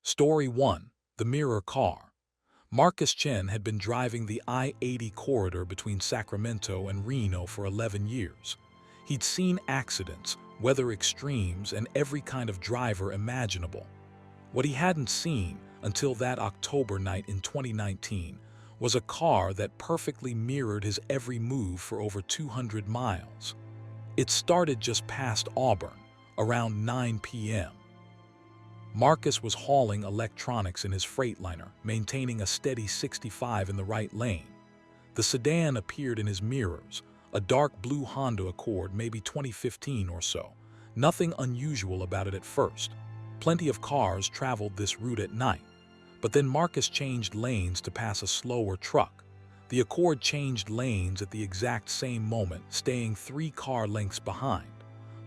Story 1. The Mirror Car. Marcus Chen had been driving the I-80 corridor between Sacramento and Reno for 11 years. He'd seen accidents, weather extremes, and every kind of driver imaginable. What he hadn't seen until that October night in 2019 was a car that perfectly mirrored his every move for over 200 miles. It started just past Auburn, around 9 p.m. Marcus was hauling electronics in his Freightliner, maintaining a steady 65 in the right lane. The sedan appeared in his mirrors, a dark blue Honda Accord, maybe 2015 or so. Nothing unusual about it at first. Plenty of cars traveled this route at night. But then Marcus changed lanes to pass a slower truck. The Accord changed lanes at the exact same moment, staying 3 car lengths behind.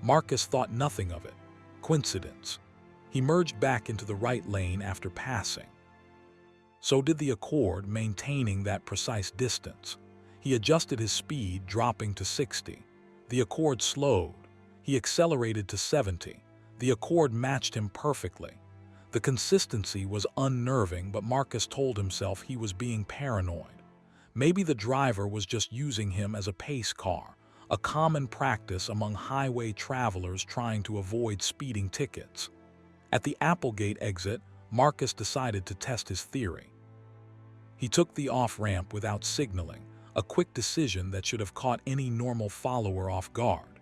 Marcus thought nothing of it. Coincidence. He merged back into the right lane after passing. So did the Accord, maintaining that precise distance. He adjusted his speed, dropping to 60. The Accord slowed. He accelerated to 70. The Accord matched him perfectly. The consistency was unnerving, but Marcus told himself he was being paranoid. Maybe the driver was just using him as a pace car, a common practice among highway travelers trying to avoid speeding tickets. At the Applegate exit, Marcus decided to test his theory. He took the off-ramp without signaling, a quick decision that should have caught any normal follower off guard.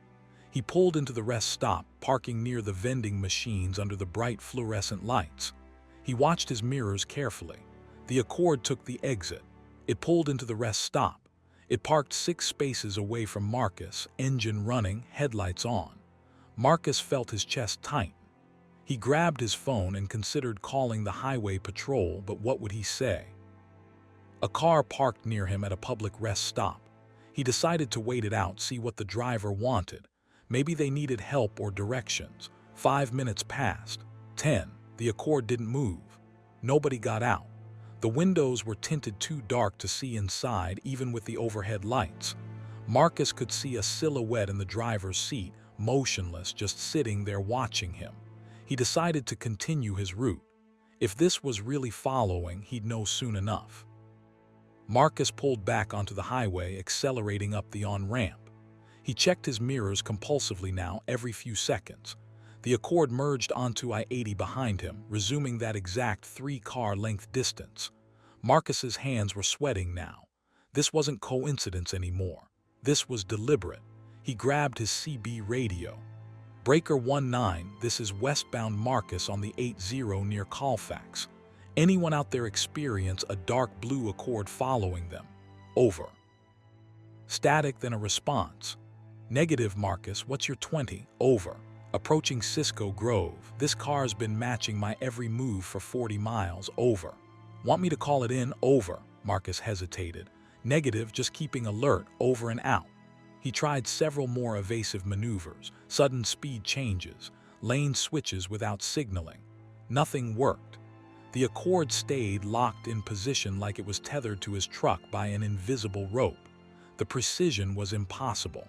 He pulled into the rest stop, parking near the vending machines under the bright fluorescent lights. He watched his mirrors carefully. The Accord took the exit. It pulled into the rest stop. It parked 6 spaces away from Marcus, engine running, headlights on. Marcus felt his chest tighten. He grabbed his phone and considered calling the highway patrol, but what would he say? A car parked near him at a public rest stop. He decided to wait it out, see what the driver wanted. Maybe they needed help or directions. 5 minutes passed. 10. The Accord didn't move. Nobody got out. The windows were tinted too dark to see inside, even with the overhead lights. Marcus could see a silhouette in the driver's seat, motionless, just sitting there watching him. He decided to continue his route. If this was really following, he'd know soon enough. Marcus pulled back onto the highway, accelerating up the on-ramp. He checked his mirrors compulsively now, every few seconds. The Accord merged onto I-80 behind him, resuming that exact 3-car length distance. Marcus's hands were sweating now. This wasn't coincidence anymore. This was deliberate. He grabbed his CB radio. Breaker 19, this is westbound Marcus on the 80 near Colfax. Anyone out there experience a dark blue Accord following them? Over. Static, then a response. Negative Marcus, what's your 20? Over. Approaching Cisco Grove. This car's been matching my every move for 40 miles. Over. Want me to call it in? Over. Marcus hesitated. Negative, just keeping alert. Over and out. He tried several more evasive maneuvers, sudden speed changes, lane switches without signaling. Nothing worked. The Accord stayed locked in position like it was tethered to his truck by an invisible rope. The precision was impossible.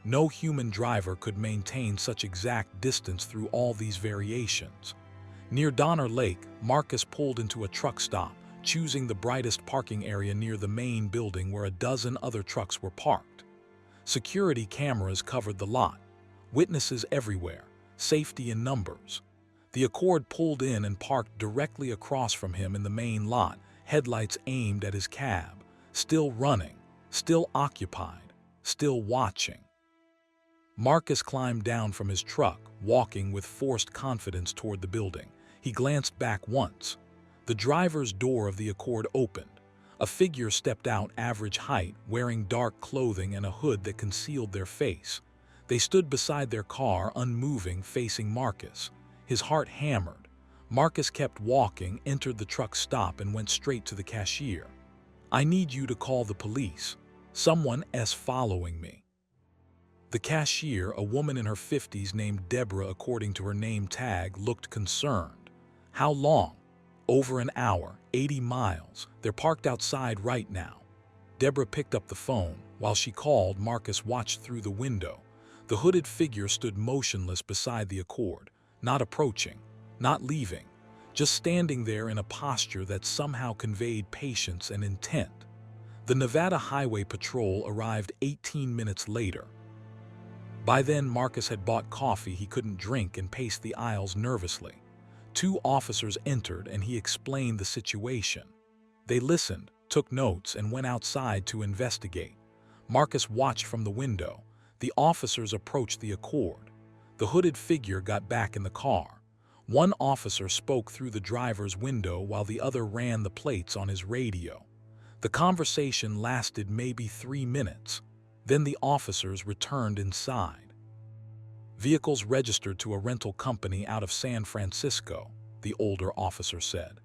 No human driver could maintain such exact distance through all these variations. Near Donner Lake, Marcus pulled into a truck stop, choosing the brightest parking area near the main building where a dozen other trucks were parked. Security cameras covered the lot. Witnesses everywhere. Safety in numbers. The Accord pulled in and parked directly across from him in the main lot, headlights aimed at his cab. Still running. Still occupied. Still watching. Marcus climbed down from his truck, walking with forced confidence toward the building. He glanced back once. The driver's door of the Accord opened. A figure stepped out, average height, wearing dark clothing and a hood that concealed their face. They stood beside their car, unmoving, facing Marcus. His heart hammered. Marcus kept walking, entered the truck stop, and went straight to the cashier. I need you to call the police. Someone's following me. The cashier, a woman in her 50s named Deborah according to her name tag, looked concerned. How long? Over an hour, 80 miles. They're parked outside right now. Deborah picked up the phone. While she called, Marcus watched through the window. The hooded figure stood motionless beside the Accord, not approaching, not leaving, just standing there in a posture that somehow conveyed patience and intent. The Nevada Highway Patrol arrived 18 minutes later. By then, Marcus had bought coffee he couldn't drink and paced the aisles nervously. Two officers entered and he explained the situation. They listened, took notes, and went outside to investigate. Marcus watched from the window. The officers approached the Accord. The hooded figure got back in the car. One officer spoke through the driver's window while the other ran the plates on his radio. The conversation lasted maybe 3 minutes. Then the officers returned inside. Vehicles registered to a rental company out of San Francisco, the older officer said.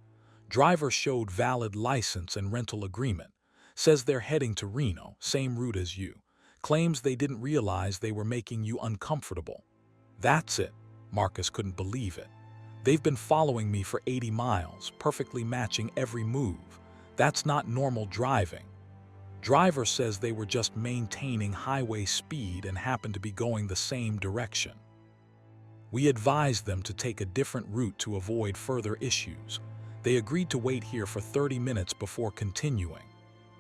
Driver showed valid license and rental agreement. Says they're heading to Reno, same route as you. Claims they didn't realize they were making you uncomfortable. That's it. Marcus couldn't believe it. They've been following me for 80 miles, perfectly matching every move. That's not normal driving. Driver says they were just maintaining highway speed and happened to be going the same direction. We advised them to take a different route to avoid further issues. They agreed to wait here for 30 minutes before continuing.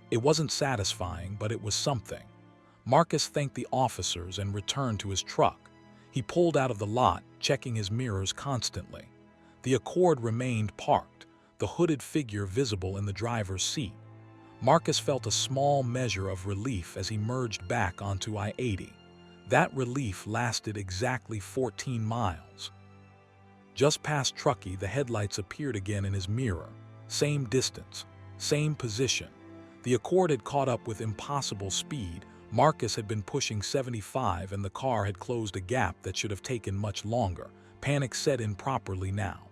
It wasn't satisfying, but it was something. Marcus thanked the officers and returned to his truck. He pulled out of the lot, checking his mirrors constantly. The Accord remained parked, the hooded figure visible in the driver's seat. Marcus felt a small measure of relief as he merged back onto I-80. That relief lasted exactly 14 miles. Just past Truckee, the headlights appeared again in his mirror. Same distance, same position. The Accord had caught up with impossible speed. Marcus had been pushing 75 and the car had closed a gap that should have taken much longer. Panic set in properly now.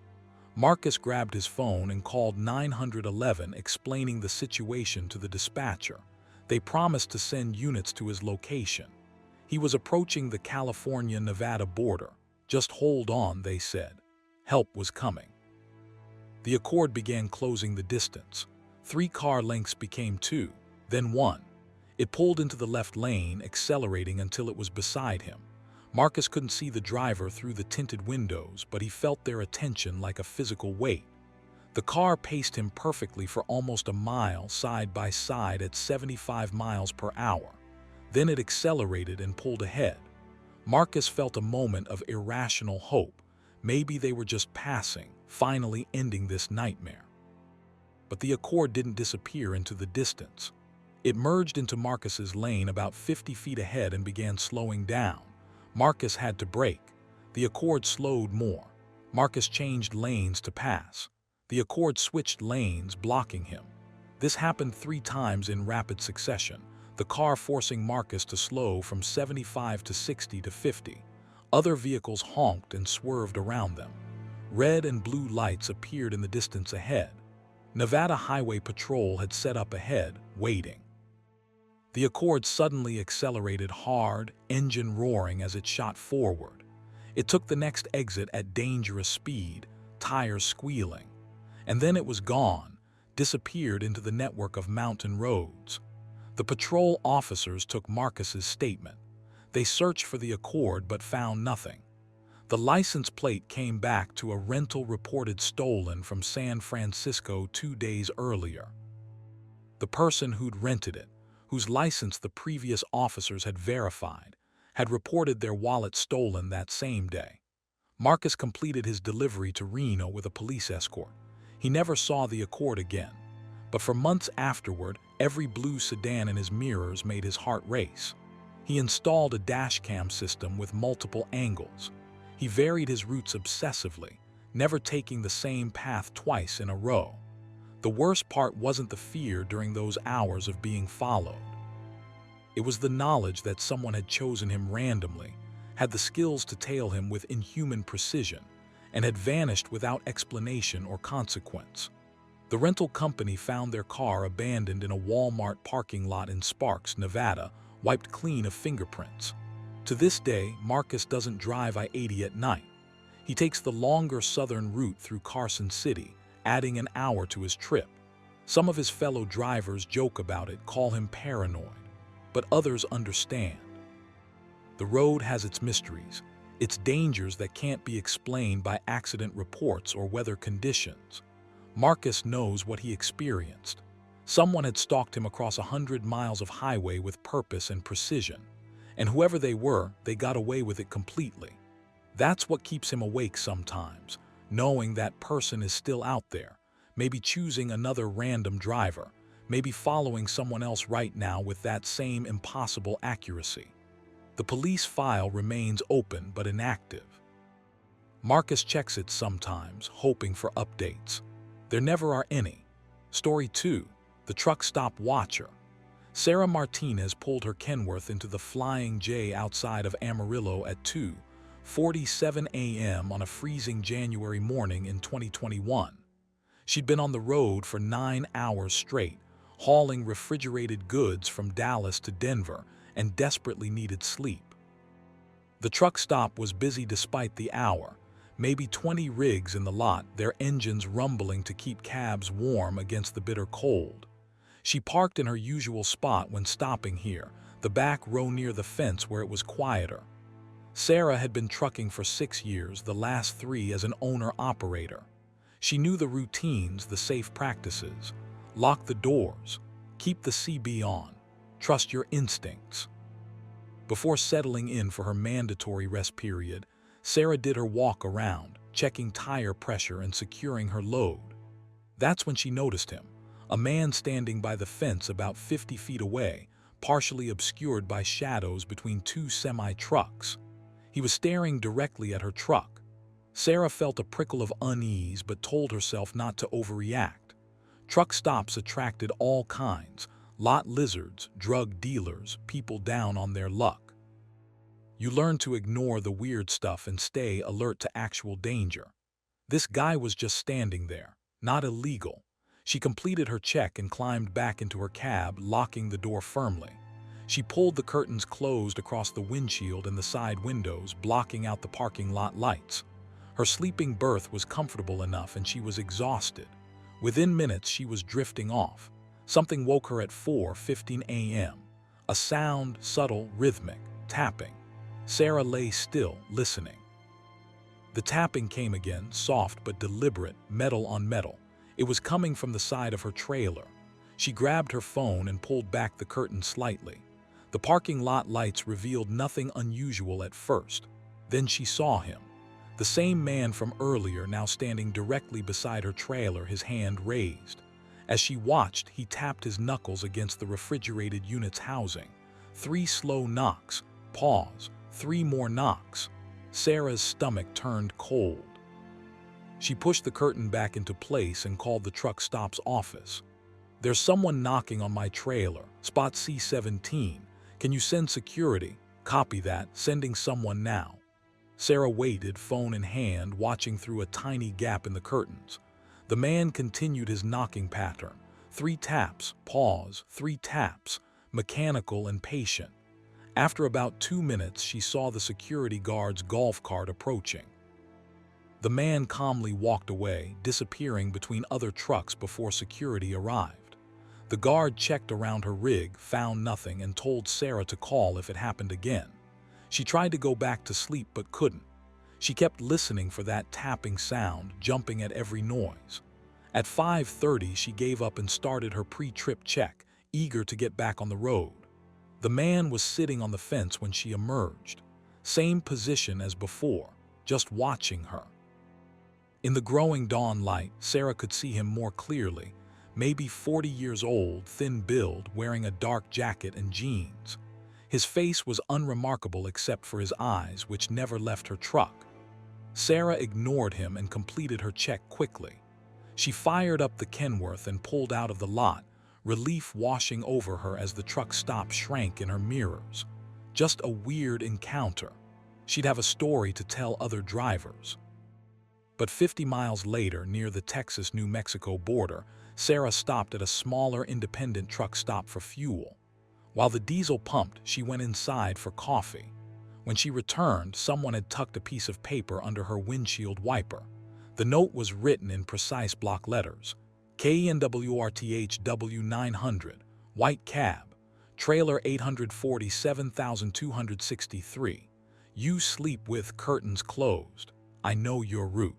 Marcus grabbed his phone and called 911, explaining the situation to the dispatcher. They promised to send units to his location. He was approaching the California-Nevada border. Just hold on, they said. Help was coming. The Accord began closing the distance. 3 car lengths became 2, then 1. It pulled into the left lane, accelerating until it was beside him. Marcus couldn't see the driver through the tinted windows, but he felt their attention like a physical weight. The car paced him perfectly for almost a mile side by side at 75 miles per hour. Then it accelerated and pulled ahead. Marcus felt a moment of irrational hope. Maybe they were just passing, finally ending this nightmare. But the Accord didn't disappear into the distance. It merged into Marcus's lane about 50 feet ahead and began slowing down. Marcus had to brake. The Accord slowed more. Marcus changed lanes to pass. The Accord switched lanes, blocking him. This happened 3 times in rapid succession, the car forcing Marcus to slow from 75 to 60 to 50. Other vehicles honked and swerved around them. Red and blue lights appeared in the distance ahead. Nevada Highway Patrol had set up ahead, waiting. The Accord suddenly accelerated hard, engine roaring as it shot forward. It took the next exit at dangerous speed, tires squealing. And then it was gone, disappeared into the network of mountain roads. The patrol officers took Marcus's statement. They searched for the Accord but found nothing. The license plate came back to a rental reported stolen from San Francisco 2 days earlier. The person who'd rented it, whose license the previous officers had verified, had reported their wallet stolen that same day. Marcus completed his delivery to Reno with a police escort. He never saw the Accord again, but for months afterward, every blue sedan in his mirrors made his heart race. He installed a dashcam system with multiple angles. He varied his routes obsessively, never taking the same path twice in a row. The worst part wasn't the fear during those hours of being followed. It was the knowledge that someone had chosen him randomly, had the skills to tail him with inhuman precision, and had vanished without explanation or consequence. The rental company found their car abandoned in a Walmart parking lot in Sparks, Nevada, wiped clean of fingerprints. To this day, Marcus doesn't drive I-80 at night. He takes the longer southern route through Carson City, adding an hour to his trip. Some of his fellow drivers joke about it, call him paranoid, but others understand. The road has its mysteries. It's dangers that can't be explained by accident reports or weather conditions. Marcus knows what he experienced. Someone had stalked him across 100 miles of highway with purpose and precision. And whoever they were, they got away with it completely. That's what keeps him awake sometimes, knowing that person is still out there, maybe choosing another random driver, maybe following someone else right now with that same impossible accuracy. The police file remains open but inactive. Marcus checks it sometimes, hoping for updates. There never are any. Story 2. The Truck Stop Watcher. Sarah Martinez pulled her Kenworth into the Flying J outside of Amarillo at 2:47 a.m. on a freezing January morning in 2021. She'd been on the road for 9 hours straight, hauling refrigerated goods from Dallas to Denver, and desperately needed sleep. The truck stop was busy despite the hour, maybe 20 rigs in the lot, their engines rumbling to keep cabs warm against the bitter cold. She parked in her usual spot when stopping here, the back row near the fence where it was quieter. Sarah had been trucking for 6 years, the last 3 as an owner-operator. She knew the routines, the safe practices. Lock the doors, keep the CB on, trust your instincts. Before settling in for her mandatory rest period, Sarah did her walk around, checking tire pressure and securing her load. That's when she noticed him, a man standing by the fence about 50 feet away, partially obscured by shadows between 2 semi-trucks. He was staring directly at her truck. Sarah felt a prickle of unease but told herself not to overreact. Truck stops attracted all kinds: lot lizards, drug dealers, people down on their luck. You learn to ignore the weird stuff and stay alert to actual danger. This guy was just standing there, not illegal. She completed her check and climbed back into her cab, locking the door firmly. She pulled the curtains closed across the windshield and the side windows, blocking out the parking lot lights. Her sleeping berth was comfortable enough and she was exhausted. Within minutes, she was drifting off. Something woke her at 4:15 a.m. A sound, subtle, rhythmic, tapping. Sarah lay still, listening. The tapping came again, soft but deliberate, metal on metal. It was coming from the side of her trailer. She grabbed her phone and pulled back the curtain slightly. The parking lot lights revealed nothing unusual at first. Then she saw him. The same man from earlier, now standing directly beside her trailer, his hand raised. As she watched, he tapped his knuckles against the refrigerated unit's housing. 3 slow knocks. Pause. 3 more knocks. Sarah's stomach turned cold. She pushed the curtain back into place and called the truck stop's office. "There's someone knocking on my trailer, spot C17. Can you send security?" "Copy that, sending someone now." Sarah waited, phone in hand, watching through a tiny gap in the curtains. The man continued his knocking pattern. 3 taps, pause, 3 taps, mechanical and patient. After about 2 minutes, she saw the security guard's golf cart approaching. The man calmly walked away, disappearing between other trucks before security arrived. The guard checked around her rig, found nothing, and told Sarah to call if it happened again. She tried to go back to sleep but couldn't. She kept listening for that tapping sound, jumping at every noise. At 5:30, she gave up and started her pre-trip check, eager to get back on the road. The man was sitting on the fence when she emerged. Same position as before, just watching her. In the growing dawn light, Sarah could see him more clearly, maybe 40 years old, thin build, wearing a dark jacket and jeans. His face was unremarkable except for his eyes, which never left her truck. Sarah ignored him and completed her check quickly. She fired up the Kenworth and pulled out of the lot, relief washing over her as the truck stop shrank in her mirrors. Just a weird encounter. She'd have a story to tell other drivers. But 50 miles later, near the Texas-New Mexico border, Sarah stopped at a smaller independent truck stop for fuel. While the diesel pumped, she went inside for coffee. When she returned, someone had tucked a piece of paper under her windshield wiper. The note was written in precise block letters. KENWRTHW 900, white cab, trailer 847,263. You sleep with curtains closed. I know your route.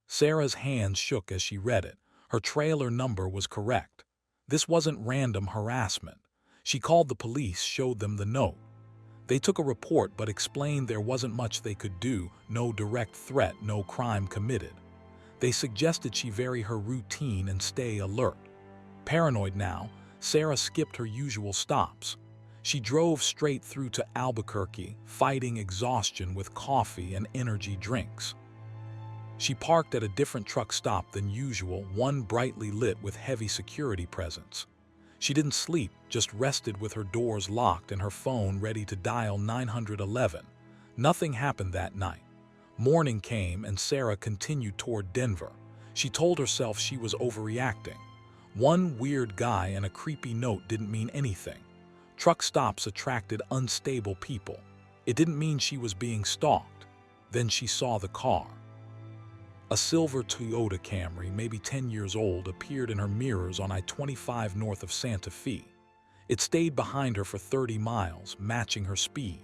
Sarah's hands shook as she read it. Her trailer number was correct. This wasn't random harassment. She called the police, showed them the note. They took a report but explained there wasn't much they could do, no direct threat, no crime committed. They suggested she vary her routine and stay alert. Paranoid now, Sarah skipped her usual stops. She drove straight through to Albuquerque, fighting exhaustion with coffee and energy drinks. She parked at a different truck stop than usual, one brightly lit with heavy security presence. She didn't sleep, just rested with her doors locked and her phone ready to dial 911. Nothing happened that night. Morning came and Sarah continued toward Denver. She told herself she was overreacting. One weird guy and a creepy note didn't mean anything. Truck stops attracted unstable people. It didn't mean she was being stalked. Then she saw the car. A silver Toyota Camry, maybe 10 years old, appeared in her mirrors on I-25 north of Santa Fe. It stayed behind her for 30 miles, matching her speed.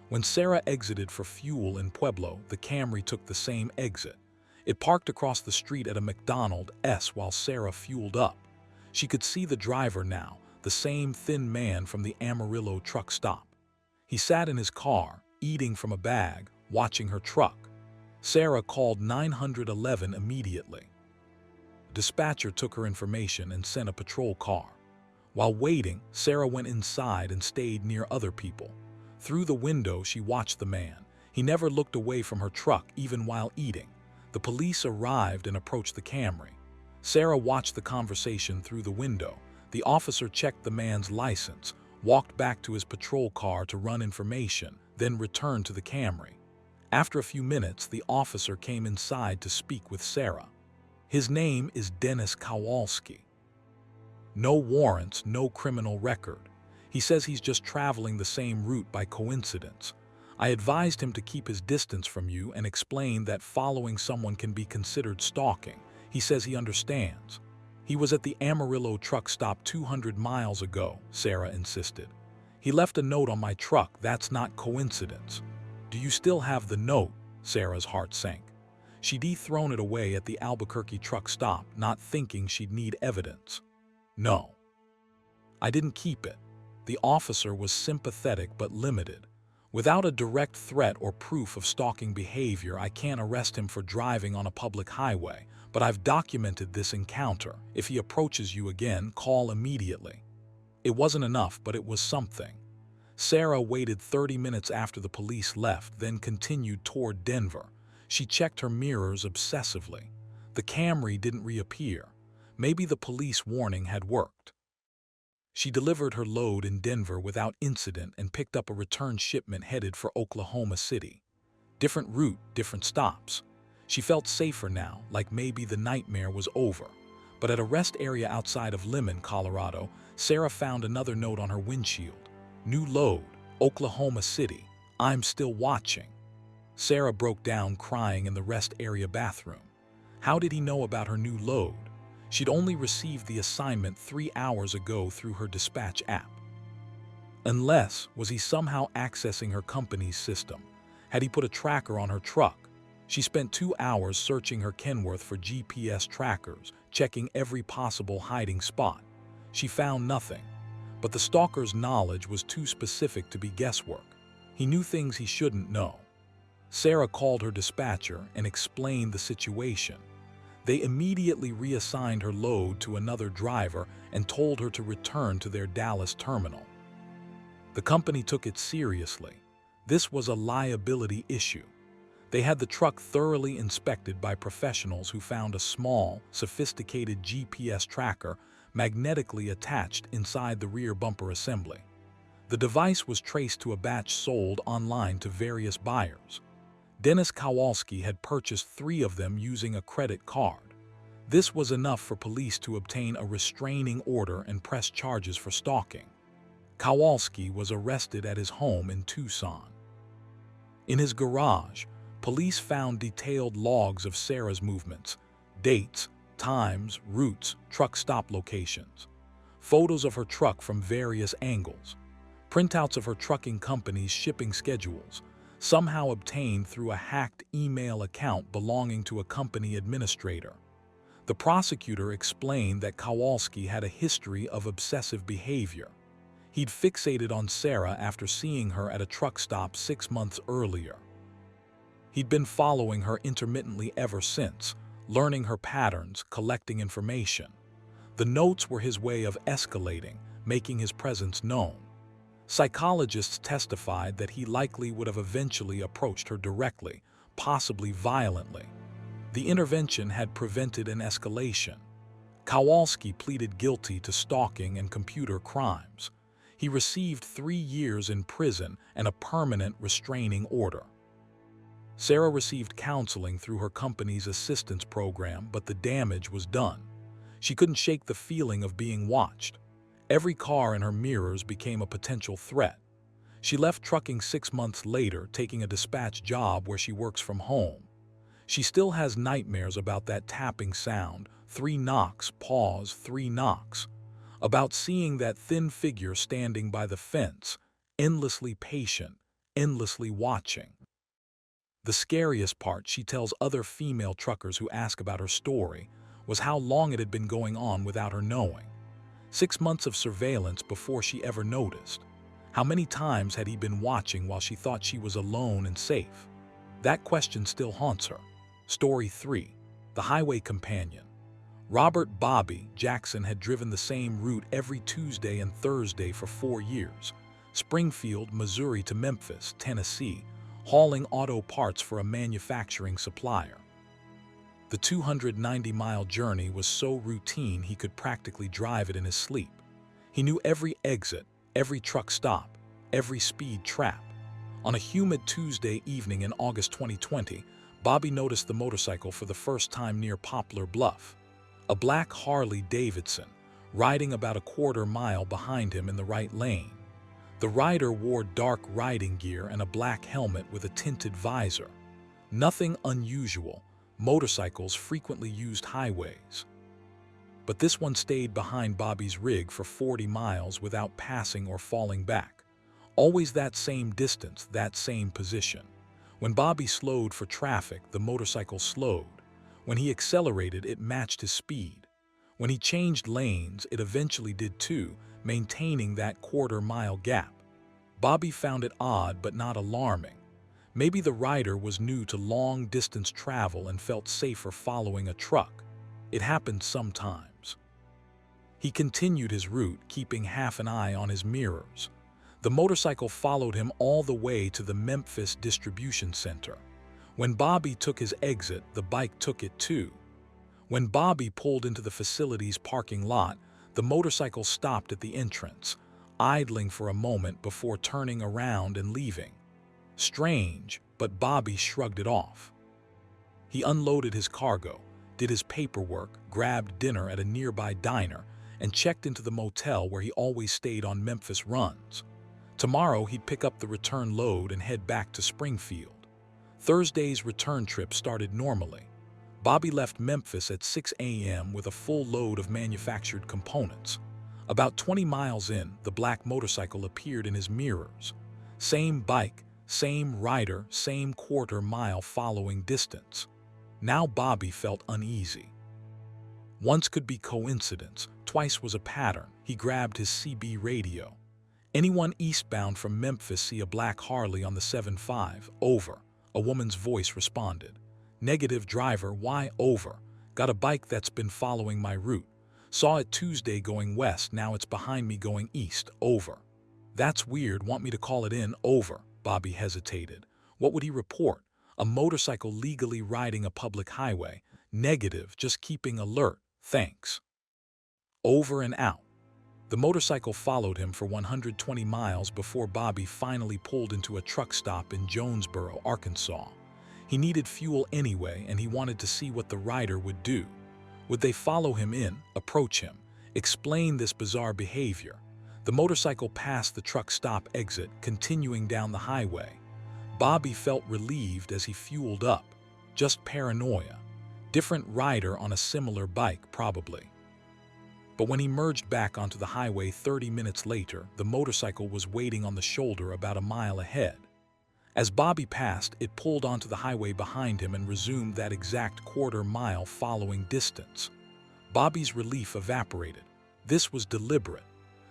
When Sarah exited for fuel in Pueblo, the Camry took the same exit. It parked across the street at a McDonald's while Sarah fueled up. She could see the driver now, the same thin man from the Amarillo truck stop. He sat in his car, eating from a bag, watching her truck. Sarah called 911 immediately. The dispatcher took her information and sent a patrol car. While waiting, Sarah went inside and stayed near other people. Through the window, she watched the man. He never looked away from her truck, even while eating. The police arrived and approached the Camry. Sarah watched the conversation through the window. The officer checked the man's license, walked back to his patrol car to run information, then returned to the Camry. After a few minutes, the officer came inside to speak with Sarah. His name is Dennis Kowalski. No warrants, no criminal record. He says he's just traveling the same route by coincidence. I advised him to keep his distance from you and explained that following someone can be considered stalking. He says he understands. He was at the Amarillo truck stop 200 miles ago, Sarah insisted. He left a note on my truck. That's not coincidence. Do you still have the note? Sarah's heart sank. She'd thrown it away at the Albuquerque truck stop, not thinking she'd need evidence. No. I didn't keep it. The officer was sympathetic but limited. Without a direct threat or proof of stalking behavior, I can't arrest him for driving on a public highway, but I've documented this encounter. If he approaches you again, call immediately. It wasn't enough, but it was something. Sarah waited 30 minutes after the police left, then continued toward Denver. She checked her mirrors obsessively. The Camry didn't reappear. Maybe the police warning had worked. She delivered her load in Denver without incident and picked up a return shipment headed for Oklahoma City. Different route, different stops. She felt safer now, like maybe the nightmare was over. But at a rest area outside of Lemon, Colorado, Sarah found another note on her windshield. New load, Oklahoma City. I'm still watching. Sarah broke down crying in the rest area bathroom. How did he know about her new load? She'd only received the assignment 3 hours ago through her dispatch app. Unless, was he somehow accessing her company's system? Had he put a tracker on her truck? She spent 2 hours searching her Kenworth for GPS trackers, checking every possible hiding spot. She found nothing. But the stalker's knowledge was too specific to be guesswork. He knew things he shouldn't know. Sarah called her dispatcher and explained the situation. They immediately reassigned her load to another driver and told her to return to their Dallas terminal. The company took it seriously. This was a liability issue. They had the truck thoroughly inspected by professionals who found a small, sophisticated GPS tracker magnetically attached inside the rear bumper assembly. The device was traced to a batch sold online to various buyers. Dennis Kowalski had purchased 3 of them using a credit card. This was enough for police to obtain a restraining order and press charges for stalking. Kowalski was arrested at his home in Tucson. In his garage, police found detailed logs of Sarah's movements, dates, times, routes, truck stop locations, photos of her truck from various angles, printouts of her trucking company's shipping schedules, somehow obtained through a hacked email account belonging to a company administrator. The prosecutor explained that Kowalski had a history of obsessive behavior. He'd fixated on Sarah after seeing her at a truck stop 6 months earlier. He'd been following her intermittently ever since, learning her patterns, collecting information. The notes were his way of escalating, making his presence known. Psychologists testified that he likely would have eventually approached her directly, possibly violently. The intervention had prevented an escalation. Kowalski pleaded guilty to stalking and computer crimes. He received 3 years in prison and a permanent restraining order. Sarah received counseling through her company's assistance program, but the damage was done. She couldn't shake the feeling of being watched. Every car in her mirrors became a potential threat. She left trucking 6 months later, taking a dispatch job where she works from home. She still has nightmares about that tapping sound, 3 knocks, pause, 3 knocks. About seeing that thin figure standing by the fence, endlessly patient, endlessly watching. The scariest part, she tells other female truckers who ask about her story, was how long it had been going on without her knowing. 6 months of surveillance before she ever noticed. How many times had he been watching while she thought she was alone and safe? That question still haunts her. Story 3. The Highway Companion. Robert Bobby Jackson had driven the same route every Tuesday and Thursday for 4 years. Springfield, Missouri to Memphis, Tennessee, hauling auto parts for a manufacturing supplier. The 290-mile journey was so routine he could practically drive it in his sleep. He knew every exit, every truck stop, every speed trap. On a humid Tuesday evening in August 2020, Bobby noticed the motorcycle for the first time near Poplar Bluff. A black Harley-Davidson, riding about a quarter mile behind him in the right lane. The rider wore dark riding gear and a black helmet with a tinted visor. Nothing unusual. Motorcycles frequently used highways. But this one stayed behind Bobby's rig for 40 miles without passing or falling back. Always that same distance, that same position. When Bobby slowed for traffic, the motorcycle slowed. When he accelerated, it matched his speed. When he changed lanes, it eventually did too, maintaining that quarter-mile gap. Bobby found it odd but not alarming. Maybe the rider was new to long-distance travel and felt safer following a truck. It happened sometimes. He continued his route, keeping half an eye on his mirrors. The motorcycle followed him all the way to the Memphis distribution center. When Bobby took his exit, the bike took it too. When Bobby pulled into the facility's parking lot, the motorcycle stopped at the entrance, idling for a moment before turning around and leaving. Strange, but Bobby shrugged it off. He unloaded his cargo, did his paperwork, grabbed dinner at a nearby diner, and checked into the motel where he always stayed on Memphis runs. Tomorrow he'd pick up the return load and head back to Springfield. Thursday's return trip started normally. Bobby left Memphis at 6 a.m. with a full load of manufactured components. About 20 miles in, the black motorcycle appeared in his mirrors. Same bike, same rider, same quarter-mile following distance. Now Bobby felt uneasy. Once could be coincidence, twice was a pattern. He grabbed his CB radio. Anyone eastbound from Memphis see a black Harley on the 7-5? Over. A woman's voice responded. Negative driver, why over? Got a bike that's been following my route. Saw it Tuesday going west, now it's behind me going east, over. That's weird, want me to call it in, over. Bobby hesitated. What would he report? A motorcycle legally riding a public highway. Negative, just keeping alert, thanks. Over and out. The motorcycle followed him for 120 miles before Bobby finally pulled into a truck stop in Jonesboro, Arkansas. He needed fuel anyway, and he wanted to see what the rider would do. Would they follow him in, approach him, explain this bizarre behavior? The motorcycle passed the truck stop exit, continuing down the highway. Bobby felt relieved as he fueled up. Just paranoia. Different rider on a similar bike, probably. But when he merged back onto the highway 30 minutes later, the motorcycle was waiting on the shoulder about a mile ahead. As Bobby passed, it pulled onto the highway behind him and resumed that exact quarter-mile following distance. Bobby's relief evaporated. This was deliberate.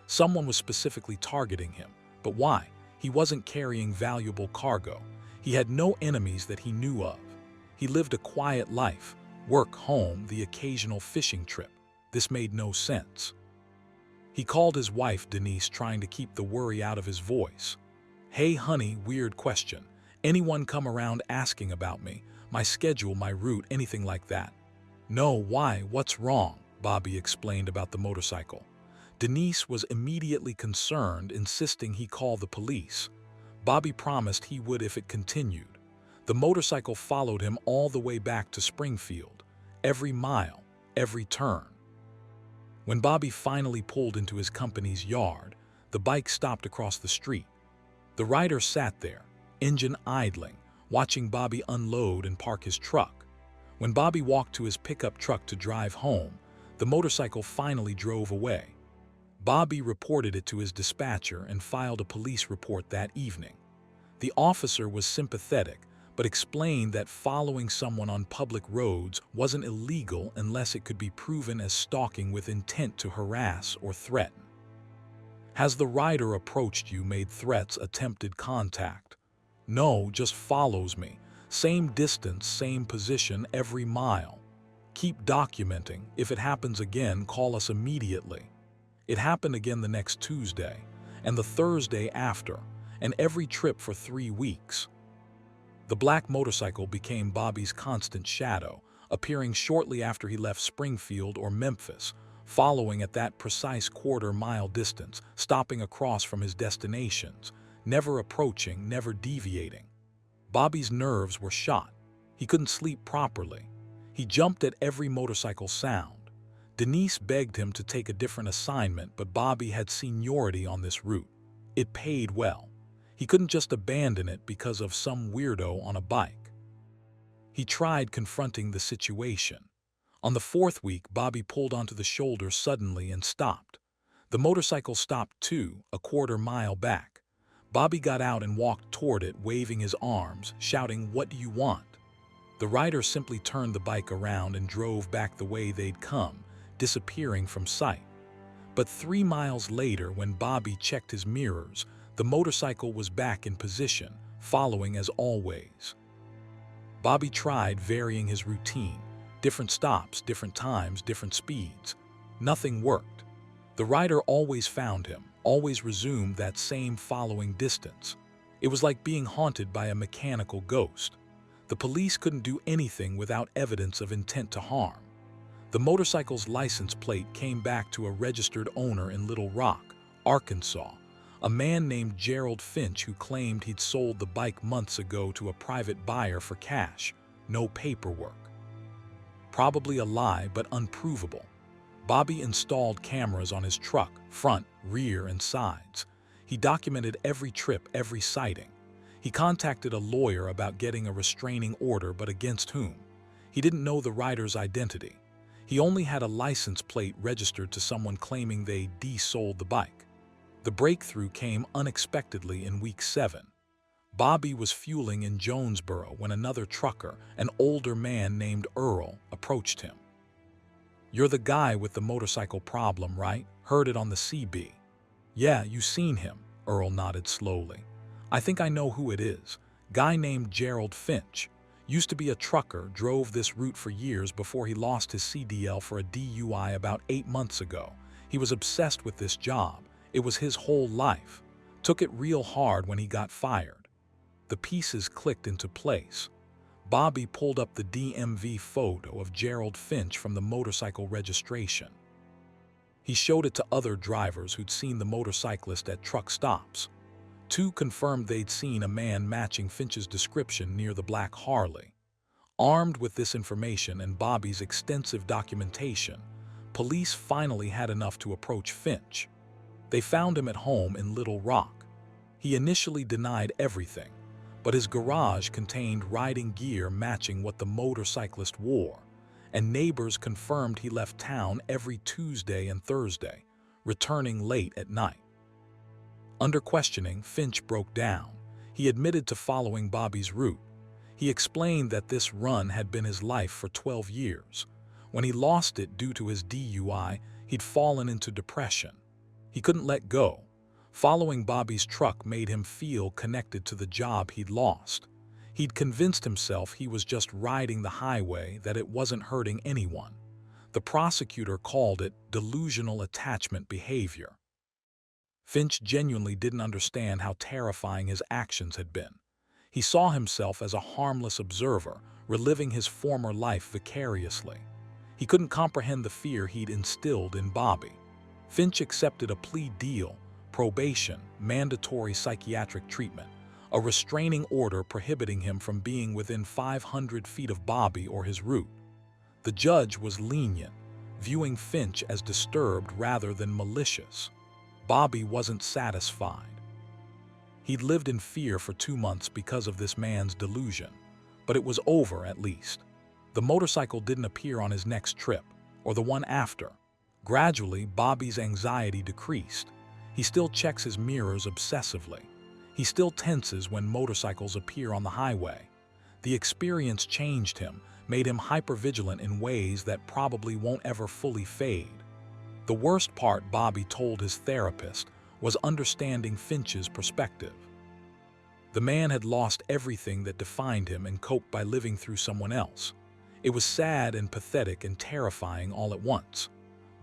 Someone was specifically targeting him. But why? He wasn't carrying valuable cargo. He had no enemies that he knew of. He lived a quiet life, work, home, the occasional fishing trip. This made no sense. He called his wife, Denise, trying to keep the worry out of his voice. "Hey, honey, weird question. Anyone come around asking about me, my schedule, my route, anything like that?" "No, why? What's wrong?" Bobby explained about the motorcycle. Denise was immediately concerned, insisting he call the police. Bobby promised he would if it continued. The motorcycle followed him all the way back to Springfield, every mile, every turn. When Bobby finally pulled into his company's yard, the bike stopped across the street. The rider sat there, engine idling, watching Bobby unload and park his truck. When Bobby walked to his pickup truck to drive home, the motorcycle finally drove away. Bobby reported it to his dispatcher and filed a police report that evening. The officer was sympathetic, but explained that following someone on public roads wasn't illegal unless it could be proven as stalking with intent to harass or threaten. "Has the rider approached you, made threats, attempted contact?" "No, just follows me. Same distance, same position every mile. Keep documenting. If it happens again, call us immediately." It happened again the next Tuesday, and the Thursday after, and every trip for 3 weeks. The black motorcycle became Bobby's constant shadow, appearing shortly after he left Springfield or Memphis, following at that precise quarter-mile distance, stopping across from his destinations, never approaching, never deviating. Bobby's nerves were shot. He couldn't sleep properly. He jumped at every motorcycle sound. Denise begged him to take a different assignment, but Bobby had seniority on this route. It paid well. He couldn't just abandon it because of some weirdo on a bike. He tried confronting the situation. On the 4th week, Bobby pulled onto the shoulder suddenly and stopped. The motorcycle stopped too, a quarter-mile back. Bobby got out and walked toward it, waving his arms, shouting, "What do you want?" The rider simply turned the bike around and drove back the way they'd come, disappearing from sight. But 3 miles later, when Bobby checked his mirrors, the motorcycle was back in position, following as always. Bobby tried varying his routine, different stops, different times, different speeds. Nothing worked. The rider always found him, always resumed that same following distance. It was like being haunted by a mechanical ghost. The police couldn't do anything without evidence of intent to harm. The motorcycle's license plate came back to a registered owner in Little Rock, Arkansas, a man named Gerald Finch, who claimed he'd sold the bike months ago to a private buyer for cash. No paperwork. Probably a lie, but unprovable. Bobby installed cameras on his truck, front, rear, and sides. He documented every trip, every sighting. He contacted a lawyer about getting a restraining order, but against whom? He didn't know the rider's identity. He only had a license plate registered to someone claiming they de-sold the bike. The breakthrough came unexpectedly in week 7. Bobby was fueling in Jonesboro when another trucker, an older man named Earl, approached him. "You're the guy with the motorcycle problem, right? Heard it on the CB." "Yeah, you seen him," Earl nodded slowly. "I think I know who it is. Guy named Gerald Finch. Used to be a trucker, drove this route for years before he lost his CDL for a DUI about 8 months ago. He was obsessed with this job. It was his whole life. Took it real hard when he got fired." The pieces clicked into place. Bobby pulled up the DMV photo of Gerald Finch from the motorcycle registration. He showed it to other drivers who'd seen the motorcyclist at truck stops. 2 confirmed they'd seen a man matching Finch's description near the black Harley. Armed with this information and Bobby's extensive documentation, police finally had enough to approach Finch. They found him at home in Little Rock. He initially denied everything, but his garage contained riding gear matching what the motorcyclist wore, and neighbors confirmed he left town every Tuesday and Thursday, returning late at night. Under questioning, Finch broke down. He admitted to following Bobby's route. He explained that this run had been his life for 12 years. When he lost it due to his DUI, he'd fallen into depression. He couldn't let go. Following Bobby's truck made him feel connected to the job he'd lost. He'd convinced himself he was just riding the highway, that it wasn't hurting anyone. The prosecutor called it delusional attachment behavior. Finch genuinely didn't understand how terrifying his actions had been. He saw himself as a harmless observer, reliving his former life vicariously. He couldn't comprehend the fear he'd instilled in Bobby. Finch accepted a plea deal, probation, mandatory psychiatric treatment, a restraining order prohibiting him from being within 500 feet of Bobby or his route. The judge was lenient, viewing Finch as disturbed rather than malicious. Bobby wasn't satisfied. He'd lived in fear for 2 months because of this man's delusion, but it was over at least. The motorcycle didn't appear on his next trip, or the one after. Gradually, Bobby's anxiety decreased. He still checks his mirrors obsessively. He still tenses when motorcycles appear on the highway. The experience changed him, made him hypervigilant in ways that probably won't ever fully fade. The worst part, Bobby told his therapist, was understanding Finch's perspective. The man had lost everything that defined him and coped by living through someone else. It was sad and pathetic and terrifying all at once.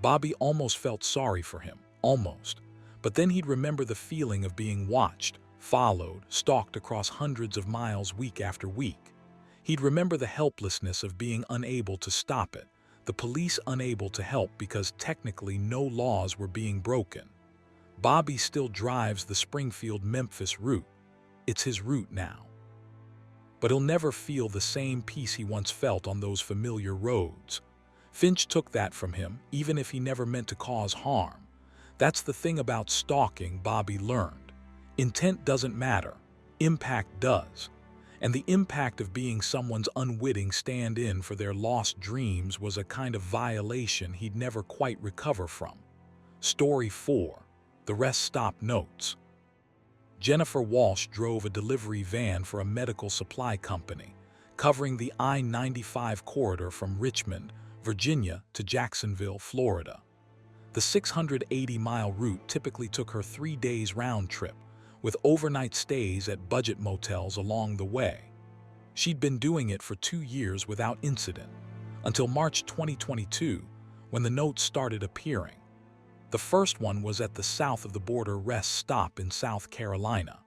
Bobby almost felt sorry for him, almost. But then he'd remember the feeling of being watched, followed, stalked across hundreds of miles week after week. He'd remember the helplessness of being unable to stop it, the police unable to help because technically no laws were being broken. Bobby still drives the Springfield-Memphis route. It's his route now. But he'll never feel the same peace he once felt on those familiar roads. Finch took that from him, even if he never meant to cause harm. That's the thing about stalking, Bobby learned. Intent doesn't matter. Impact does. And the impact of being someone's unwitting stand-in for their lost dreams was a kind of violation he'd never quite recover from. Story 4. The rest stop notes. Jennifer Walsh drove a delivery van for a medical supply company, covering the I-95 corridor from Richmond, Virginia to Jacksonville, Florida. The 680-mile route typically took her 3 days round trip, with overnight stays at budget motels along the way. She'd been doing it for 2 years without incident, until March 2022, when the notes started appearing. The first one was at the south of the border rest stop in South Carolina.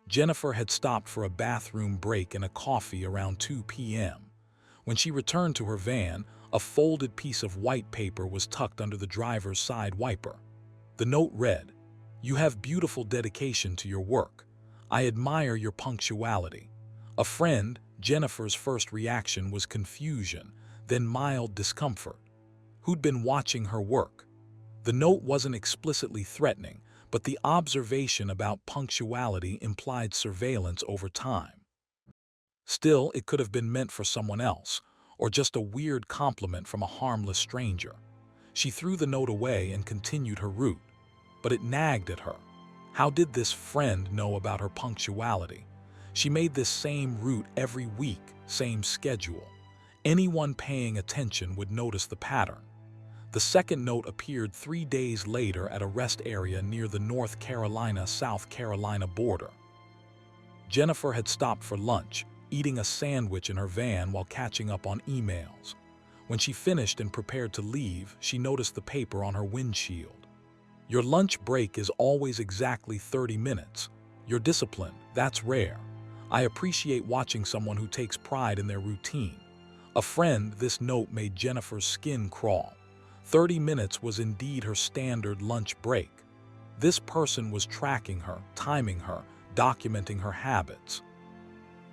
Jennifer had stopped for a bathroom break and a coffee around 2 p.m. When she returned to her van, a folded piece of white paper was tucked under the driver's side wiper. The note read, "You have beautiful dedication to your work. I admire your punctuality." A friend, Jennifer's first reaction was confusion, then mild discomfort. Who'd been watching her work? The note wasn't explicitly threatening, but the observation about punctuality implied surveillance over time. Still, it could have been meant for someone else, or just a weird compliment from a harmless stranger. She threw the note away and continued her route, but it nagged at her. How did this friend know about her punctuality? She made this same route every week, same schedule. Anyone paying attention would notice the pattern. The second note appeared 3 days later at a rest area near the North Carolina-South Carolina border. Jennifer had stopped for lunch, eating a sandwich in her van while catching up on emails. When she finished and prepared to leave, she noticed the paper on her windshield. "Your lunch break is always exactly 30 minutes. You're disciplined, that's rare. I appreciate watching someone who takes pride in their routine." A friend, this note made Jennifer's skin crawl. 30 minutes was indeed her standard lunch break. This person was tracking her, timing her, documenting her habits.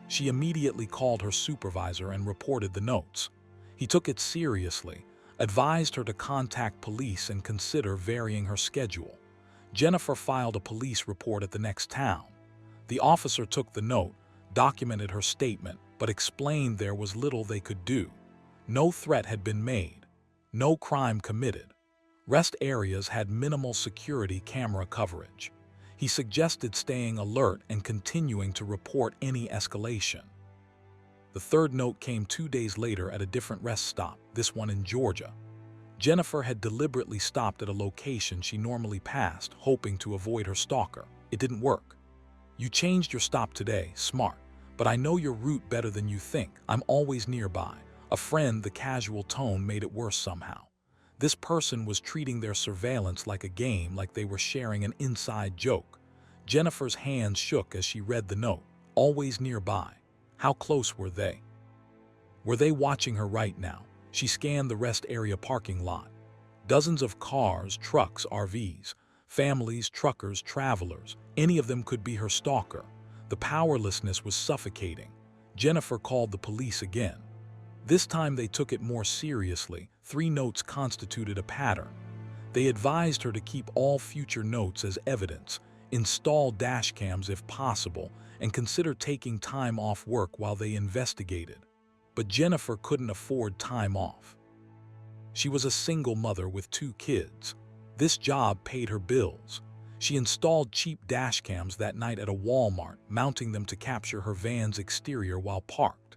She immediately called her supervisor and reported the notes. He took it seriously, advised her to contact police and consider varying her schedule. Jennifer filed a police report at the next town. The officer took the note, documented her statement, but explained there was little they could do. No threat had been made. No crime committed. Rest areas had minimal security camera coverage. He suggested staying alert and continuing to report any escalation. The third note came 2 days later at a different rest stop, this one in Georgia. Jennifer had deliberately stopped at a location she normally passed, hoping to avoid her stalker. It didn't work. "You changed your stop today, smart, but I know your route better than you think. I'm always nearby." A friend, the casual tone made it worse somehow. This person was treating their surveillance like a game, like they were sharing an inside joke. Jennifer's hands shook as she read the note. Always nearby. How close were they? Were they watching her right now? She scanned the rest area parking lot. Dozens of cars, trucks, RVs, families, truckers, travelers. Any of them could be her stalker. The powerlessness was suffocating. Jennifer called the police again. This time they took it more seriously. 3 notes constituted a pattern. They advised her to keep all future notes as evidence, install dashcams if possible, and consider taking time off work while they investigated. But Jennifer couldn't afford time off. She was a single mother with 2 kids. This job paid her bills. She installed cheap dashcams that night at a Walmart, mounting them to capture her van's exterior while parked.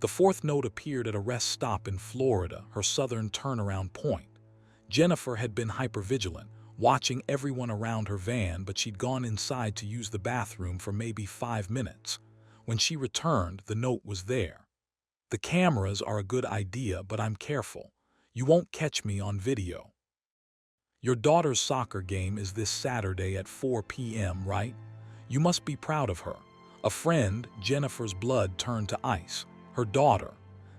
The 4th note appeared at a rest stop in Florida, her southern turnaround point. Jennifer had been hypervigilant, watching everyone around her van, but she'd gone inside to use the bathroom for maybe 5 minutes. When she returned, the note was there. "The cameras are a good idea, but I'm careful. You won't catch me on video. Your daughter's soccer game is this Saturday at 4 p.m., right? You must be proud of her." A friend, Jennifer's blood turned to ice. Her daughter.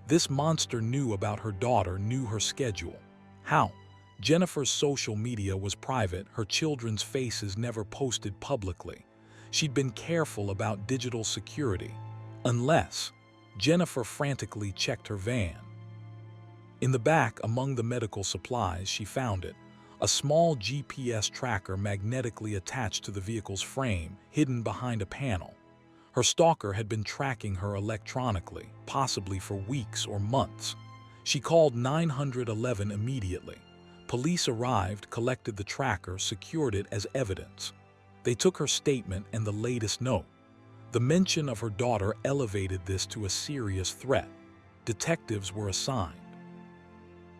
This monster knew about her daughter, knew her schedule. How? Jennifer's social media was private, her children's faces never posted publicly. She'd been careful about digital security. Unless Jennifer frantically checked her van. In the back, among the medical supplies, she found it. A small GPS tracker magnetically attached to the vehicle's frame, hidden behind a panel. Her stalker had been tracking her electronically, possibly for weeks or months. She called 911 immediately. Police arrived, collected the tracker, secured it as evidence. They took her statement and the latest note. The mention of her daughter elevated this to a serious threat. Detectives were assigned.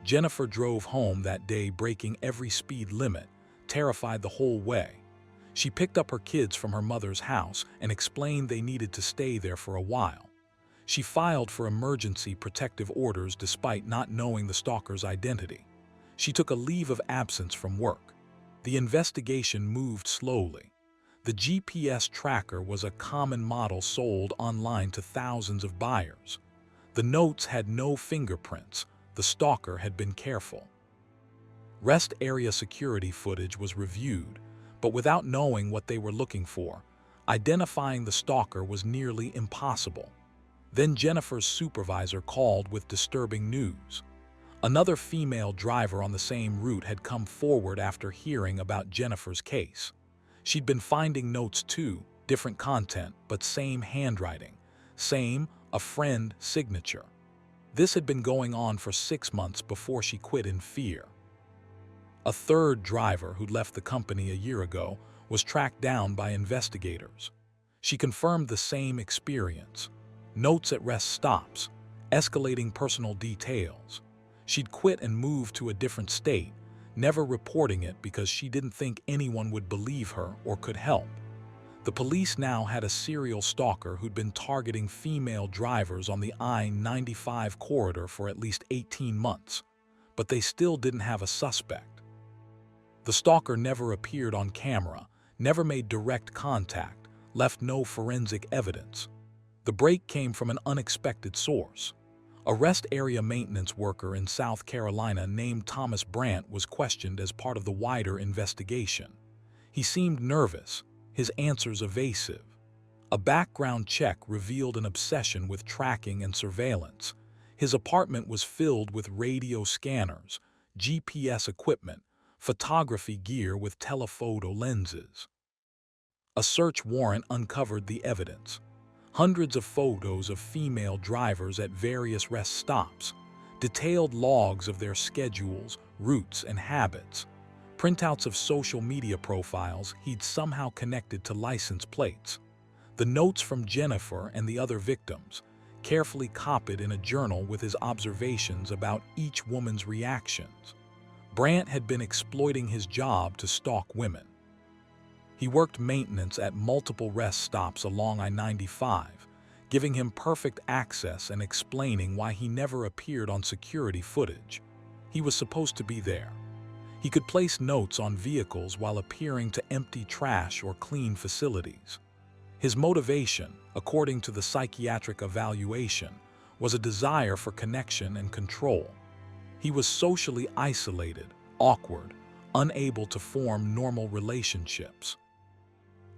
Jennifer drove home that day, breaking every speed limit, terrified the whole way. She picked up her kids from her mother's house and explained they needed to stay there for a while. She filed for emergency protective orders despite not knowing the stalker's identity. She took a leave of absence from work. The investigation moved slowly. The GPS tracker was a common model sold online to thousands of buyers. The notes had no fingerprints. The stalker had been careful. Rest area security footage was reviewed, but without knowing what they were looking for, identifying the stalker was nearly impossible. Then Jennifer's supervisor called with disturbing news. Another female driver on the same route had come forward after hearing about Jennifer's case. She'd been finding notes too, different content, but same handwriting, same "a friend" signature. This had been going on for 6 months before she quit in fear. A third driver, who'd left the company a year ago, was tracked down by investigators. She confirmed the same experience. Notes at rest stops, escalating personal details. She'd quit and moved to a different state, never reporting it because she didn't think anyone would believe her or could help. The police now had a serial stalker who'd been targeting female drivers on the I-95 corridor for at least 18 months, but they still didn't have a suspect. The stalker never appeared on camera, never made direct contact, left no forensic evidence. The break came from an unexpected source. A rest area maintenance worker in South Carolina named Thomas Brandt was questioned as part of the wider investigation. He seemed nervous, his answers evasive. A background check revealed an obsession with tracking and surveillance. His apartment was filled with radio scanners, GPS equipment, photography gear with telephoto lenses. A search warrant uncovered the evidence. Hundreds of photos of female drivers at various rest stops, detailed logs of their schedules, routes, and habits. Printouts of social media profiles he'd somehow connected to license plates. The notes from Jennifer and the other victims, carefully copied in a journal with his observations about each woman's reactions. Brandt had been exploiting his job to stalk women. He worked maintenance at multiple rest stops along I-95, giving him perfect access and explaining why he never appeared on security footage. He was supposed to be there. He could place notes on vehicles while appearing to empty trash or clean facilities. His motivation, according to the psychiatric evaluation, was a desire for connection and control. He was socially isolated, awkward, unable to form normal relationships.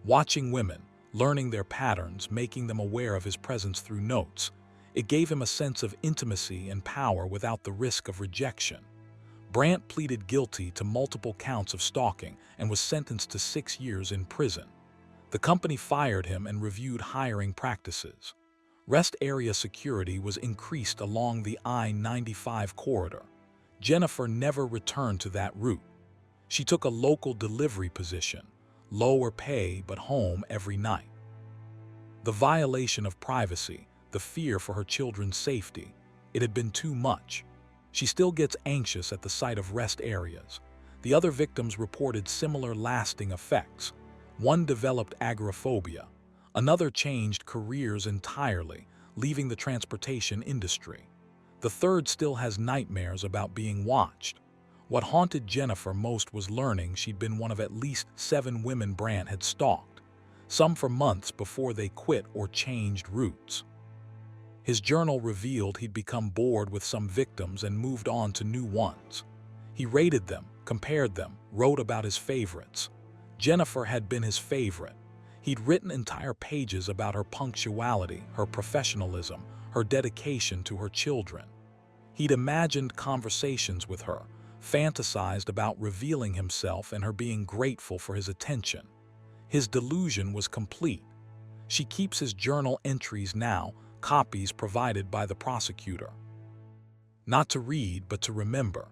Watching women, learning their patterns, making them aware of his presence through notes, it gave him a sense of intimacy and power without the risk of rejection. Brandt pleaded guilty to multiple counts of stalking and was sentenced to 6 years in prison. The company fired him and reviewed hiring practices. Rest area security was increased along the I-95 corridor. Jennifer never returned to that route. She took a local delivery position, lower pay but home every night. The violation of privacy, the fear for her children's safety, it had been too much. She still gets anxious at the sight of rest areas. The other victims reported similar lasting effects. One developed agoraphobia. Another changed careers entirely, leaving the transportation industry. The third still has nightmares about being watched. What haunted Jennifer most was learning she'd been one of at least 7 women Brandt had stalked, some for months before they quit or changed routes. His journal revealed he'd become bored with some victims and moved on to new ones. He rated them, compared them, wrote about his favorites. Jennifer had been his favorite. He'd written entire pages about her punctuality, her professionalism, her dedication to her children. He'd imagined conversations with her, fantasized about revealing himself and her being grateful for his attention. His delusion was complete. She keeps his journal entries now, copies provided by the prosecutor. Not to read, but to remember,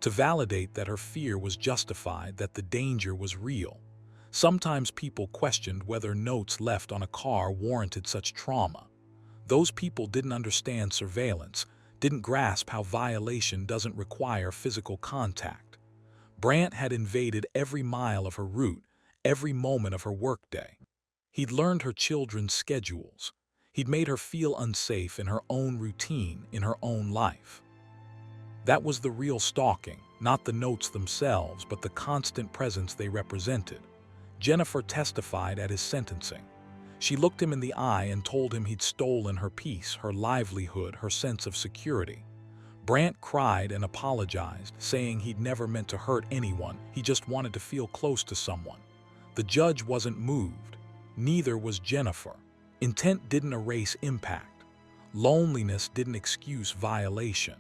to validate that her fear was justified, that the danger was real. Sometimes people questioned whether notes left on a car warranted such trauma. Those people didn't understand surveillance, didn't grasp how violation doesn't require physical contact. Brandt had invaded every mile of her route, every moment of her workday. He'd learned her children's schedules. He'd made her feel unsafe in her own routine, in her own life. That was the real stalking, not the notes themselves, but the constant presence they represented. Jennifer testified at his sentencing. She looked him in the eye and told him he'd stolen her peace, her livelihood, her sense of security. Brandt cried and apologized, saying he'd never meant to hurt anyone, he just wanted to feel close to someone. The judge wasn't moved. Neither was Jennifer. Intent didn't erase impact. Loneliness didn't excuse violation.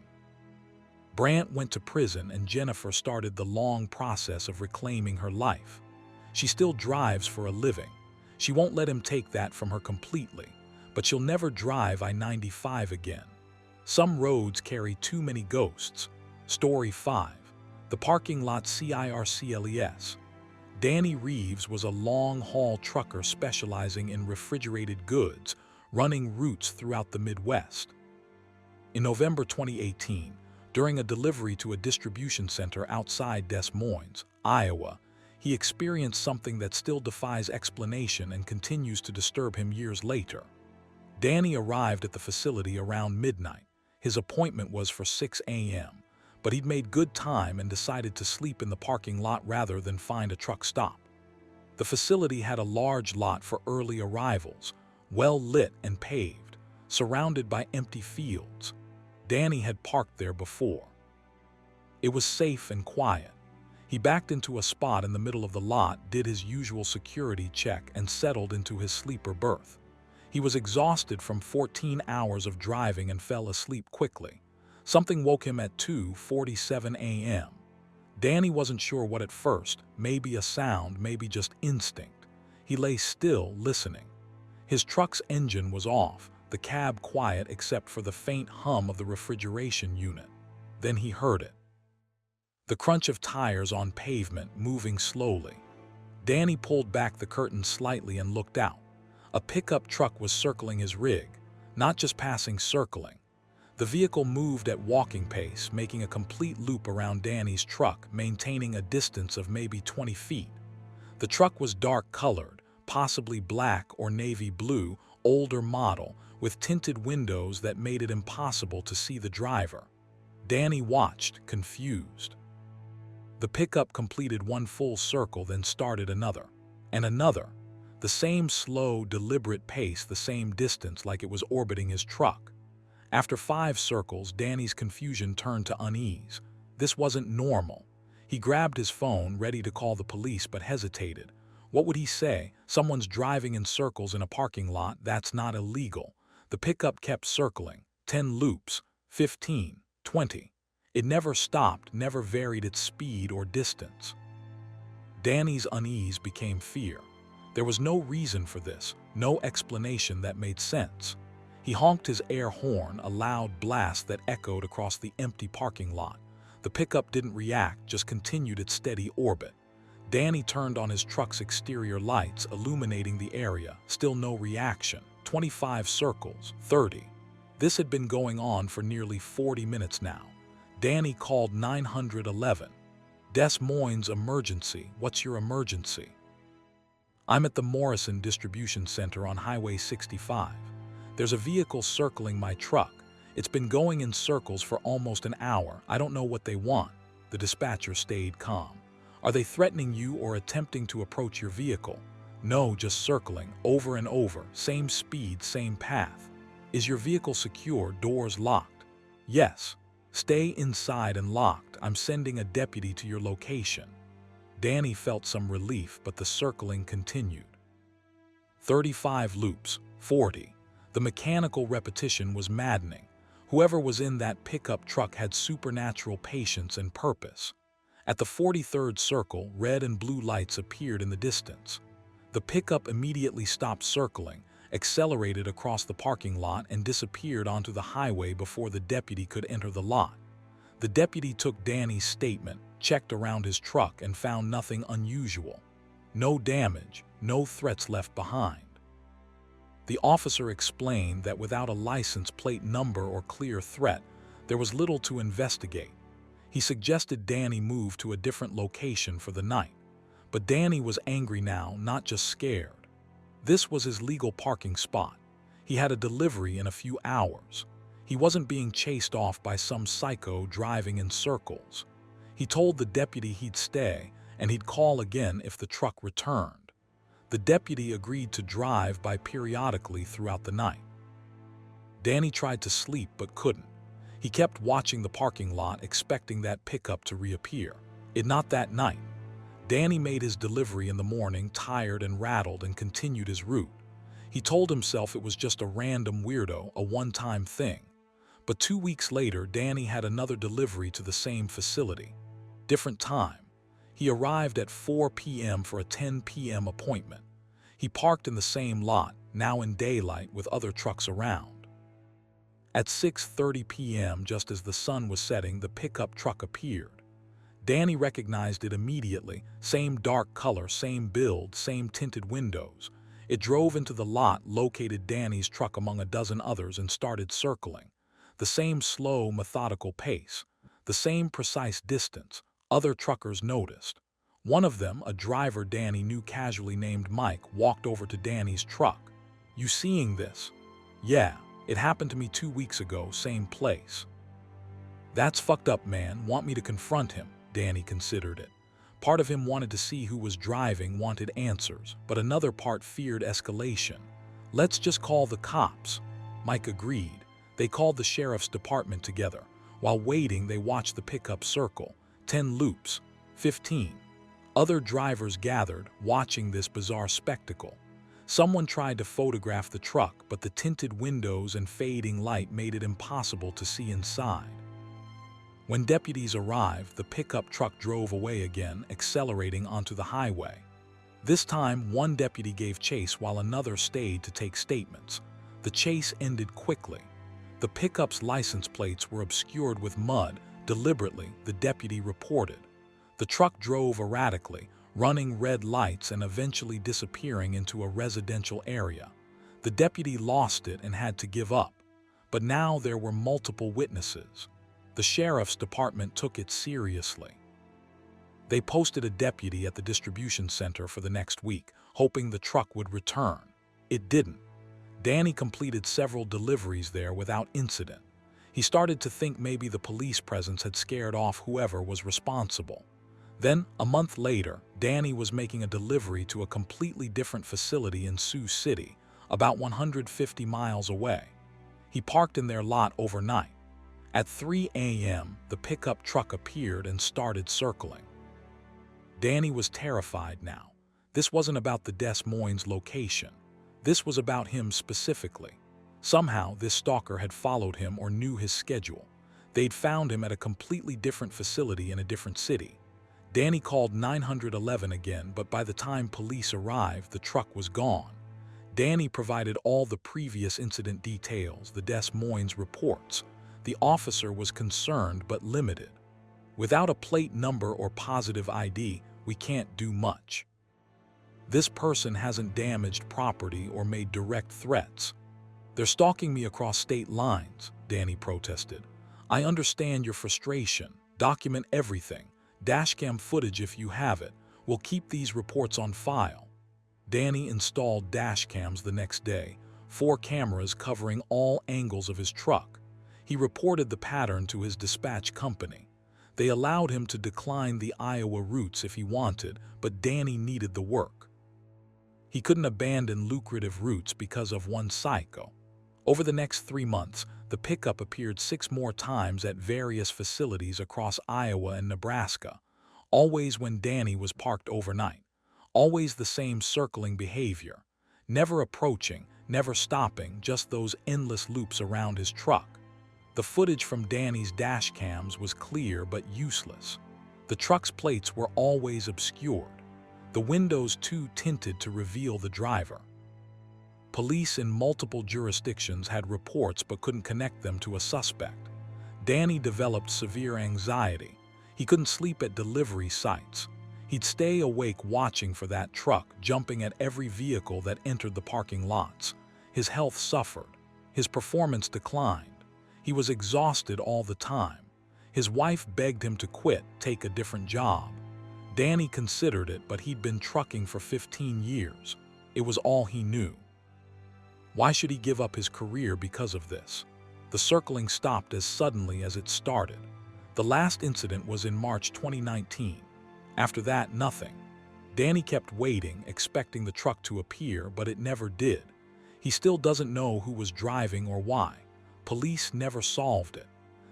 Brandt went to prison and Jennifer started the long process of reclaiming her life. She still drives for a living. She won't let him take that from her completely, but she'll never drive I-95 again. Some roads carry too many ghosts. Story 5. The parking lot CIRCLES. Danny Reeves was a long-haul trucker specializing in refrigerated goods, running routes throughout the Midwest. In November 2018, during a delivery to a distribution center outside Des Moines, Iowa, he experienced something that still defies explanation and continues to disturb him years later. Danny arrived at the facility around midnight. His appointment was for 6 a.m., but he'd made good time and decided to sleep in the parking lot rather than find a truck stop. The facility had a large lot for early arrivals, well lit and paved, surrounded by empty fields. Danny had parked there before. It was safe and quiet. He backed into a spot in the middle of the lot, did his usual security check, and settled into his sleeper berth. He was exhausted from 14 hours of driving and fell asleep quickly. Something woke him at 2:47 a.m. Danny wasn't sure what at first, maybe a sound, maybe just instinct. He lay still, listening. His truck's engine was off, the cab quiet except for the faint hum of the refrigeration unit. Then he heard it. The crunch of tires on pavement moving slowly. Danny pulled back the curtain slightly and looked out. A pickup truck was circling his rig, not just passing, circling. The vehicle moved at walking pace, making a complete loop around Danny's truck, maintaining a distance of maybe 20 feet. The truck was dark-colored, possibly black or navy blue, older model, with tinted windows that made it impossible to see the driver. Danny watched, confused. The pickup completed one full circle, then started another, and another. The same slow, deliberate pace, the same distance, like it was orbiting his truck. After 5 circles, Danny's confusion turned to unease. This wasn't normal. He grabbed his phone, ready to call the police, but hesitated. What would he say? Someone's driving in circles in a parking lot, that's not illegal. The pickup kept circling. 10 loops, 15, 20. It never stopped, never varied its speed or distance. Danny's unease became fear. There was no reason for this, no explanation that made sense. He honked his air horn, a loud blast that echoed across the empty parking lot. The pickup didn't react, just continued its steady orbit. Danny turned on his truck's exterior lights, illuminating the area. Still no reaction. 25 circles, 30. This had been going on for nearly 40 minutes now. Danny called 911. Des Moines emergency. What's your emergency? I'm at the Morrison Distribution Center on Highway 65. There's a vehicle circling my truck. It's been going in circles for almost an hour. I don't know what they want. The dispatcher stayed calm. Are they threatening you or attempting to approach your vehicle? No, just circling, over and over, same speed, same path. Is your vehicle secure, doors locked? Yes. Stay inside and locked. I'm sending a deputy to your location. Danny felt some relief, but the circling continued. 35 loops, 40. The mechanical repetition was maddening. Whoever was in that pickup truck had supernatural patience and purpose. At the 43rd circle, red and blue lights appeared in the distance. The pickup immediately stopped circling, accelerated across the parking lot, and disappeared onto the highway before the deputy could enter the lot. The deputy took Danny's statement, checked around his truck, and found nothing unusual. No damage, no threats left behind. The officer explained that without a license plate number or clear threat, there was little to investigate. He suggested Danny move to a different location for the night. But Danny was angry now, not just scared. This was his legal parking spot. He had a delivery in a few hours. He wasn't being chased off by some psycho driving in circles. He told the deputy he'd stay, and he'd call again if the truck returned. The deputy agreed to drive by periodically throughout the night. Danny tried to sleep but couldn't. He kept watching the parking lot, expecting that pickup to reappear. Not that night. Danny made his delivery in the morning, tired and rattled, and continued his route. He told himself it was just a random weirdo, a one-time thing. But 2 weeks later, Danny had another delivery to the same facility. Different time. He arrived at 4 p.m. for a 10 p.m. appointment. He parked in the same lot, now in daylight with other trucks around. At 6:30 p.m., just as the sun was setting, the pickup truck appeared. Danny recognized it immediately. Same dark color, same build, same tinted windows. It drove into the lot, located Danny's truck among a dozen others, and started circling. The same slow, methodical pace. The same precise distance. Other truckers noticed. One of them, a driver Danny knew casually named Mike, walked over to Danny's truck. "You seeing this?" "Yeah, it happened to me 2 weeks ago, same place." "That's fucked up, man. Want me to confront him?" Danny considered it. Part of him wanted to see who was driving, wanted answers, but another part feared escalation. "Let's just call the cops." Mike agreed. They called the sheriff's department together. While waiting, they watched the pickup circle. 10 loops, 15. Other drivers gathered, watching this bizarre spectacle. Someone tried to photograph the truck, but the tinted windows and fading light made it impossible to see inside. When deputies arrived, the pickup truck drove away again, accelerating onto the highway. This time, one deputy gave chase while another stayed to take statements. The chase ended quickly. The pickup's license plates were obscured with mud, Deliberately, the deputy reported. The truck drove erratically, running red lights and eventually disappearing into a residential area. The deputy lost it and had to give up. But now there were multiple witnesses. The sheriff's department took it seriously. They posted a deputy at the distribution center for the next week, hoping the truck would return. It didn't. Danny completed several deliveries there without incident. He started to think maybe the police presence had scared off whoever was responsible. Then, a month later, Danny was making a delivery to a completely different facility in Sioux City, about 150 miles away. He parked in their lot overnight. At 3 a.m., the pickup truck appeared and started circling. Danny was terrified now. This wasn't about the Des Moines location. This was about him specifically. Somehow, this stalker had followed him or knew his schedule. They'd found him at a completely different facility in a different city. Danny called 911 again, but by the time police arrived, the truck was gone. Danny provided all the previous incident details, the Des Moines reports. The officer was concerned but limited. Without a plate number or positive ID, we can't do much. This person hasn't damaged property or made direct threats. They're stalking me across state lines, Danny protested. I understand your frustration. Document everything. Dashcam footage if you have it. We'll keep these reports on file. Danny installed dashcams the next day, 4 cameras covering all angles of his truck. He reported the pattern to his dispatch company. They allowed him to decline the Iowa routes if he wanted, but Danny needed the work. He couldn't abandon lucrative routes because of one psycho. Over the next 3 months, the pickup appeared 6 more times at various facilities across Iowa and Nebraska, always when Danny was parked overnight. Always the same circling behavior. Never approaching, never stopping, just those endless loops around his truck. The footage from Danny's dash cams was clear but useless. The truck's plates were always obscured. The windows too tinted to reveal the driver. Police in multiple jurisdictions had reports but couldn't connect them to a suspect. Danny developed severe anxiety. He couldn't sleep at delivery sites. He'd stay awake watching for that truck, jumping at every vehicle that entered the parking lots. His health suffered. His performance declined. He was exhausted all the time. His wife begged him to quit, take a different job. Danny considered it, but he'd been trucking for 15 years. It was all he knew. Why should he give up his career because of this? The circling stopped as suddenly as it started. The last incident was in March 2019. After that, nothing. Danny kept waiting, expecting the truck to appear, but it never did. He still doesn't know who was driving or why. Police never solved it.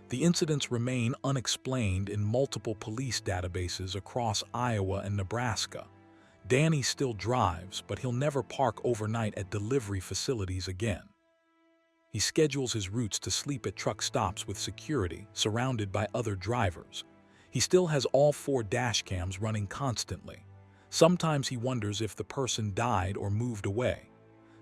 The incidents remain unexplained in multiple police databases across Iowa and Nebraska. Danny still drives, but he'll never park overnight at delivery facilities again. He schedules his routes to sleep at truck stops with security, surrounded by other drivers. He still has all 4 dash cams running constantly. Sometimes he wonders if the person died or moved away.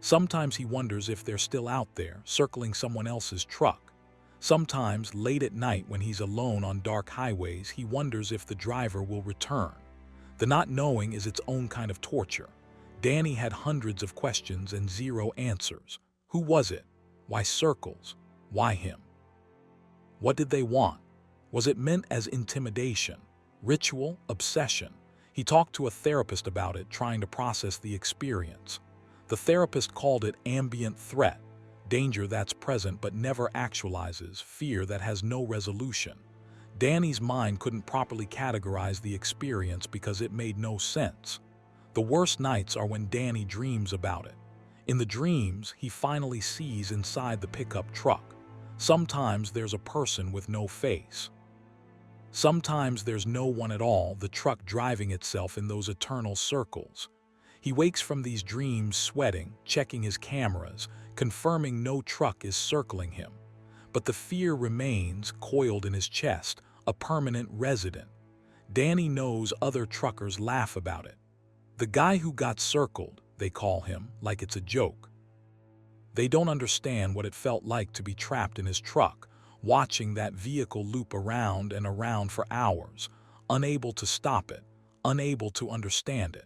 Sometimes he wonders if they're still out there, circling someone else's truck. Sometimes, late at night when he's alone on dark highways, he wonders if the driver will return. The not knowing is its own kind of torture. Danny had hundreds of questions and 0 answers. Who was it? Why circles? Why him? What did they want? Was it meant as intimidation, ritual, obsession? He talked to a therapist about it, trying to process the experience. The therapist called it ambient threat, danger that's present but never actualizes, fear that has no resolution. Danny's mind couldn't properly categorize the experience because it made no sense. The worst nights are when Danny dreams about it. In the dreams, he finally sees inside the pickup truck. Sometimes there's a person with no face. Sometimes there's no one at all, the truck driving itself in those eternal circles. He wakes from these dreams sweating, checking his cameras, confirming no truck is circling him. But the fear remains, coiled in his chest, a permanent resident. Danny knows other truckers laugh about it. The guy who got circled, they call him, like it's a joke. They don't understand what it felt like to be trapped in his truck, watching that vehicle loop around and around for hours, unable to stop it, unable to understand it.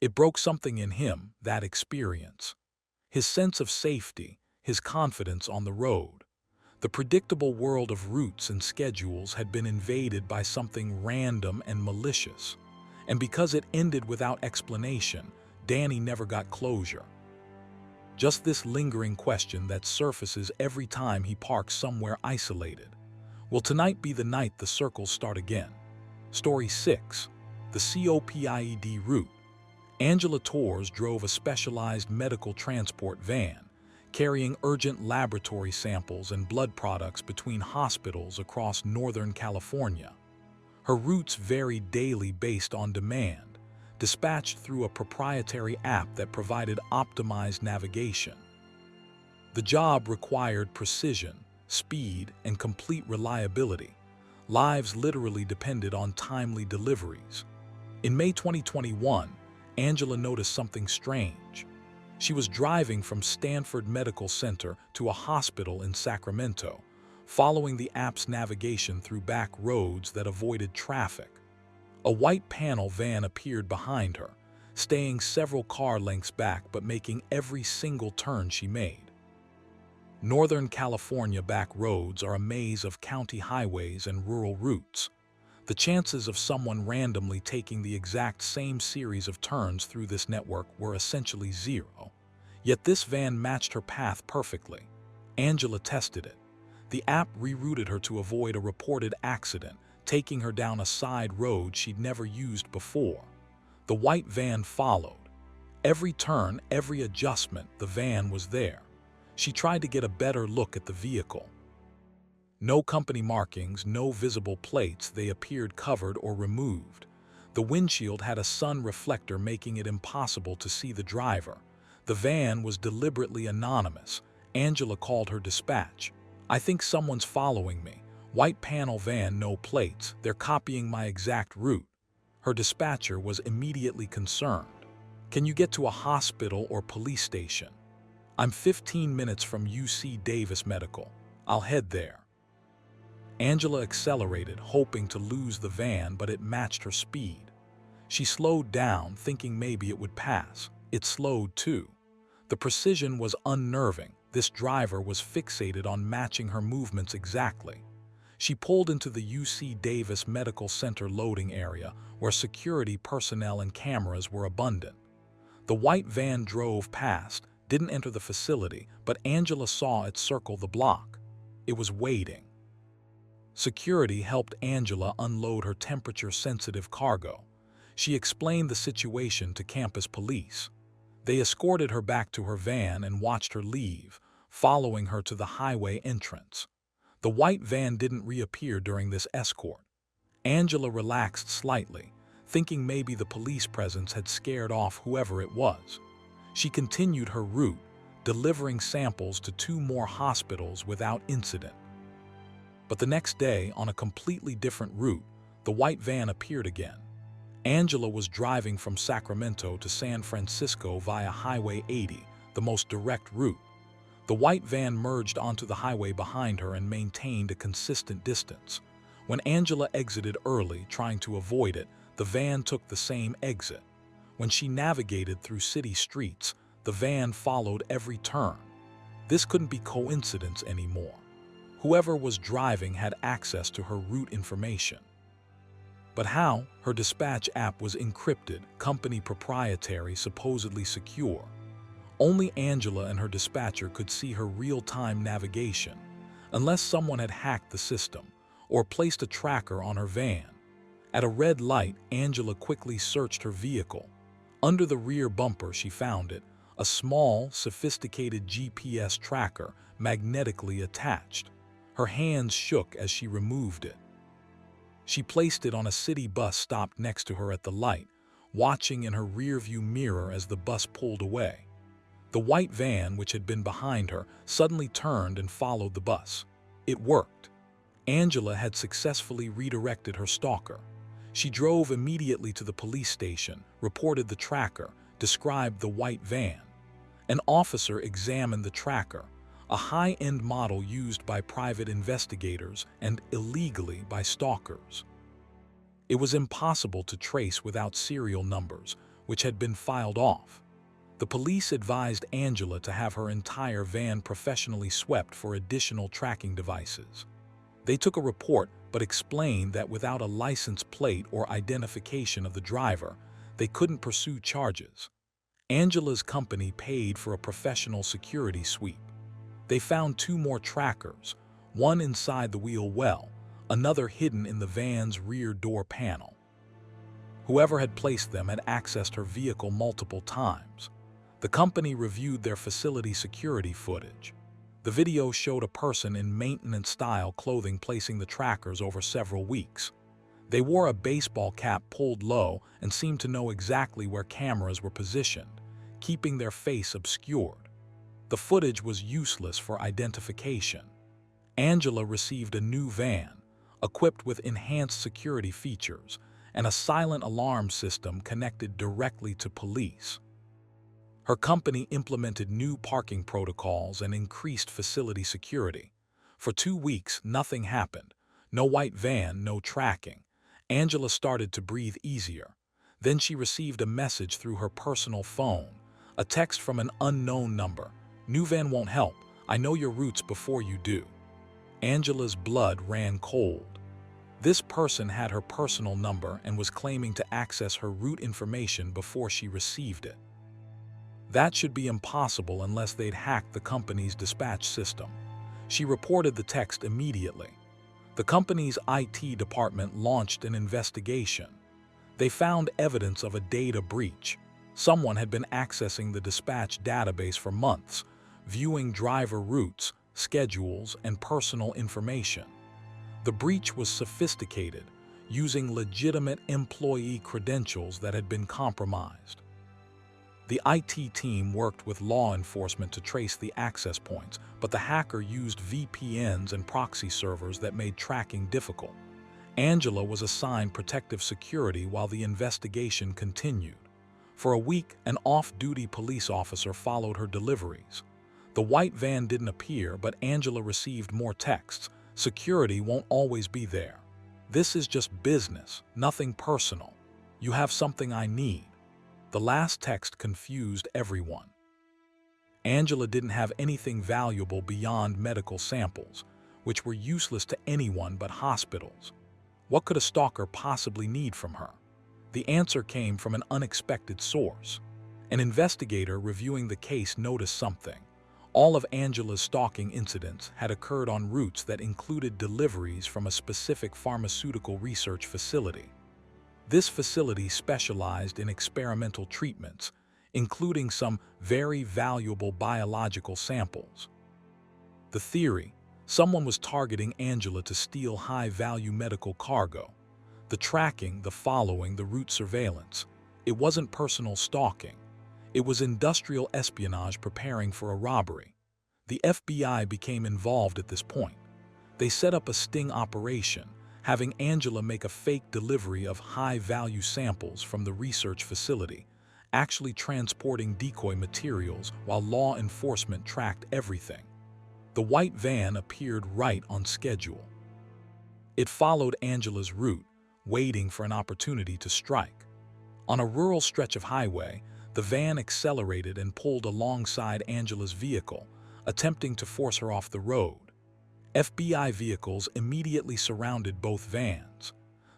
It broke something in him, that experience. His sense of safety, his confidence on the road. The predictable world of routes and schedules had been invaded by something random and malicious. And because it ended without explanation, Danny never got closure. Just this lingering question that surfaces every time he parks somewhere isolated. Will tonight be the night the circles start again? Story 6. The COPIED route. Angela Torres drove a specialized medical transport van, carrying urgent laboratory samples and blood products between hospitals across Northern California. Her routes varied daily based on demand, dispatched through a proprietary app that provided optimized navigation. The job required precision, speed, and complete reliability. Lives literally depended on timely deliveries. In May 2021, Angela noticed something strange. She was driving from Stanford Medical Center to a hospital in Sacramento, following the app's navigation through back roads that avoided traffic. A white panel van appeared behind her, staying several car lengths back but making every single turn she made. Northern California back roads are a maze of county highways and rural routes. The chances of someone randomly taking the exact same series of turns through this network were essentially zero. Yet this van matched her path perfectly. Angela tested it. The app rerouted her to avoid a reported accident, taking her down a side road she'd never used before. The white van followed. Every turn, every adjustment, the van was there. She tried to get a better look at the vehicle. No company markings, no visible plates, they appeared covered or removed. The windshield had a sun reflector making it impossible to see the driver. The van was deliberately anonymous. Angela called her dispatch. "I think someone's following me. White panel van, no plates. They're copying my exact route." Her dispatcher was immediately concerned. "Can you get to a hospital or police station?" "I'm 15 minutes from UC Davis Medical. I'll head there." Angela accelerated, hoping to lose the van, but it matched her speed. She slowed down, thinking maybe it would pass. It slowed too. The precision was unnerving. This driver was fixated on matching her movements exactly. She pulled into the UC Davis Medical Center loading area, where security personnel and cameras were abundant. The white van drove past, didn't enter the facility, but Angela saw it circle the block. It was waiting. Security helped Angela unload her temperature-sensitive cargo. She explained the situation to campus police. They escorted her back to her van and watched her leave, following her to the highway entrance. The white van didn't reappear during this escort. Angela relaxed slightly, thinking maybe the police presence had scared off whoever it was. She continued her route, delivering samples to 2 more hospitals without incident. But the next day, on a completely different route, the white van appeared again. Angela was driving from Sacramento to San Francisco via Highway 80, the most direct route. The white van merged onto the highway behind her and maintained a consistent distance. When Angela exited early, trying to avoid it, the van took the same exit. When she navigated through city streets, the van followed every turn. This couldn't be coincidence anymore. Whoever was driving had access to her route information. But how? Her dispatch app was encrypted, company proprietary, supposedly secure. Only Angela and her dispatcher could see her real-time navigation, unless someone had hacked the system or placed a tracker on her van. At a red light, Angela quickly searched her vehicle. Under the rear bumper, she found it, a small, sophisticated GPS tracker magnetically attached. Her hands shook as she removed it. She placed it on a city bus stopped next to her at the light, watching in her rearview mirror as the bus pulled away. The white van, which had been behind her, suddenly turned and followed the bus. It worked. Angela had successfully redirected her stalker. She drove immediately to the police station, reported the tracker, described the white van. An officer examined the tracker. a high-end model used by private investigators and illegally by stalkers. It was impossible to trace without serial numbers, which had been filed off. The police advised Angela to have her entire van professionally swept for additional tracking devices. They took a report but explained that without a license plate or identification of the driver, they couldn't pursue charges. Angela's company paid for a professional security sweep. They found 2 more trackers, one inside the wheel well, another hidden in the van's rear door panel. Whoever had placed them had accessed her vehicle multiple times. The company reviewed their facility security footage. The video showed a person in maintenance-style clothing placing the trackers over several weeks. They wore a baseball cap pulled low and seemed to know exactly where cameras were positioned, keeping their face obscured. The footage was useless for identification. Angela received a new van, equipped with enhanced security features and a silent alarm system connected directly to police. Her company implemented new parking protocols and increased facility security. For 2 weeks, nothing happened. No white van, no tracking. Angela started to breathe easier. Then she received a message through her personal phone, a text from an unknown number. "New van won't help. I know your routes before you do." Angela's blood ran cold. This person had her personal number and was claiming to access her route information before she received it. That should be impossible unless they'd hacked the company's dispatch system. She reported the text immediately. The company's IT department launched an investigation. They found evidence of a data breach. Someone had been accessing the dispatch database for months, viewing driver routes, schedules, and personal information. The breach was sophisticated, using legitimate employee credentials that had been compromised. The IT team worked with law enforcement to trace the access points, but the hacker used VPNs and proxy servers that made tracking difficult. Angela was assigned protective security while the investigation continued. For a week, an off-duty police officer followed her deliveries. The white van didn't appear, but Angela received more texts. "Security won't always be there. This is just business, nothing personal. You have something I need." The last text confused everyone. Angela didn't have anything valuable beyond medical samples, which were useless to anyone but hospitals. What could a stalker possibly need from her? The answer came from an unexpected source. An investigator reviewing the case noticed something. All of Angela's stalking incidents had occurred on routes that included deliveries from a specific pharmaceutical research facility. This facility specialized in experimental treatments, including some very valuable biological samples. The theory: someone was targeting Angela to steal high-value medical cargo. The tracking, the following, the route surveillance. It wasn't personal stalking. It was industrial espionage preparing for a robbery. The FBI became involved at this point. They set up a sting operation, having Angela make a fake delivery of high-value samples from the research facility, actually transporting decoy materials while law enforcement tracked everything. The white van appeared right on schedule. It followed Angela's route, waiting for an opportunity to strike. On a rural stretch of highway, the van accelerated and pulled alongside Angela's vehicle, attempting to force her off the road. FBI vehicles immediately surrounded both vans.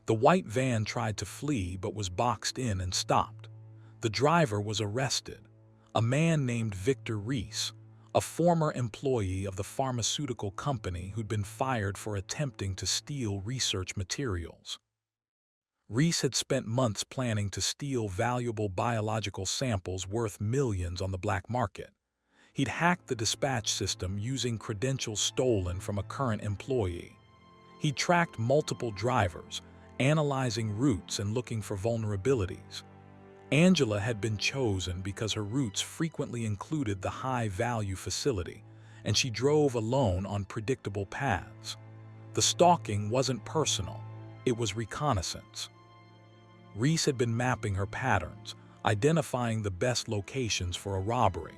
The white van tried to flee but was boxed in and stopped. The driver was arrested, a man named Victor Reese, a former employee of the pharmaceutical company who'd been fired for attempting to steal research materials. Reese had spent months planning to steal valuable biological samples worth millions on the black market. He'd hacked the dispatch system using credentials stolen from a current employee. He tracked multiple drivers, analyzing routes and looking for vulnerabilities. Angela had been chosen because her routes frequently included the high-value facility, and she drove alone on predictable paths. The stalking wasn't personal, it was reconnaissance. Reese had been mapping her patterns, identifying the best locations for a robbery.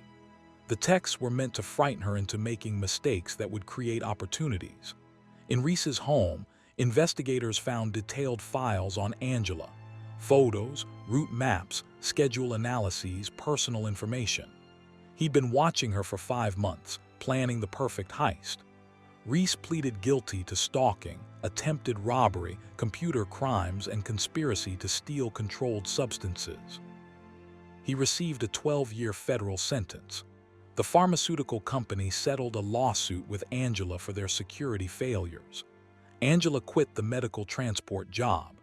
The texts were meant to frighten her into making mistakes that would create opportunities. In Reese's home, investigators found detailed files on Angela: photos, route maps, schedule analyses, personal information. He'd been watching her for 5 months, planning the perfect heist. Reese pleaded guilty to stalking, attempted robbery, computer crimes, and conspiracy to steal controlled substances. He received a 12-year federal sentence. The pharmaceutical company settled a lawsuit with Angela for their security failures. Angela quit the medical transport job.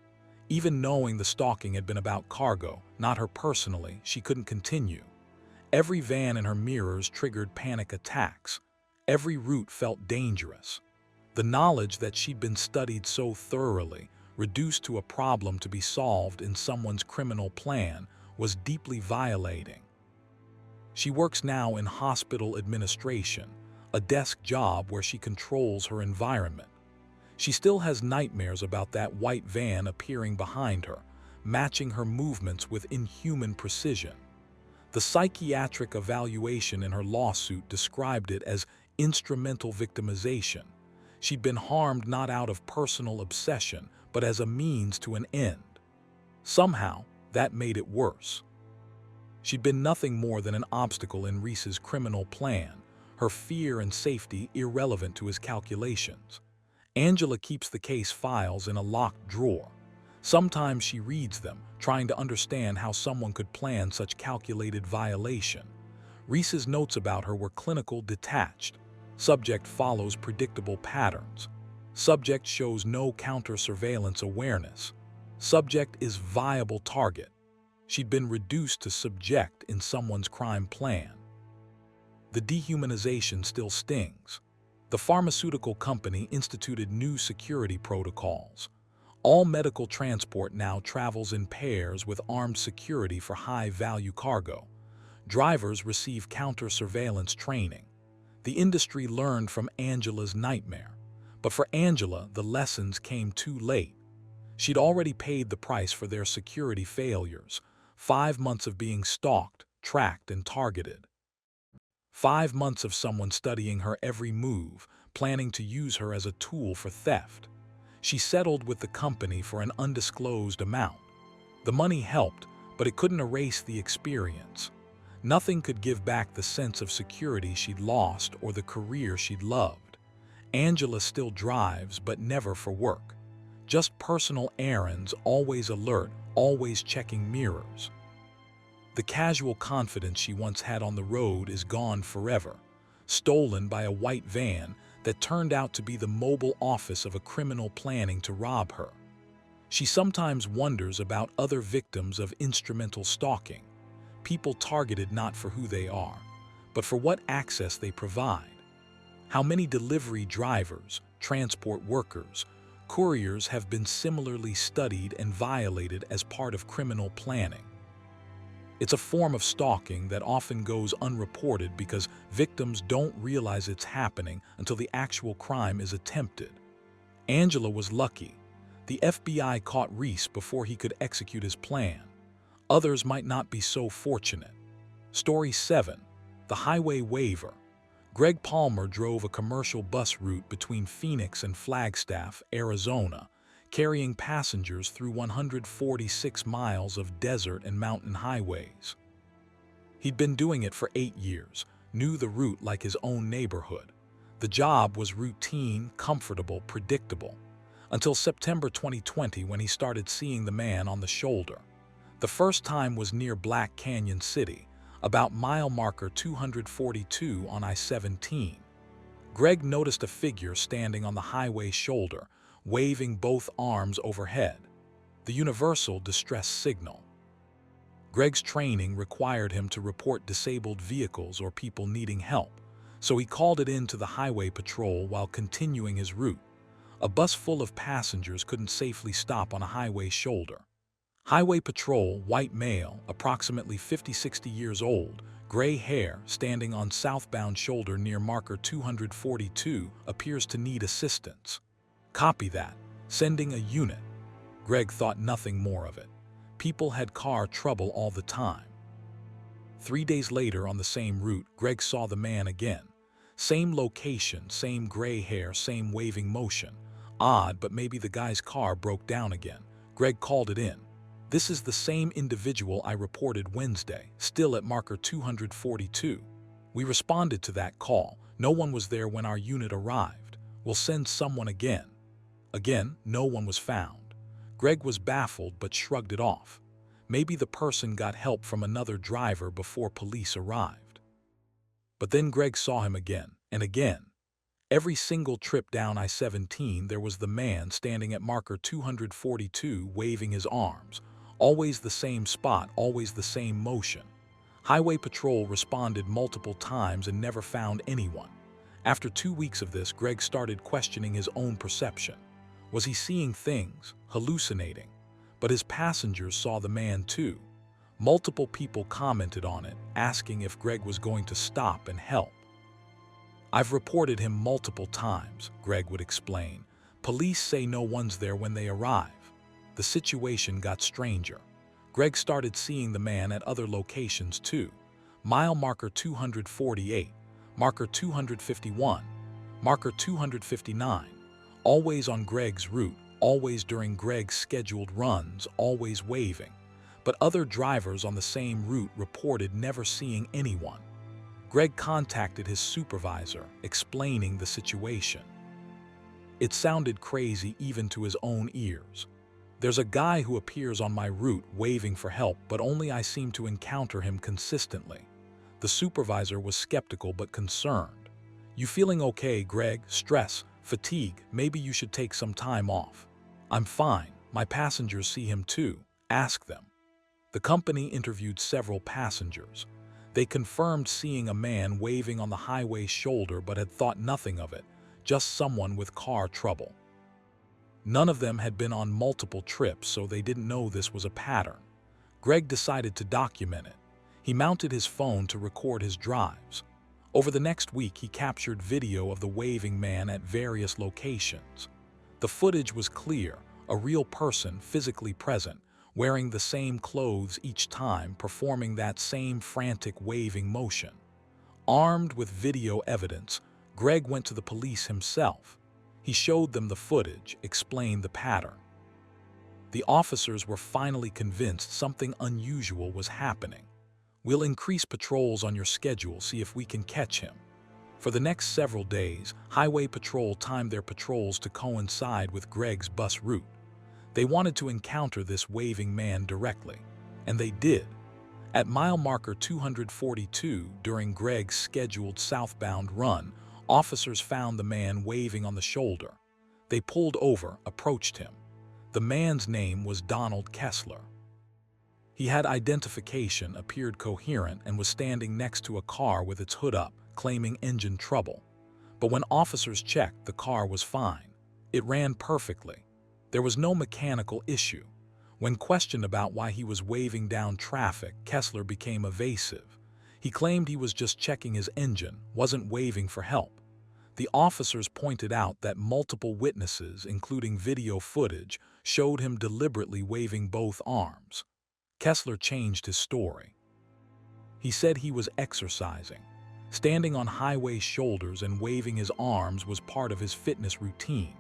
Even knowing the stalking had been about cargo, not her personally, she couldn't continue. Every van in her mirrors triggered panic attacks. Every route felt dangerous. The knowledge that she'd been studied so thoroughly, reduced to a problem to be solved in someone's criminal plan, was deeply violating. She works now in hospital administration, a desk job where she controls her environment. She still has nightmares about that white van appearing behind her, matching her movements with inhuman precision. The psychiatric evaluation in her lawsuit described it as instrumental victimization. She'd been harmed not out of personal obsession, but as a means to an end. Somehow, that made it worse. She'd been nothing more than an obstacle in Reese's criminal plan, her fear and safety irrelevant to his calculations. Angela keeps the case files in a locked drawer. Sometimes she reads them, trying to understand how someone could plan such calculated violation. Reese's notes about her were clinical, detached. Subject follows predictable patterns. Subject shows no counter-surveillance awareness. Subject is viable target. She'd been reduced to subject in someone's crime plan. The dehumanization still stings. The pharmaceutical company instituted new security protocols. All medical transport now travels in pairs with armed security for high-value cargo. Drivers receive counter-surveillance training. The industry learned from Angela's nightmare. But for Angela, the lessons came too late. She'd already paid the price for their security failures. 5 months of being stalked, tracked, and targeted. 5 months of someone studying her every move, planning to use her as a tool for theft. She settled with the company for an undisclosed amount. The money helped, but it couldn't erase the experience. Nothing could give back the sense of security she'd lost or the career she'd loved. Angela still drives, but never for work. Just personal errands, always alert, always checking mirrors. The casual confidence she once had on the road is gone forever, stolen by a white van that turned out to be the mobile office of a criminal planning to rob her. She sometimes wonders about other victims of instrumental stalking, people targeted not for who they are, but for what access they provide. How many delivery drivers, transport workers, couriers have been similarly studied and violated as part of criminal planning? It's a form of stalking that often goes unreported because victims don't realize it's happening until the actual crime is attempted. Angela was lucky. The FBI caught Reese before he could execute his plan. Others might not be so fortunate. Story 7. The Highway Waiver. Greg Palmer drove a commercial bus route between Phoenix and Flagstaff, Arizona, carrying passengers through 146 miles of desert and mountain highways. He'd been doing it for 8 years, knew the route like his own neighborhood. The job was routine, comfortable, predictable, until September 2020 when he started seeing the man on the shoulder. The first time was near Black Canyon City, about mile marker 242 on I-17. Greg noticed a figure standing on the highway shoulder, waving both arms overhead, the universal distress signal. Greg's training required him to report disabled vehicles or people needing help, so he called it in to the highway patrol while continuing his route. A bus full of passengers couldn't safely stop on a highway shoulder. Highway patrol, white male, approximately 50-60 years old, gray hair, standing on southbound shoulder near marker 242, appears to need assistance. Copy that. Sending a unit. Greg thought nothing more of it. People had car trouble all the time. 3 days later, on the same route, Greg saw the man again. Same location, same gray hair, same waving motion. Odd, but maybe the guy's car broke down again. Greg called it in. This is the same individual I reported Wednesday, still at marker 242. We responded to that call. No one was there when our unit arrived. We'll send someone again. Again, no one was found. Greg was baffled but shrugged it off. Maybe the person got help from another driver before police arrived. But then Greg saw him again and again. Every single trip down I-17, there was the man standing at marker 242 waving his arms. Always the same spot, always the same motion. Highway Patrol responded multiple times and never found anyone. After 2 weeks of this, Greg started questioning his own perception. Was he seeing things, hallucinating? But his passengers saw the man too. Multiple people commented on it, asking if Greg was going to stop and help. I've reported him multiple times, Greg would explain. Police say no one's there when they arrive. The situation got stranger. Greg started seeing the man at other locations too. Mile marker 248, marker 251, marker 259. Always on Greg's route, always during Greg's scheduled runs, always waving. But other drivers on the same route reported never seeing anyone. Greg contacted his supervisor, explaining the situation. It sounded crazy even to his own ears. There's a guy who appears on my route waving for help, but only I seem to encounter him consistently. The supervisor was skeptical but concerned. You feeling okay, Greg? Stress, fatigue, maybe you should take some time off. I'm fine. My passengers see him too. Ask them. The company interviewed several passengers. They confirmed seeing a man waving on the highway's shoulder but had thought nothing of it, just someone with car trouble. None of them had been on multiple trips, so they didn't know this was a pattern. Greg decided to document it. He mounted his phone to record his drives. Over the next week, he captured video of the waving man at various locations. The footage was clear, a real person physically present, wearing the same clothes each time, performing that same frantic waving motion. Armed with video evidence, Greg went to the police himself. He showed them the footage, explained the pattern. The officers were finally convinced something unusual was happening. We'll increase patrols on your schedule, see if we can catch him. For the next several days, Highway Patrol timed their patrols to coincide with Greg's bus route. They wanted to encounter this waving man directly, and they did. At mile marker 242, during Greg's scheduled southbound run, officers found the man waving on the shoulder. They pulled over, approached him. The man's name was Donald Kessler. He had identification, appeared coherent, and was standing next to a car with its hood up, claiming engine trouble. But when officers checked, the car was fine. It ran perfectly. There was no mechanical issue. When questioned about why he was waving down traffic, Kessler became evasive. He claimed he was just checking his engine, wasn't waving for help. The officers pointed out that multiple witnesses, including video footage, showed him deliberately waving both arms. Kessler changed his story. He said he was exercising. Standing on highway shoulders and waving his arms was part of his fitness routine.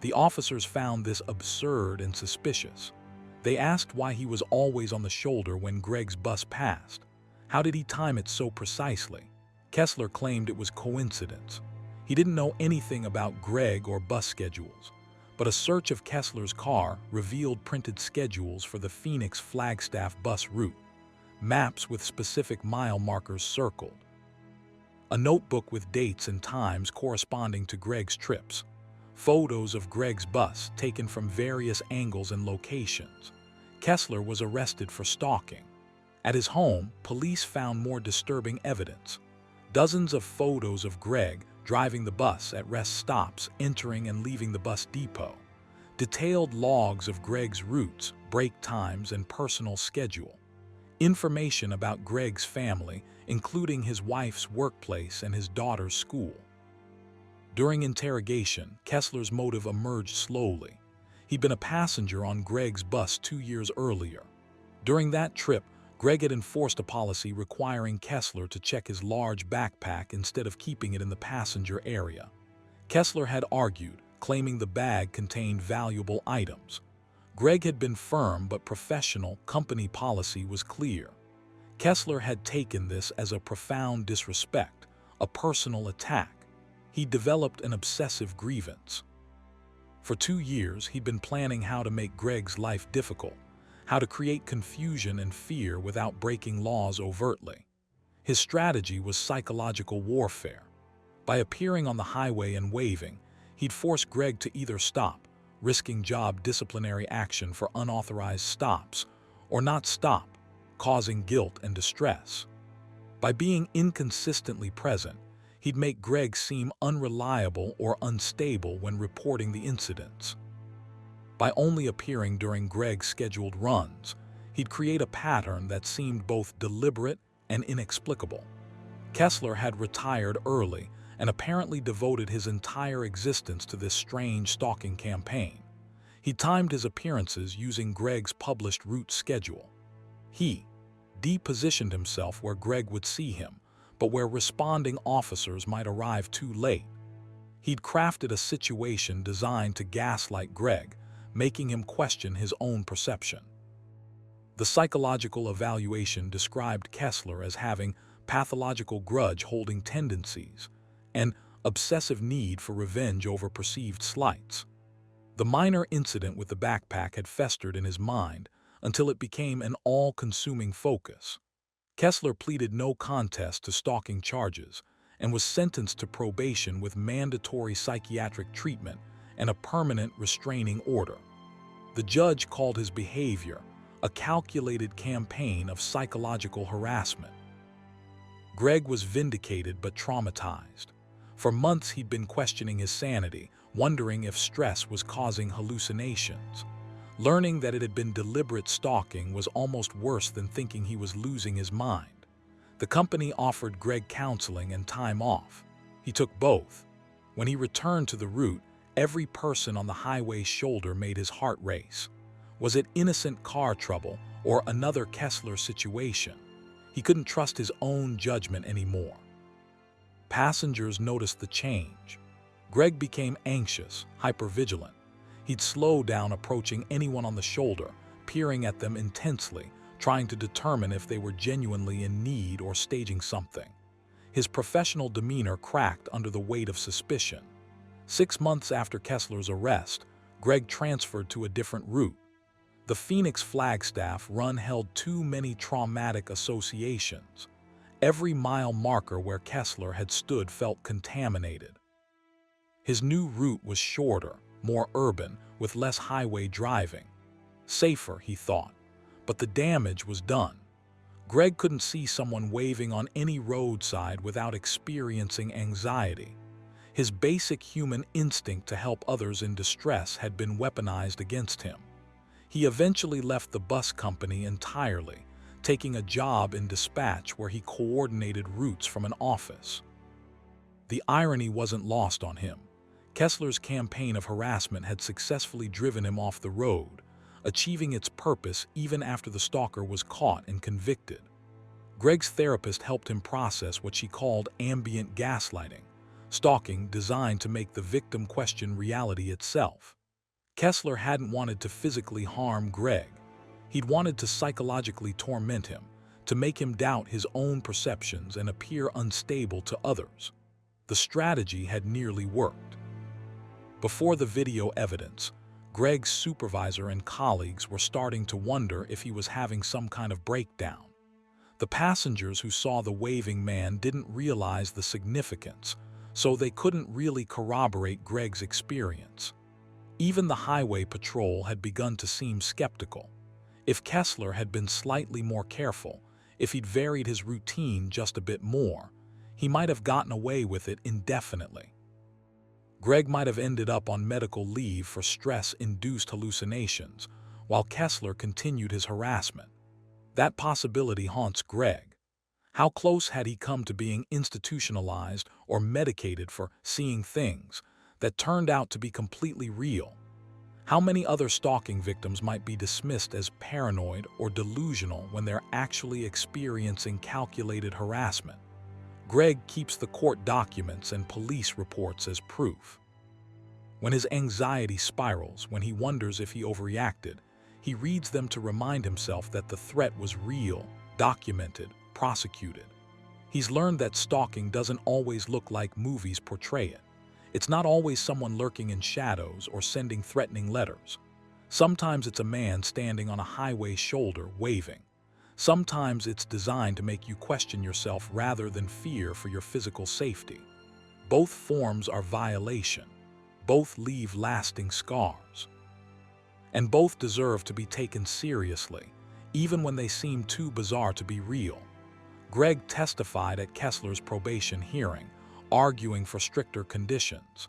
The officers found this absurd and suspicious. They asked why he was always on the shoulder when Greg's bus passed. How did he time it so precisely? Kessler claimed it was coincidence. He didn't know anything about Greg or bus schedules, but a search of Kessler's car revealed printed schedules for the Phoenix Flagstaff bus route, maps with specific mile markers circled, a notebook with dates and times corresponding to Greg's trips, photos of Greg's bus taken from various angles and locations. Kessler was arrested for stalking. At his home, police found more disturbing evidence. Dozens of photos of Greg driving the bus at rest stops, entering and leaving the bus depot. Detailed logs of Greg's routes, break times, and personal schedule. Information about Greg's family, including his wife's workplace and his daughter's school. During interrogation, Kessler's motive emerged slowly. He'd been a passenger on Greg's bus 2 years earlier. During that trip, Greg had enforced a policy requiring Kessler to check his large backpack instead of keeping it in the passenger area. Kessler had argued, claiming the bag contained valuable items. Greg had been firm, but professional company policy was clear. Kessler had taken this as a profound disrespect, a personal attack. He developed an obsessive grievance. For 2 years, he'd been planning how to make Greg's life difficult, how to create confusion and fear without breaking laws overtly. His strategy was psychological warfare. By appearing on the highway and waving, he'd force Greg to either stop, risking job disciplinary action for unauthorized stops, or not stop, causing guilt and distress. By being inconsistently present, he'd make Greg seem unreliable or unstable when reporting the incidents. By only appearing during Greg's scheduled runs, he'd create a pattern that seemed both deliberate and inexplicable. Kessler had retired early and apparently devoted his entire existence to this strange stalking campaign. He timed his appearances using Greg's published route schedule. He depositioned himself where Greg would see him, but where responding officers might arrive too late. He'd crafted a situation designed to gaslight Greg, making him question his own perception. The psychological evaluation described Kessler as having pathological grudge-holding tendencies and obsessive need for revenge over perceived slights. The minor incident with the backpack had festered in his mind until it became an all-consuming focus. Kessler pleaded no contest to stalking charges and was sentenced to probation with mandatory psychiatric treatment and a permanent restraining order. The judge called his behavior a calculated campaign of psychological harassment. Greg was vindicated but traumatized. For months he'd been questioning his sanity, wondering if stress was causing hallucinations. Learning that it had been deliberate stalking was almost worse than thinking he was losing his mind. The company offered Greg counseling and time off. He took both. When he returned to the route, every person on the highway's shoulder made his heart race. Was it innocent car trouble or another Kessler situation? He couldn't trust his own judgment anymore. Passengers noticed the change. Greg became anxious, hypervigilant. He'd slow down approaching anyone on the shoulder, peering at them intensely, trying to determine if they were genuinely in need or staging something. His professional demeanor cracked under the weight of suspicion. 6 months after Kessler's arrest, Greg transferred to a different route. The Phoenix Flagstaff run held too many traumatic associations. Every mile marker where Kessler had stood felt contaminated. His new route was shorter, more urban, with less highway driving. Safer, he thought, but the damage was done. Greg couldn't see someone waving on any roadside without experiencing anxiety. His basic human instinct to help others in distress had been weaponized against him. He eventually left the bus company entirely, taking a job in dispatch where he coordinated routes from an office. The irony wasn't lost on him. Kessler's campaign of harassment had successfully driven him off the road, achieving its purpose even after the stalker was caught and convicted. Greg's therapist helped him process what she called ambient gaslighting, stalking designed to make the victim question reality itself. Kessler hadn't wanted to physically harm Greg. He'd wanted to psychologically torment him, to make him doubt his own perceptions and appear unstable to others. The strategy had nearly worked. Before the video evidence, Greg's supervisor and colleagues were starting to wonder if he was having some kind of breakdown. The passengers who saw the waving man didn't realize the significance, so they couldn't really corroborate Greg's experience. Even the highway patrol had begun to seem skeptical. If Kessler had been slightly more careful, if he'd varied his routine just a bit more, he might have gotten away with it indefinitely. Greg might have ended up on medical leave for stress-induced hallucinations, while Kessler continued his harassment. That possibility haunts Greg. How close had he come to being institutionalized or medicated for seeing things that turned out to be completely real? How many other stalking victims might be dismissed as paranoid or delusional when they're actually experiencing calculated harassment? Greg keeps the court documents and police reports as proof. When his anxiety spirals, when he wonders if he overreacted, he reads them to remind himself that the threat was real, documented, prosecuted. He's learned that stalking doesn't always look like movies portray it. It's not always someone lurking in shadows or sending threatening letters. Sometimes it's a man standing on a highway shoulder waving. Sometimes it's designed to make you question yourself rather than fear for your physical safety. Both forms are violation. Both leave lasting scars. And both deserve to be taken seriously, even when they seem too bizarre to be real. Greg testified at Kessler's probation hearing, arguing for stricter conditions.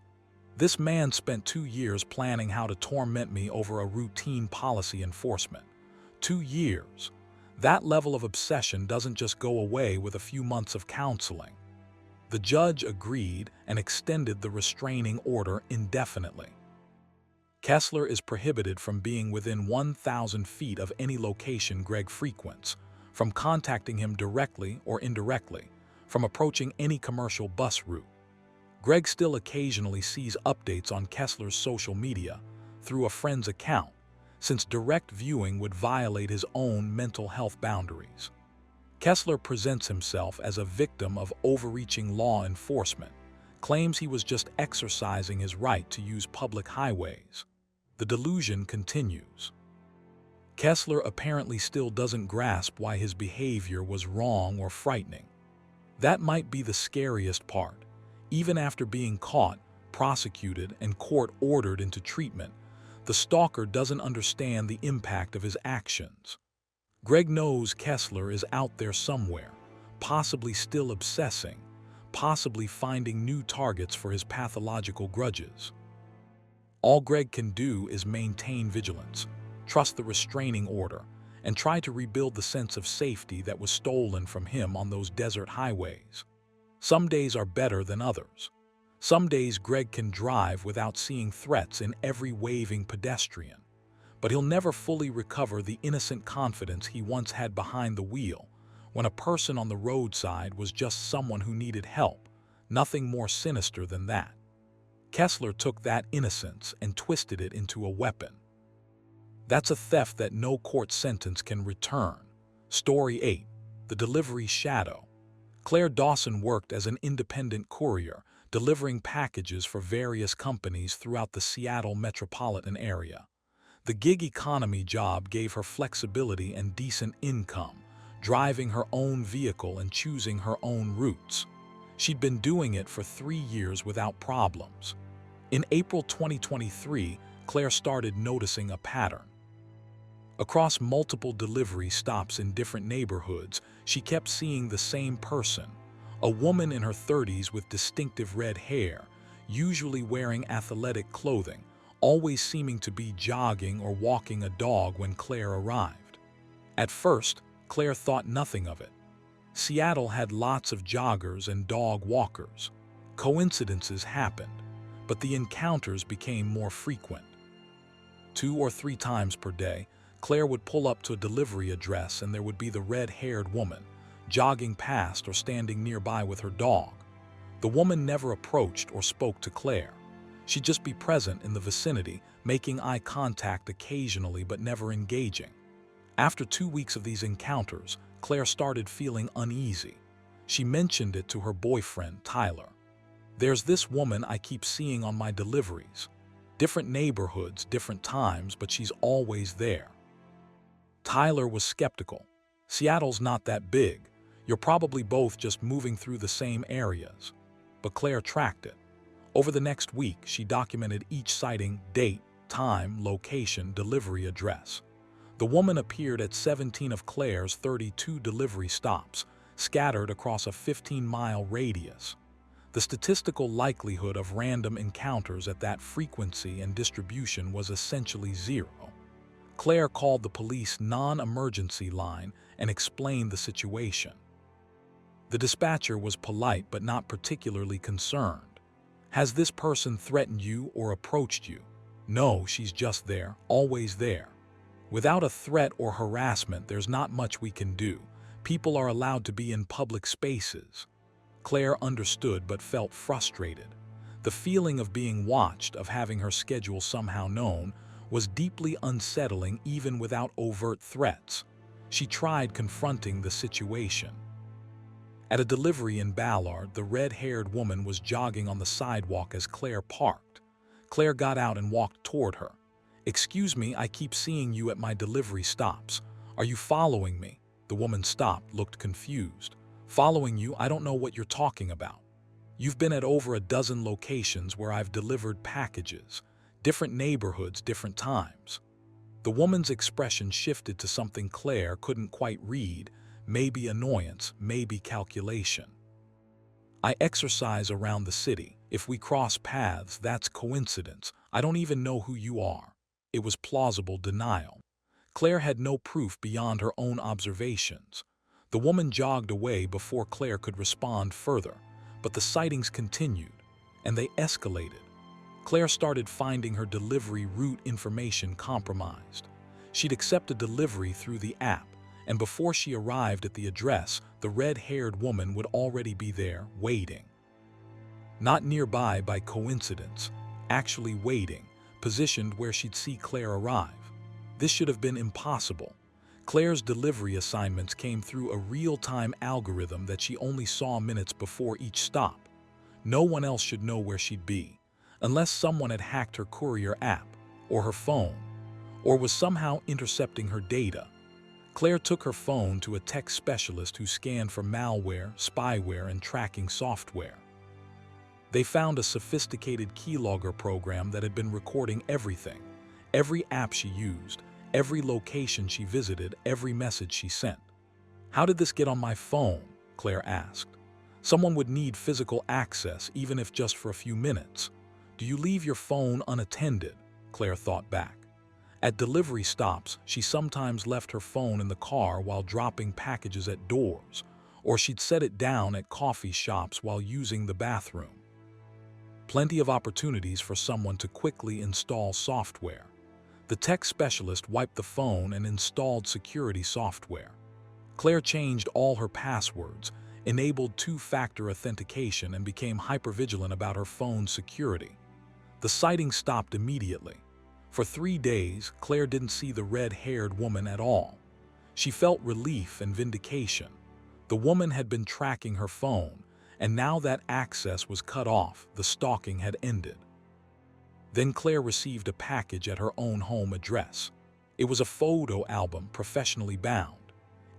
This man spent 2 years planning how to torment me over a routine policy enforcement. 2 years. That level of obsession doesn't just go away with a few months of counseling. The judge agreed and extended the restraining order indefinitely. Kessler is prohibited from being within 1,000 feet of any location Greg frequents, from contacting him directly or indirectly, from approaching any commercial bus route. Greg still occasionally sees updates on Kessler's social media through a friend's account, since direct viewing would violate his own mental health boundaries. Kessler presents himself as a victim of overreaching law enforcement, claims he was just exercising his right to use public highways. The delusion continues. Kessler apparently still doesn't grasp why his behavior was wrong or frightening. That might be the scariest part. Even after being caught, prosecuted, and court-ordered into treatment, the stalker doesn't understand the impact of his actions. Greg knows Kessler is out there somewhere, possibly still obsessing, possibly finding new targets for his pathological grudges. All Greg can do is maintain vigilance, trust the restraining order, and try to rebuild the sense of safety that was stolen from him on those desert highways. Some days are better than others. Some days Greg can drive without seeing threats in every waving pedestrian. But he'll never fully recover the innocent confidence he once had behind the wheel, when a person on the roadside was just someone who needed help, nothing more sinister than that. Kessler took that innocence and twisted it into a weapon. That's a theft that no court sentence can return. Story 8. The Delivery Shadow. Claire Dawson worked as an independent courier, delivering packages for various companies throughout the Seattle metropolitan area. The gig economy job gave her flexibility and decent income, driving her own vehicle and choosing her own routes. She'd been doing it for 3 years without problems. In April 2023, Claire started noticing a pattern. Across multiple delivery stops in different neighborhoods, she kept seeing the same person, a woman in her 30s with distinctive red hair, usually wearing athletic clothing, always seeming to be jogging or walking a dog when Claire arrived. At first, Claire thought nothing of it. Seattle had lots of joggers and dog walkers. Coincidences happened, but the encounters became more frequent. 2 or 3 times per day, Claire would pull up to a delivery address and there would be the red-haired woman, jogging past or standing nearby with her dog. The woman never approached or spoke to Claire. She'd just be present in the vicinity, making eye contact occasionally but never engaging. After 2 weeks of these encounters, Claire started feeling uneasy. She mentioned it to her boyfriend, Tyler. "There's this woman I keep seeing on my deliveries. Different neighborhoods, different times, but she's always there." Tyler was skeptical. "Seattle's not that big. You're probably both just moving through the same areas." But Claire tracked it. Over the next week, she documented each sighting, date, time, location, delivery address. The woman appeared at 17 of Claire's 32 delivery stops, scattered across a 15-mile radius. The statistical likelihood of random encounters at that frequency and distribution was essentially 0. Claire called the police non-emergency line and explained the situation. The dispatcher was polite but not particularly concerned. "Has this person threatened you or approached you?" No, she's just there, always there. Without a threat or harassment, there's not much we can do. People are allowed to be in public spaces. Claire understood but felt frustrated. The feeling of being watched, of having her schedule somehow known, was deeply unsettling even without overt threats. She tried confronting the situation. At a delivery in Ballard, the red-haired woman was jogging on the sidewalk as Claire parked. Claire got out and walked toward her. "Excuse me, I keep seeing you at my delivery stops. Are you following me?" The woman stopped, looked confused. "Following you? I don't know what you're talking about. You've been at over a dozen locations where I've delivered packages. Different neighborhoods, different times." The woman's expression shifted to something Claire couldn't quite read, maybe annoyance, maybe calculation. "I exercise around the city. If we cross paths, that's coincidence. I don't even know who you are." It was plausible denial. Claire had no proof beyond her own observations. The woman jogged away before Claire could respond further, but the sightings continued, and they escalated. Claire started finding her delivery route information compromised. She'd accept a delivery through the app, and before she arrived at the address, the red-haired woman would already be there, waiting. Not nearby by coincidence, actually waiting, positioned where she'd see Claire arrive. This should have been impossible. Claire's delivery assignments came through a real-time algorithm that she only saw minutes before each stop. No one else should know where she'd be, unless someone had hacked her courier app, or her phone, or was somehow intercepting her data. Claire took her phone to a tech specialist who scanned for malware, spyware, and tracking software. They found a sophisticated keylogger program that had been recording everything, every app she used, every location she visited, every message she sent. "How did this get on my phone?" Claire asked. "Someone would need physical access, even if just for a few minutes." "Do you leave your phone unattended?" Claire thought back. At delivery stops, she sometimes left her phone in the car while dropping packages at doors, or she'd set it down at coffee shops while using the bathroom. Plenty of opportunities for someone to quickly install software. The tech specialist wiped the phone and installed security software. Claire changed all her passwords, enabled two-factor authentication, and became hypervigilant about her phone's security. The sighting stopped immediately. For 3 days, Claire didn't see the red-haired woman at all. She felt relief and vindication. The woman had been tracking her phone, and now that access was cut off, the stalking had ended. Then Claire received a package at her own home address. It was a photo album, professionally bound.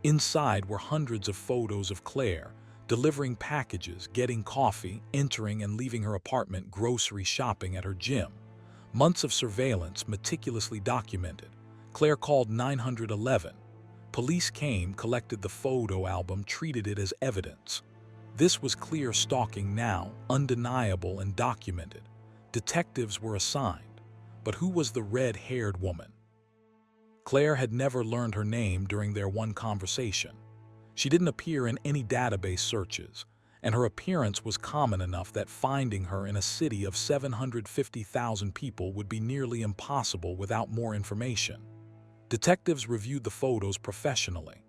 Inside were hundreds of photos of Claire, delivering packages, getting coffee, entering and leaving her apartment, grocery shopping, at her gym. Months of surveillance, meticulously documented. Claire called 911. Police came, collected the photo album, treated it as evidence. This was clear stalking now, undeniable and documented. Detectives were assigned. But who was the red-haired woman? Claire had never learned her name during their one conversation. She didn't appear in any database searches, and her appearance was common enough that finding her in a city of 750,000 people would be nearly impossible without more information. Detectives reviewed the photos professionally.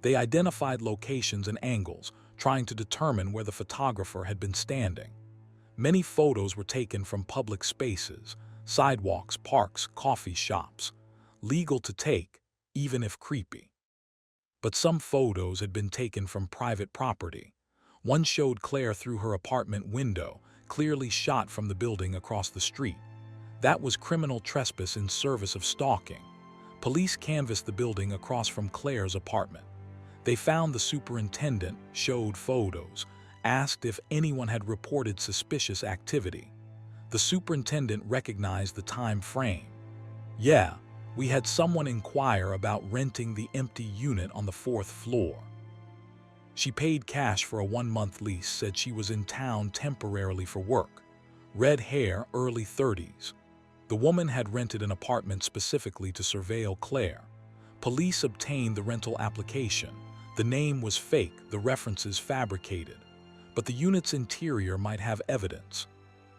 They identified locations and angles, trying to determine where the photographer had been standing. Many photos were taken from public spaces, sidewalks, parks, coffee shops. Legal to take, even if creepy. But some photos had been taken from private property. One showed Claire through her apartment window, clearly shot from the building across the street. That was criminal trespass in service of stalking. Police canvassed the building across from Claire's apartment. They found the superintendent, showed photos, asked if anyone had reported suspicious activity. The superintendent recognized the time frame. "Yeah, we had someone inquire about renting the empty unit on the 4th floor. She paid cash for a 1-month lease, said she was in town temporarily for work. Red hair, early 30s. The woman had rented an apartment specifically to surveil Claire. Police obtained the rental application. The name was fake, the references fabricated. But the unit's interior might have evidence.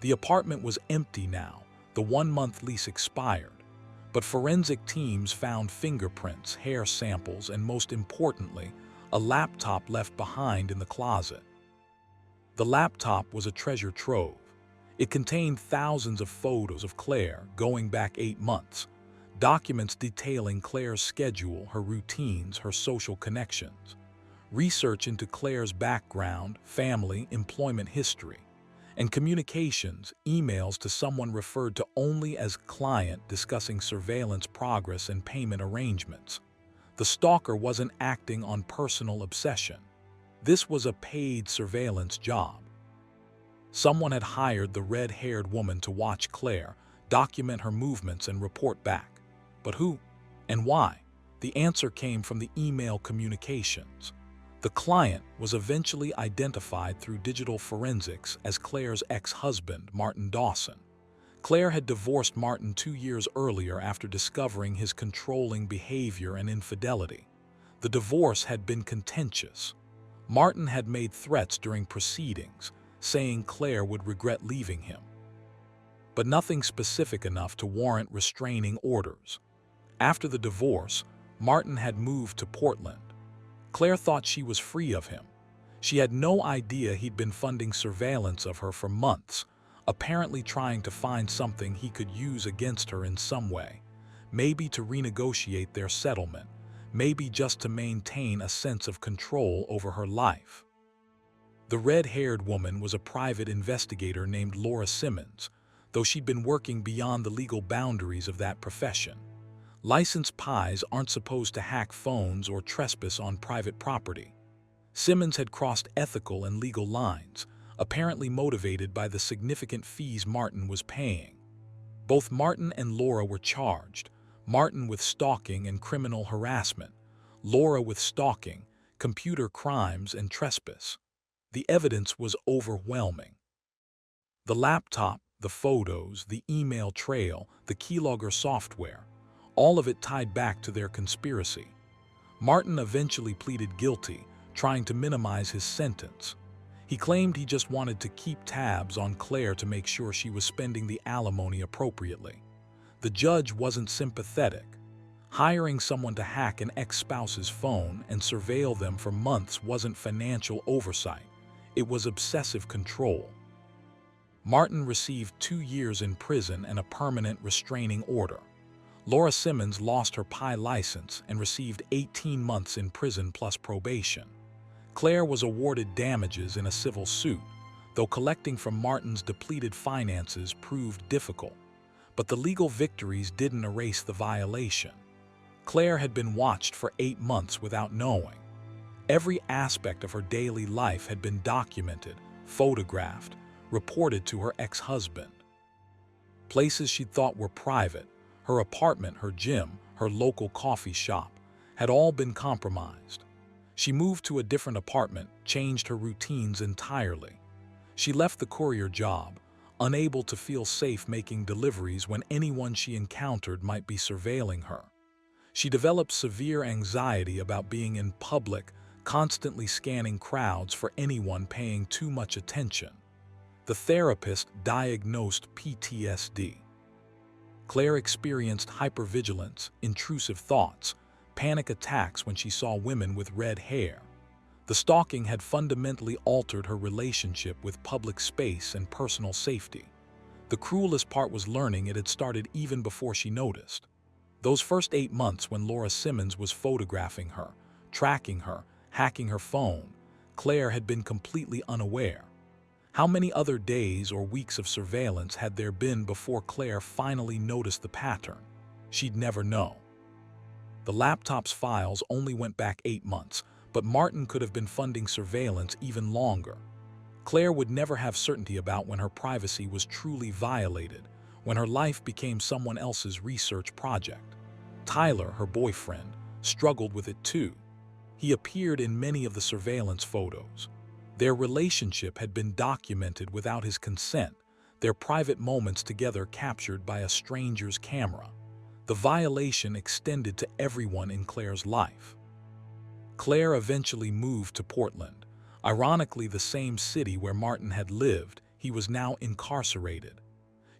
The apartment was empty now, The 1-month lease expired, but forensic teams found fingerprints, hair samples, and most importantly, a laptop left behind in the closet. The laptop was a treasure trove. It contained thousands of photos of Claire going back 8 months, documents detailing Claire's schedule, her routines, her social connections, research into Claire's background, family, employment history, and communications, emails to someone referred to only as client discussing surveillance progress and payment arrangements. The stalker wasn't acting on personal obsession. This was a paid surveillance job. Someone had hired the red-haired woman to watch Claire, document her movements, and report back. But who and why? The answer came from the email communications. The client was eventually identified through digital forensics as Claire's ex-husband, Martin Dawson. Claire had divorced Martin 2 years earlier after discovering his controlling behavior and infidelity. The divorce had been contentious. Martin had made threats during proceedings, saying Claire would regret leaving him. But nothing specific enough to warrant restraining orders. After the divorce, Martin had moved to Portland. Claire thought she was free of him. She had no idea he'd been funding surveillance of her for months, apparently trying to find something he could use against her in some way, maybe to renegotiate their settlement, maybe just to maintain a sense of control over her life. The red-haired woman was a private investigator named Laura Simmons, though she'd been working beyond the legal boundaries of that profession. Licensed spies aren't supposed to hack phones or trespass on private property. Simmons had crossed ethical and legal lines, apparently motivated by the significant fees Martin was paying. Both Martin and Laura were charged, Martin with stalking and criminal harassment, Laura with stalking, computer crimes, and trespass. The evidence was overwhelming. The laptop, the photos, the email trail, the keylogger software, all of it tied back to their conspiracy. Martin eventually pleaded guilty, trying to minimize his sentence. He claimed he just wanted to keep tabs on Claire to make sure she was spending the alimony appropriately. The judge wasn't sympathetic. Hiring someone to hack an ex-spouse's phone and surveil them for months wasn't financial oversight. It was obsessive control. Martin received 2 years in prison and a permanent restraining order. Laura Simmons lost her PI license and received 18 months in prison plus probation. Claire was awarded damages in a civil suit, though collecting from Martin's depleted finances proved difficult. But the legal victories didn't erase the violation. Claire had been watched for 8 months without knowing. Every aspect of her daily life had been documented, photographed, reported to her ex-husband. Places she thought were private, her apartment, her gym, her local coffee shop, had all been compromised. She moved to a different apartment, changed her routines entirely. She left the courier job, unable to feel safe making deliveries when anyone she encountered might be surveilling her. She developed severe anxiety about being in public, constantly scanning crowds for anyone paying too much attention. The therapist diagnosed PTSD. Claire experienced hypervigilance, intrusive thoughts, panic attacks when she saw women with red hair. The stalking had fundamentally altered her relationship with public space and personal safety. The cruelest part was learning it had started even before she noticed. Those first 8 months when Laura Simmons was photographing her, tracking her, hacking her phone, Claire had been completely unaware. How many other days or weeks of surveillance had there been before Claire finally noticed the pattern? She'd never know. The laptop's files only went back 8 months, but Martin could have been funding surveillance even longer. Claire would never have certainty about when her privacy was truly violated, when her life became someone else's research project. Tyler, her boyfriend, struggled with it too. He appeared in many of the surveillance photos. Their relationship had been documented without his consent, their private moments together captured by a stranger's camera. The violation extended to everyone in Claire's life. Claire eventually moved to Portland. Ironically, the same city where Martin had lived, he was now incarcerated.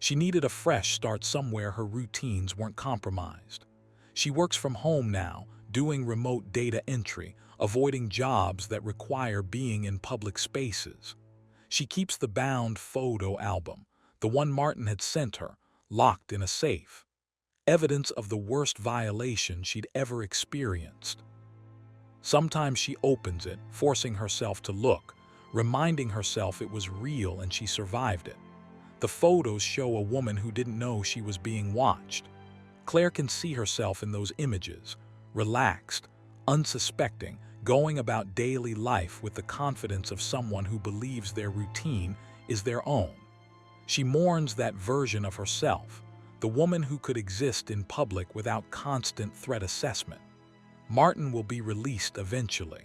She needed a fresh start somewhere her routines weren't compromised. She works from home now, doing remote data entry, avoiding jobs that require being in public spaces. She keeps the bound photo album, the one Martin had sent her, locked in a safe. Evidence of the worst violation she'd ever experienced. Sometimes she opens it, forcing herself to look, reminding herself it was real and she survived it. The photos show a woman who didn't know she was being watched. Claire can see herself in those images, relaxed, unsuspecting, going about daily life with the confidence of someone who believes their routine is their own. She mourns that version of herself, the woman who could exist in public without constant threat assessment. Martin will be released eventually.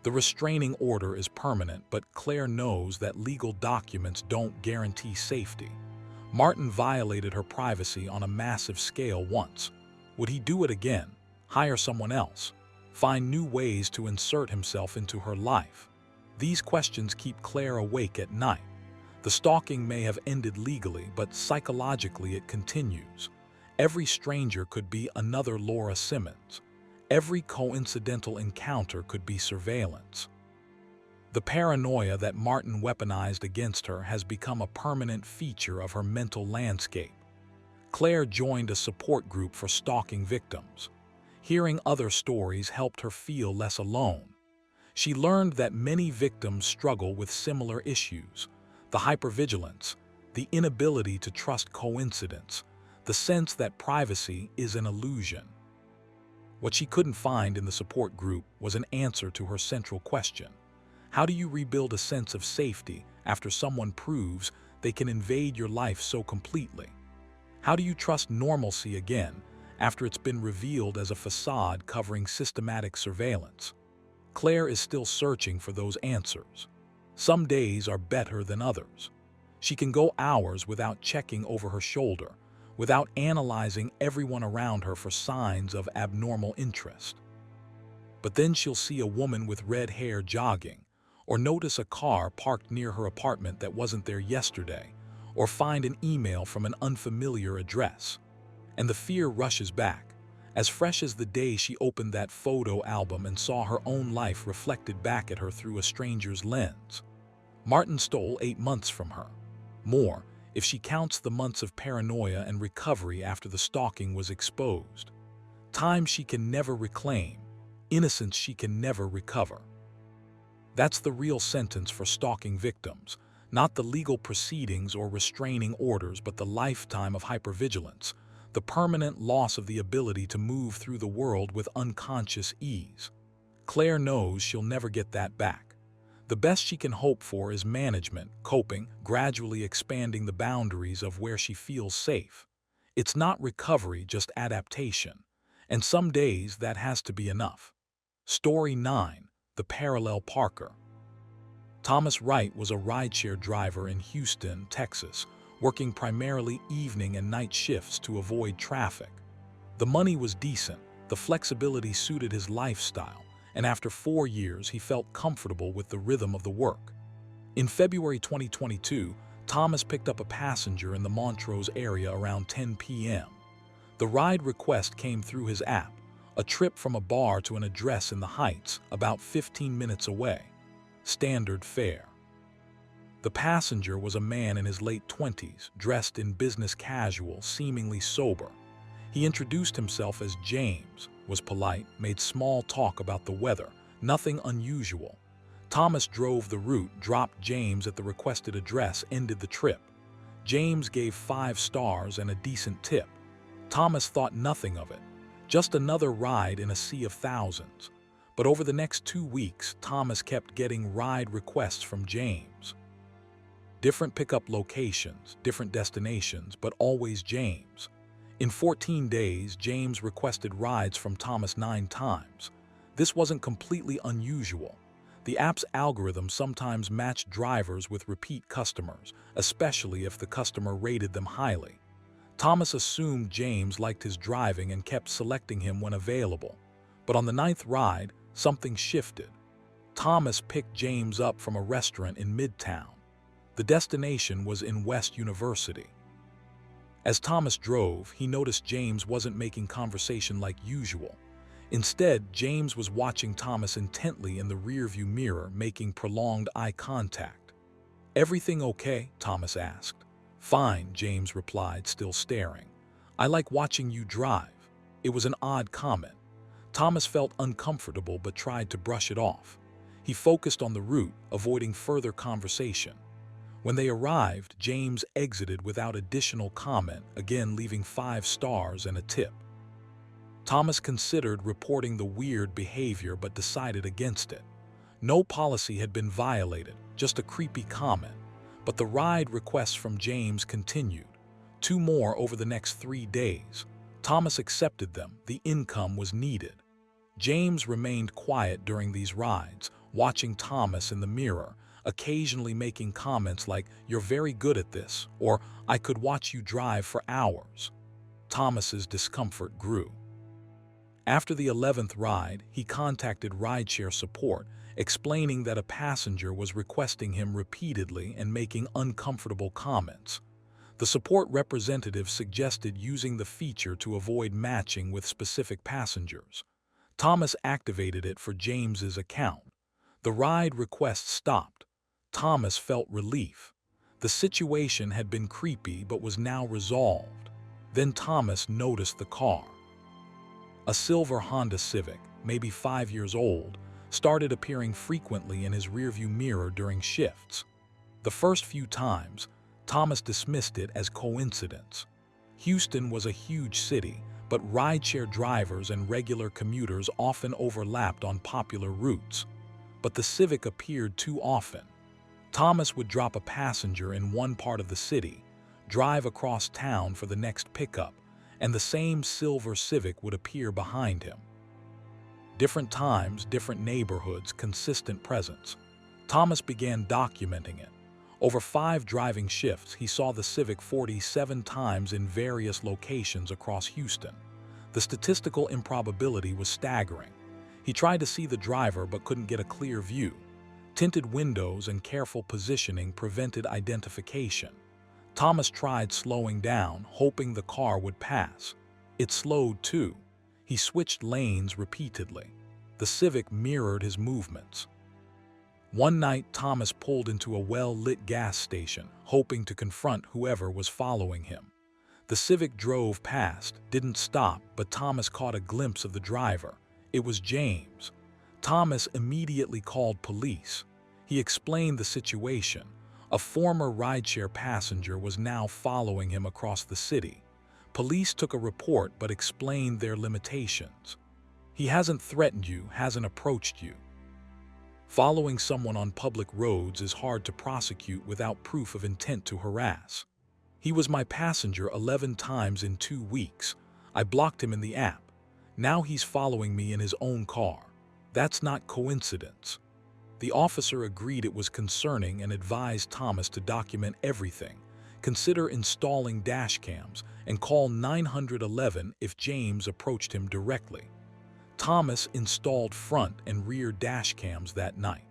The restraining order is permanent, but Claire knows that legal documents don't guarantee safety. Martin violated her privacy on a massive scale once. Would he do it again? Hire someone else? Find new ways to insert himself into her life? These questions keep Claire awake at night. The stalking may have ended legally, but psychologically it continues. Every stranger could be another Laura Simmons. Every coincidental encounter could be surveillance. The paranoia that Martin weaponized against her has become a permanent feature of her mental landscape. Claire joined a support group for stalking victims. Hearing other stories helped her feel less alone. She learned that many victims struggle with similar issues: the hypervigilance, the inability to trust coincidence, the sense that privacy is an illusion. What she couldn't find in the support group was an answer to her central question. How do you rebuild a sense of safety after someone proves they can invade your life so completely? How do you trust normalcy again after it's been revealed as a facade covering systematic surveillance? Claire is still searching for those answers. Some days are better than others. She can go hours without checking over her shoulder, without analyzing everyone around her for signs of abnormal interest. But then she'll see a woman with red hair jogging, or notice a car parked near her apartment that wasn't there yesterday, or find an email from an unfamiliar address. And the fear rushes back, as fresh as the day she opened that photo album and saw her own life reflected back at her through a stranger's lens. Martin stole 8 months from her. More, if she counts the months of paranoia and recovery after the stalking was exposed. Time she can never reclaim, innocence she can never recover. That's the real sentence for stalking victims, not the legal proceedings or restraining orders, but the lifetime of hypervigilance, the permanent loss of the ability to move through the world with unconscious ease. Claire knows she'll never get that back. The best she can hope for is management, coping, gradually expanding the boundaries of where she feels safe. It's not recovery, just adaptation. And some days that has to be enough. Story 9. The Parallel Parker. Thomas Wright was a rideshare driver in Houston, Texas, working primarily evening and night shifts to avoid traffic. The money was decent, the flexibility suited his lifestyle, and after 4 years he felt comfortable with the rhythm of the work. In February 2022, Thomas picked up a passenger in the Montrose area around 10 p.m. The ride request came through his app, a trip from a bar to an address in the Heights, about 15 minutes away. Standard fare. The passenger was a man in his late 20s, dressed in business casual, seemingly sober. He introduced himself as James, was polite, made small talk about the weather, nothing unusual. Thomas drove the route, dropped James at the requested address, ended the trip. James gave 5 stars and a decent tip. Thomas thought nothing of it, just another ride in a sea of thousands. But over the next 2 weeks, Thomas kept getting ride requests from James. Different pickup locations, different destinations, but always James. In 14 days, James requested rides from Thomas 9 times. This wasn't completely unusual. The app's algorithm sometimes matched drivers with repeat customers, especially if the customer rated them highly. Thomas assumed James liked his driving and kept selecting him when available. But on the 9th ride, something shifted. Thomas picked James up from a restaurant in Midtown. The destination was in West University. As Thomas drove, he noticed James wasn't making conversation like usual. Instead, James was watching Thomas intently in the rearview mirror, making prolonged eye contact. "Everything okay?" Thomas asked. "Fine," James replied, still staring. "I like watching you drive." It was an odd comment. Thomas felt uncomfortable but tried to brush it off. He focused on the route, avoiding further conversation. When they arrived, James exited without additional comment, again leaving 5 stars and a tip. Thomas considered reporting the weird behavior but decided against it. No policy had been violated, just a creepy comment. But the ride requests from James continued. 2 more over the next 3 days. Thomas accepted them. The income was needed. James remained quiet during these rides, watching Thomas in the mirror, occasionally making comments like, "You're very good at this," or "I could watch you drive for hours." Thomas's discomfort grew. After the 11th ride, he contacted rideshare support, explaining that a passenger was requesting him repeatedly and making uncomfortable comments. The support representative suggested using the feature to avoid matching with specific passengers. Thomas activated it for James's account. The ride request stopped. Thomas felt relief. The situation had been creepy but was now resolved. Then Thomas noticed the car. A silver Honda Civic, maybe 5 years old, started appearing frequently in his rearview mirror during shifts. The first few times, Thomas dismissed it as coincidence. Houston was a huge city, but rideshare drivers and regular commuters often overlapped on popular routes. But the Civic appeared too often. Thomas would drop a passenger in one part of the city, drive across town for the next pickup, and the same silver Civic would appear behind him. Different times, different neighborhoods, consistent presence. Thomas began documenting it. Over 5 driving shifts, he saw the Civic 47 times in various locations across Houston. The statistical improbability was staggering. He tried to see the driver but couldn't get a clear view. Tinted windows and careful positioning prevented identification. Thomas tried slowing down, hoping the car would pass. It slowed too. He switched lanes repeatedly. The Civic mirrored his movements. One night, Thomas pulled into a well-lit gas station, hoping to confront whoever was following him. The Civic drove past, didn't stop, but Thomas caught a glimpse of the driver. It was James. Thomas immediately called police. He explained the situation. A former rideshare passenger was now following him across the city. Police took a report but explained their limitations. "He hasn't threatened you, hasn't approached you." Following someone on public roads is hard to prosecute without proof of intent to harass. "He was my passenger 11 times in 2 weeks. I blocked him in the app. Now he's following me in his own car. That's not coincidence." The officer agreed it was concerning and advised Thomas to document everything, consider installing dash cams, and call 911 if James approached him directly. Thomas installed front and rear dash cams that night.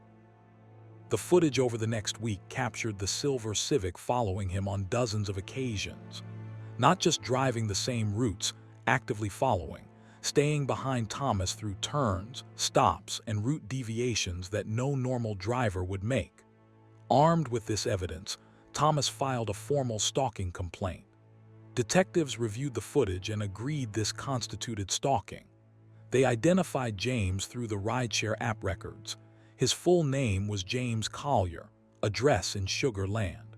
The footage over the next week captured the silver Civic following him on dozens of occasions. Not just driving the same routes, actively following, staying behind Thomas through turns, stops, and route deviations that no normal driver would make. Armed with this evidence, Thomas filed a formal stalking complaint. Detectives reviewed the footage and agreed this constituted stalking. They identified James through the rideshare app records. His full name was James Collier, address in Sugar Land.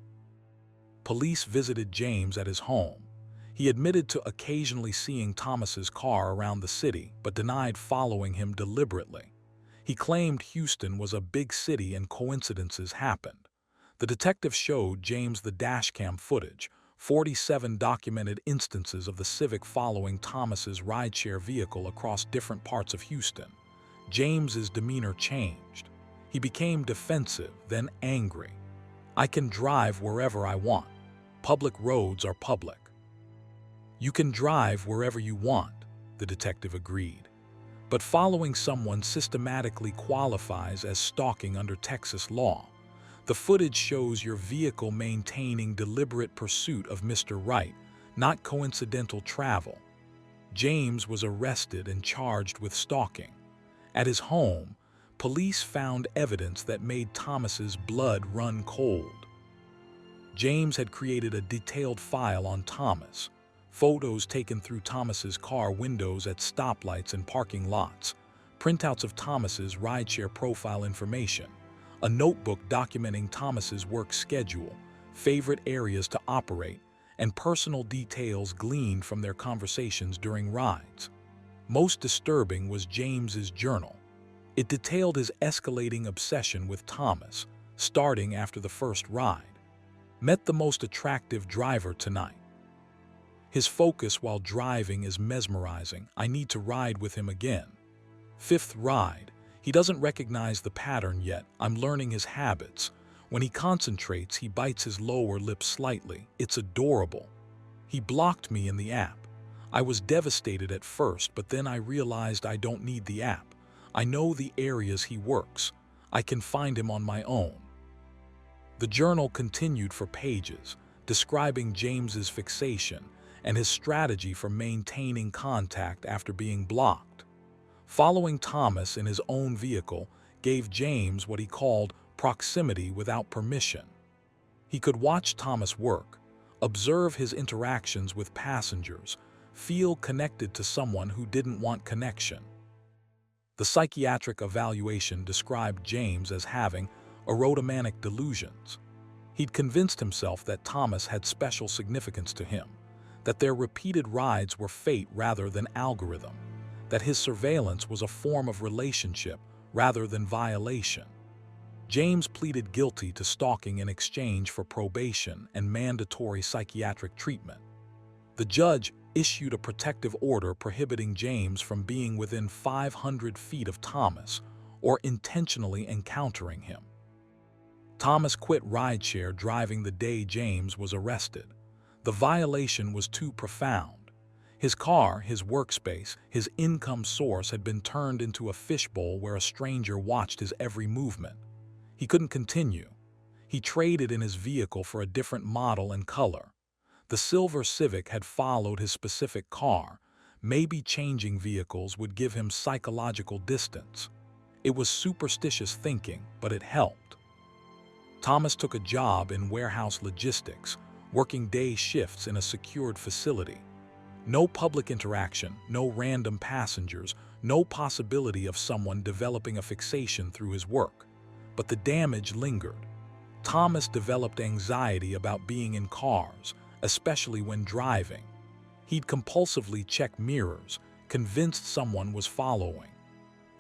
Police visited James at his home. He admitted to occasionally seeing Thomas's car around the city, but denied following him deliberately. He claimed Houston was a big city and coincidences happened. The detective showed James the dashcam footage, 47 documented instances of the Civic following Thomas's rideshare vehicle across different parts of Houston. James's demeanor changed. He became defensive, then angry. "I can drive wherever I want. Public roads are public." "You can drive wherever you want," the detective agreed. "But following someone systematically qualifies as stalking under Texas law. The footage shows your vehicle maintaining deliberate pursuit of Mr. Right, not coincidental travel. James was arrested and charged with stalking. At his home, police found evidence that made Thomas's blood run cold. James had created a detailed file on Thomas, photos taken through Thomas's car windows at stoplights and parking lots, printouts of Thomas's rideshare profile information, a notebook documenting Thomas's work schedule, favorite areas to operate, and personal details gleaned from their conversations during rides. Most disturbing was James's journal. It detailed his escalating obsession with Thomas, starting after the first ride. Met the most attractive driver tonight. His focus while driving is mesmerizing. I need to ride with him again. Fifth ride. He doesn't recognize the pattern yet. I'm learning his habits. When he concentrates, he bites his lower lip slightly. It's adorable. He blocked me in the app. I was devastated at first, but then I realized I don't need the app. I know the areas he works. I can find him on my own. The journal continued for pages, describing James's fixation and his strategy for maintaining contact after being blocked. Following Thomas in his own vehicle gave James what he called proximity without permission. He could watch Thomas work, observe his interactions with passengers, feel connected to someone who didn't want connection. The psychiatric evaluation described James as having erotomanic delusions. He'd convinced himself that Thomas had special significance to him, that their repeated rides were fate rather than algorithm, that his surveillance was a form of relationship rather than violation. James pleaded guilty to stalking in exchange for probation and mandatory psychiatric treatment. The judge issued a protective order prohibiting James from being within 500 feet of Thomas or intentionally encountering him. Thomas quit rideshare driving the day James was arrested. The violation was too profound. His car, his workspace, his income source had been turned into a fishbowl where a stranger watched his every movement. He couldn't continue. He traded in his vehicle for a different model and color. The silver Civic had followed his specific car. Maybe changing vehicles would give him psychological distance. It was superstitious thinking, but it helped. Thomas took a job in warehouse logistics, working day shifts in a secured facility. No public interaction, no random passengers, no possibility of someone developing a fixation through his work. But the damage lingered. Thomas developed anxiety about being in cars, especially when driving. He'd compulsively check mirrors, convinced someone was following.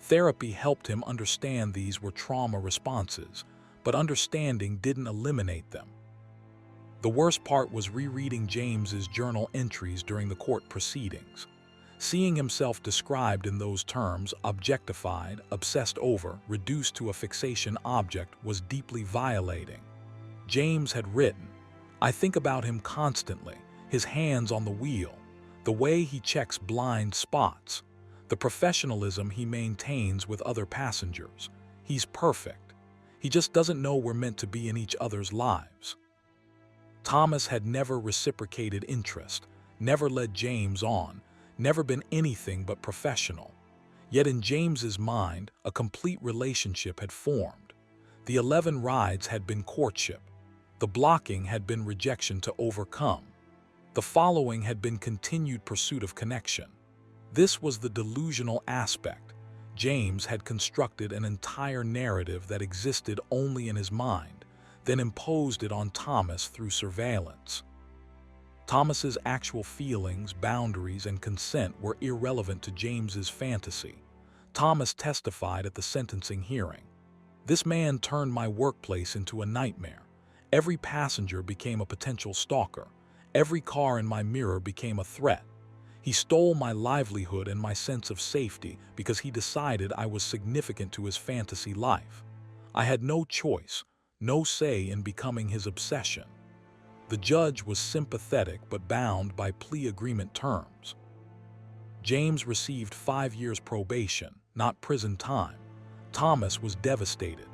Therapy helped him understand these were trauma responses, but understanding didn't eliminate them. The worst part was rereading James's journal entries during the court proceedings. Seeing himself described in those terms, objectified, obsessed over, reduced to a fixation object, was deeply violating. James had written, "I think about him constantly, his hands on the wheel, the way he checks blind spots, the professionalism he maintains with other passengers. He's perfect. He just doesn't know we're meant to be in each other's lives." Thomas had never reciprocated interest, never led James on, never been anything but professional. Yet in James's mind, a complete relationship had formed. The 11 rides had been courtship. The blocking had been rejection to overcome. The following had been continued pursuit of connection. This was the delusional aspect. James had constructed an entire narrative that existed only in his mind, then imposed it on Thomas through surveillance. Thomas's actual feelings, boundaries, and consent were irrelevant to James's fantasy. Thomas testified at the sentencing hearing. "This man turned my workplace into a nightmare. Every passenger became a potential stalker. Every car in my mirror became a threat. He stole my livelihood and my sense of safety because he decided I was significant to his fantasy life. I had no choice, no say in becoming his obsession." The judge was sympathetic but bound by plea agreement terms. James received 5 years probation, not prison time. Thomas was devastated.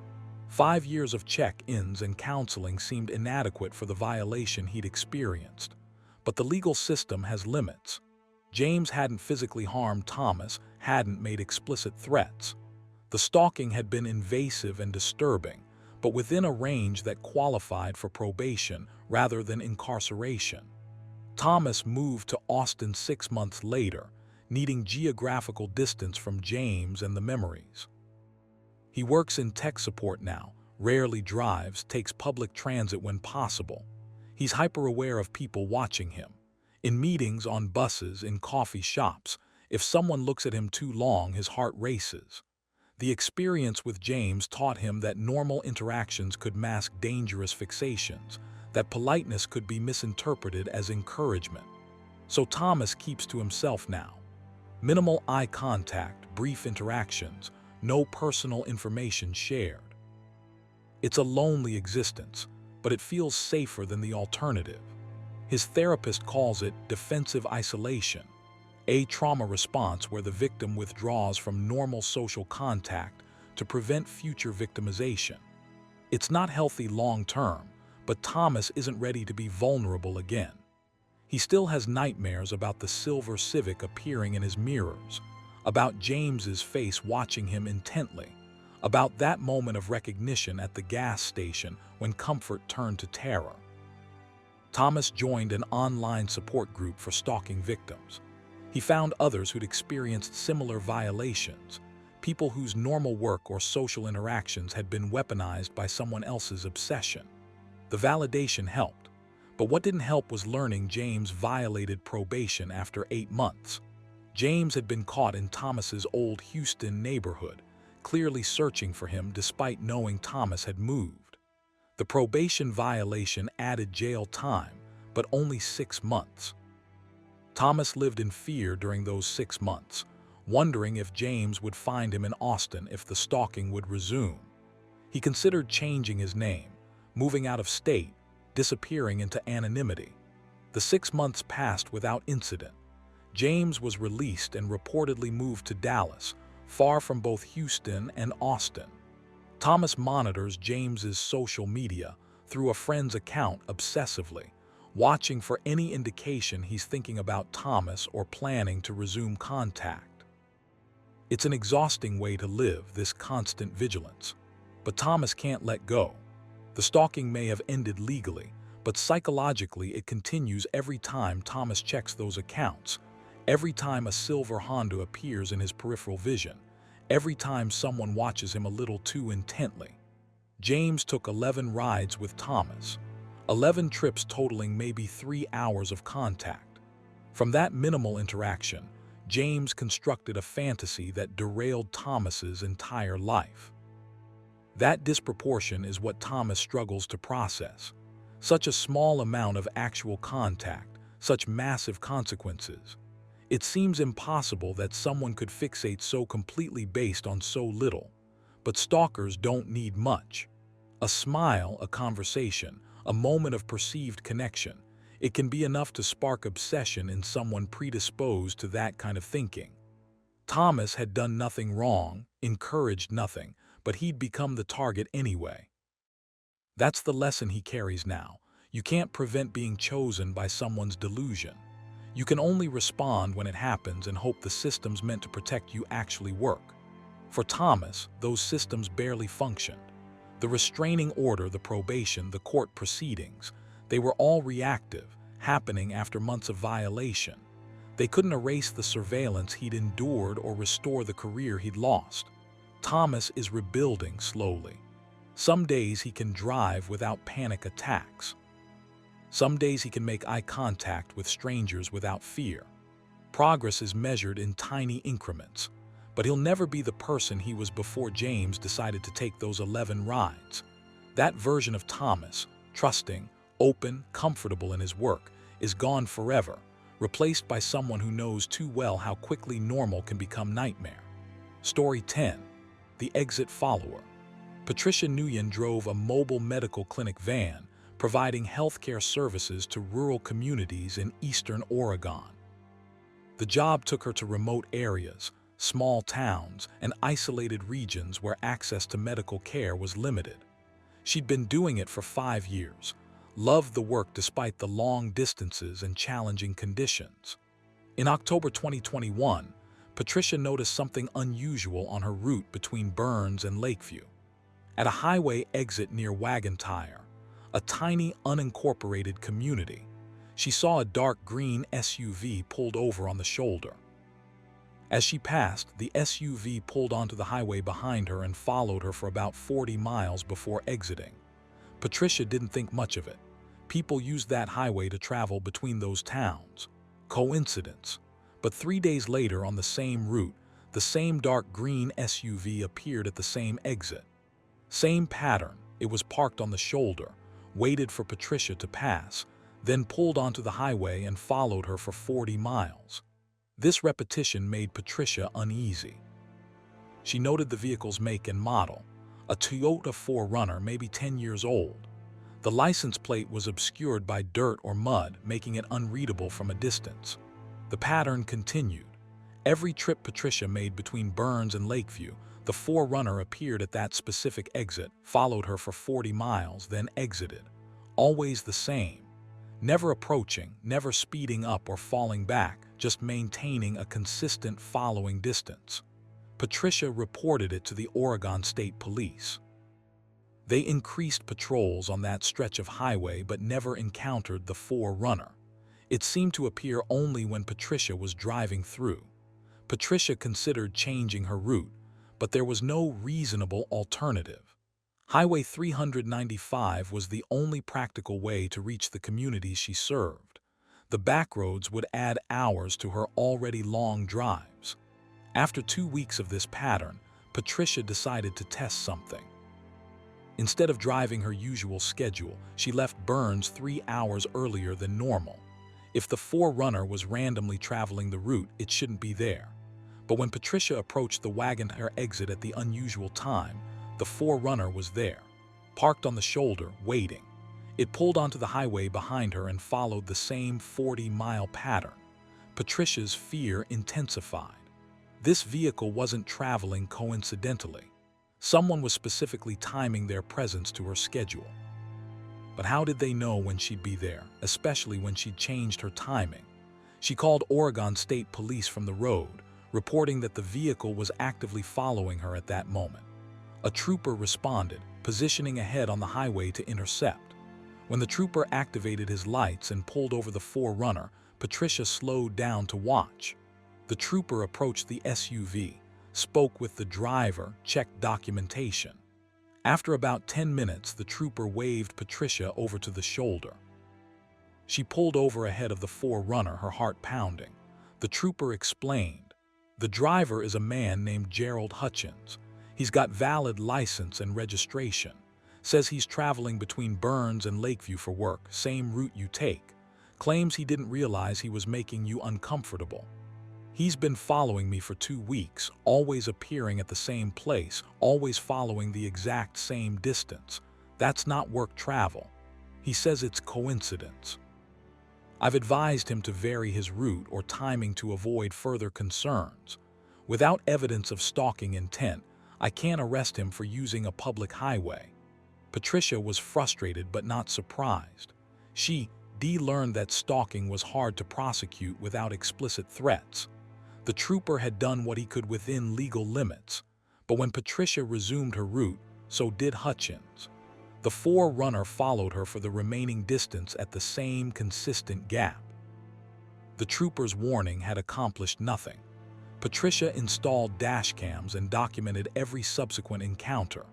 5 years of check-ins and counseling seemed inadequate for the violation he'd experienced. But the legal system has limits. James hadn't physically harmed Thomas, hadn't made explicit threats. The stalking had been invasive and disturbing, but within a range that qualified for probation rather than incarceration. Thomas moved to Austin 6 months later, needing geographical distance from James and the memories. He works in tech support now, rarely drives, takes public transit when possible. He's hyper-aware of people watching him. In meetings, on buses, in coffee shops, if someone looks at him too long, his heart races. The experience with James taught him that normal interactions could mask dangerous fixations, that politeness could be misinterpreted as encouragement. So Thomas keeps to himself now. Minimal eye contact, brief interactions, no personal information shared. It's a lonely existence, but it feels safer than the alternative. His therapist calls it defensive isolation, a trauma response where the victim withdraws from normal social contact to prevent future victimization. It's not healthy long-term, but Thomas isn't ready to be vulnerable again. He still has nightmares about the silver Civic appearing in his mirrors, about James's face watching him intently, about that moment of recognition at the gas station when comfort turned to terror. Thomas joined an online support group for stalking victims. He found others who'd experienced similar violations, people whose normal work or social interactions had been weaponized by someone else's obsession. The validation helped, but what didn't help was learning James violated probation after 8 months. James had been caught in Thomas's old Houston neighborhood, clearly searching for him despite knowing Thomas had moved. The probation violation added jail time, but only 6 months. Thomas lived in fear during those 6 months, wondering if James would find him in Austin if the stalking would resume. He considered changing his name, moving out of state, disappearing into anonymity. The 6 months passed without incident. James was released and reportedly moved to Dallas, far from both Houston and Austin. Thomas monitors James's social media through a friend's account obsessively, watching for any indication he's thinking about Thomas or planning to resume contact. It's an exhausting way to live, this constant vigilance. But Thomas can't let go. The stalking may have ended legally, but psychologically it continues every time Thomas checks those accounts, every time a silver Honda appears in his peripheral vision, every time someone watches him a little too intently. James took 11 rides with Thomas, 11 trips totaling maybe 3 hours of contact. From that minimal interaction, James constructed a fantasy that derailed Thomas's entire life. That disproportion is what Thomas struggles to process. Such a small amount of actual contact, such massive consequences. It seems impossible that someone could fixate so completely based on so little. But stalkers don't need much. A smile, a conversation, a moment of perceived connection. It can be enough to spark obsession in someone predisposed to that kind of thinking. Thomas had done nothing wrong, encouraged nothing, but he'd become the target anyway. That's the lesson he carries now. You can't prevent being chosen by someone's delusion. You can only respond when it happens and hope the systems meant to protect you actually work. For Thomas, those systems barely functioned. The restraining order, the probation, the court proceedings, they were all reactive, happening after months of violation. They couldn't erase the surveillance he'd endured or restore the career he'd lost. Thomas is rebuilding slowly. Some days he can drive without panic attacks. Some days he can make eye contact with strangers without fear. Progress is measured in tiny increments, but he'll never be the person he was before James decided to take those 11 rides. That version of Thomas, trusting, open, comfortable in his work, is gone forever, replaced by someone who knows too well how quickly normal can become nightmare. Story 10. The Exit Follower. Patricia Nguyen drove a mobile medical clinic van, providing healthcare services to rural communities in eastern Oregon. The job took her to remote areas, small towns, and isolated regions where access to medical care was limited. She'd been doing it for 5 years, loved the work despite the long distances and challenging conditions. In October 2021, Patricia noticed something unusual on her route between Burns and Lakeview. At a highway exit near Wagon Tire, a tiny unincorporated community, she saw a dark green SUV pulled over on the shoulder. As she passed, the SUV pulled onto the highway behind her and followed her for about 40 miles before exiting. Patricia didn't think much of it. People used that highway to travel between those towns. Coincidence. But 3 days later on the same route, the same dark green SUV appeared at the same exit. Same pattern. It was parked on the shoulder, waited for Patricia to pass, then pulled onto the highway and followed her for 40 miles. This repetition made Patricia uneasy. She noted the vehicle's make and model, a Toyota 4Runner, maybe 10 years old. The license plate was obscured by dirt or mud, making it unreadable from a distance. The pattern continued. Every trip Patricia made between Burns and Lakeview, the 4Runner appeared at that specific exit, followed her for 40 miles, then exited. Always the same. Never approaching, never speeding up or falling back, just maintaining a consistent following distance. Patricia reported it to the Oregon State Police. They increased patrols on that stretch of highway but never encountered the 4Runner. It seemed to appear only when Patricia was driving through. Patricia considered changing her route, but there was no reasonable alternative. Highway 395 was the only practical way to reach the communities she served. The backroads would add hours to her already long drives. After 2 weeks of this pattern, Patricia decided to test something. Instead of driving her usual schedule, she left Burns 3 hours earlier than normal. If the 4Runner was randomly traveling the route, it shouldn't be there. But when Patricia approached the Wagon Tire exit at the unusual time, the 4Runner was there, parked on the shoulder, waiting. It pulled onto the highway behind her and followed the same 40-mile pattern. Patricia's fear intensified. This vehicle wasn't traveling coincidentally. Someone was specifically timing their presence to her schedule. But how did they know when she'd be there, especially when she'd changed her timing? She called Oregon State Police from the road, reporting that the vehicle was actively following her at that moment. A trooper responded, positioning ahead on the highway to intercept. When the trooper activated his lights and pulled over the 4Runner, Patricia slowed down to watch. The trooper approached the SUV, spoke with the driver, checked documentation. After about 10 minutes, the trooper waved Patricia over to the shoulder. She pulled over ahead of the 4Runner, her heart pounding. The trooper explained, "The driver is a man named Gerald Hutchins. He's got valid license and registration. Says he's traveling between Burns and Lakeview for work, same route you take. Claims he didn't realize he was making you uncomfortable. He's been following me for 2 weeks, always appearing at the same place, always following the exact same distance. That's not work travel. He says it's coincidence. I've advised him to vary his route or timing to avoid further concerns. Without evidence of stalking intent, I can't arrest him for using a public highway." Patricia was frustrated but not surprised. She learned that stalking was hard to prosecute without explicit threats. The trooper had done what he could within legal limits, but when Patricia resumed her route, so did Hutchins. The 4Runner followed her for the remaining distance at the same consistent gap. The trooper's warning had accomplished nothing. Patricia installed dashcams and documented every subsequent encounter.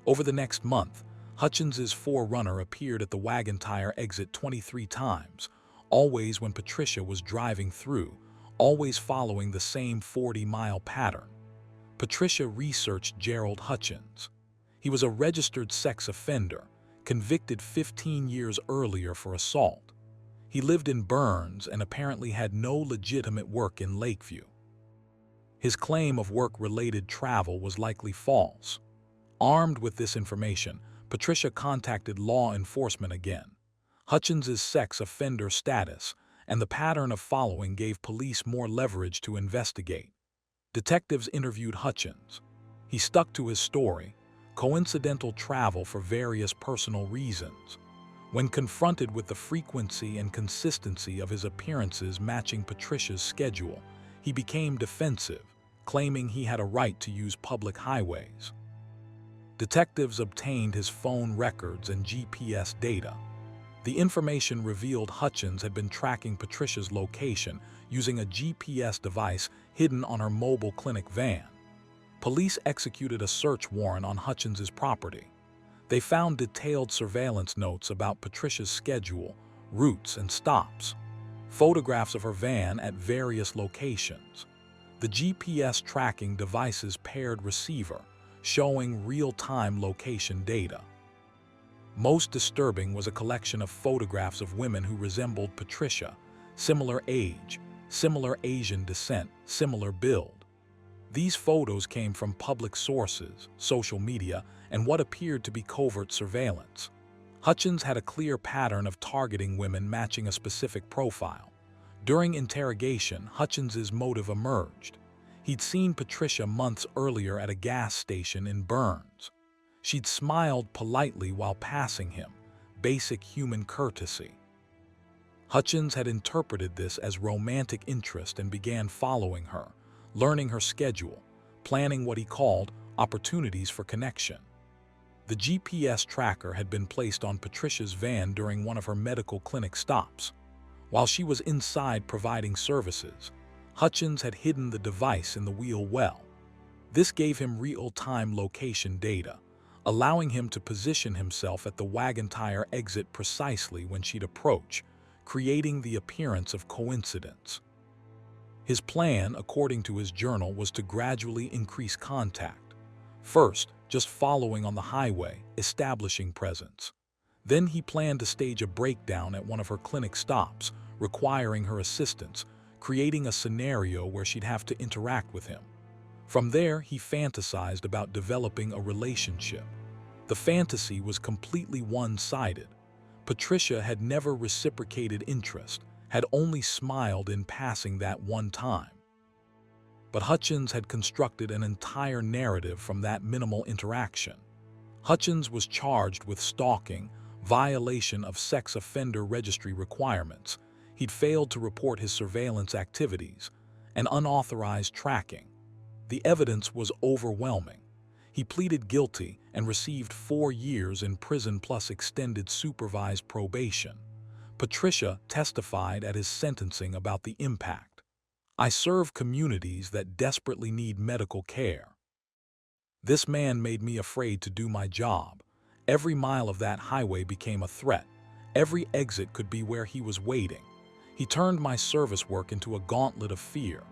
Over the next month, Hutchins's 4Runner appeared at the Wagon Tire exit 23 times, always when Patricia was driving through, always following the same 40-mile pattern. Patricia researched Gerald Hutchins. He was a registered sex offender, convicted 15 years earlier for assault. He lived in Burns and apparently had no legitimate work in Lakeview. His claim of work-related travel was likely false. Armed with this information, Patricia contacted law enforcement again. Hutchins's sex offender status and the pattern of following gave police more leverage to investigate. Detectives interviewed Hutchins. He stuck to his story: coincidental travel for various personal reasons. When confronted with the frequency and consistency of his appearances matching Patricia's schedule, he became defensive, claiming he had a right to use public highways. Detectives obtained his phone records and GPS data. The information revealed Hutchins had been tracking Patricia's location using a GPS device hidden on her mobile clinic van. Police executed a search warrant on Hutchins's property. They found detailed surveillance notes about Patricia's schedule, routes, and stops, photographs of her van at various locations. The GPS tracking device's paired receiver, showing real-time location data. Most disturbing was a collection of photographs of women who resembled Patricia, similar age, similar Asian descent, similar build. These photos came from public sources, social media, and what appeared to be covert surveillance. Hutchins had a clear pattern of targeting women matching a specific profile. During interrogation, Hutchins's motive emerged. He'd seen Patricia months earlier at a gas station in Burns. She'd smiled politely while passing him, basic human courtesy. Hutchins had interpreted this as romantic interest and began following her, learning her schedule, planning what he called opportunities for connection. The GPS tracker had been placed on Patricia's van during one of her medical clinic stops. While she was inside providing services, Hutchins had hidden the device in the wheel well. This gave him real-time location data, allowing him to position himself at the wagon tire exit precisely when she'd approach, creating the appearance of coincidence. His plan, according to his journal, was to gradually increase contact. First, just following on the highway, establishing presence. Then he planned to stage a breakdown at one of her clinic stops, requiring her assistance, creating a scenario where she'd have to interact with him. From there, he fantasized about developing a relationship. The fantasy was completely one-sided. Patricia had never reciprocated interest, had only smiled in passing that one time. But Hutchins had constructed an entire narrative from that minimal interaction. Hutchins was charged with stalking, violation of sex offender registry requirements. He'd failed to report his surveillance activities, and unauthorized tracking. The evidence was overwhelming. He pleaded guilty and received 4 years in prison plus extended supervised probation. Patricia testified at his sentencing about the impact. "I serve communities that desperately need medical care. This man made me afraid to do my job. Every mile of that highway became a threat. Every exit could be where he was waiting. He turned my service work into a gauntlet of fear."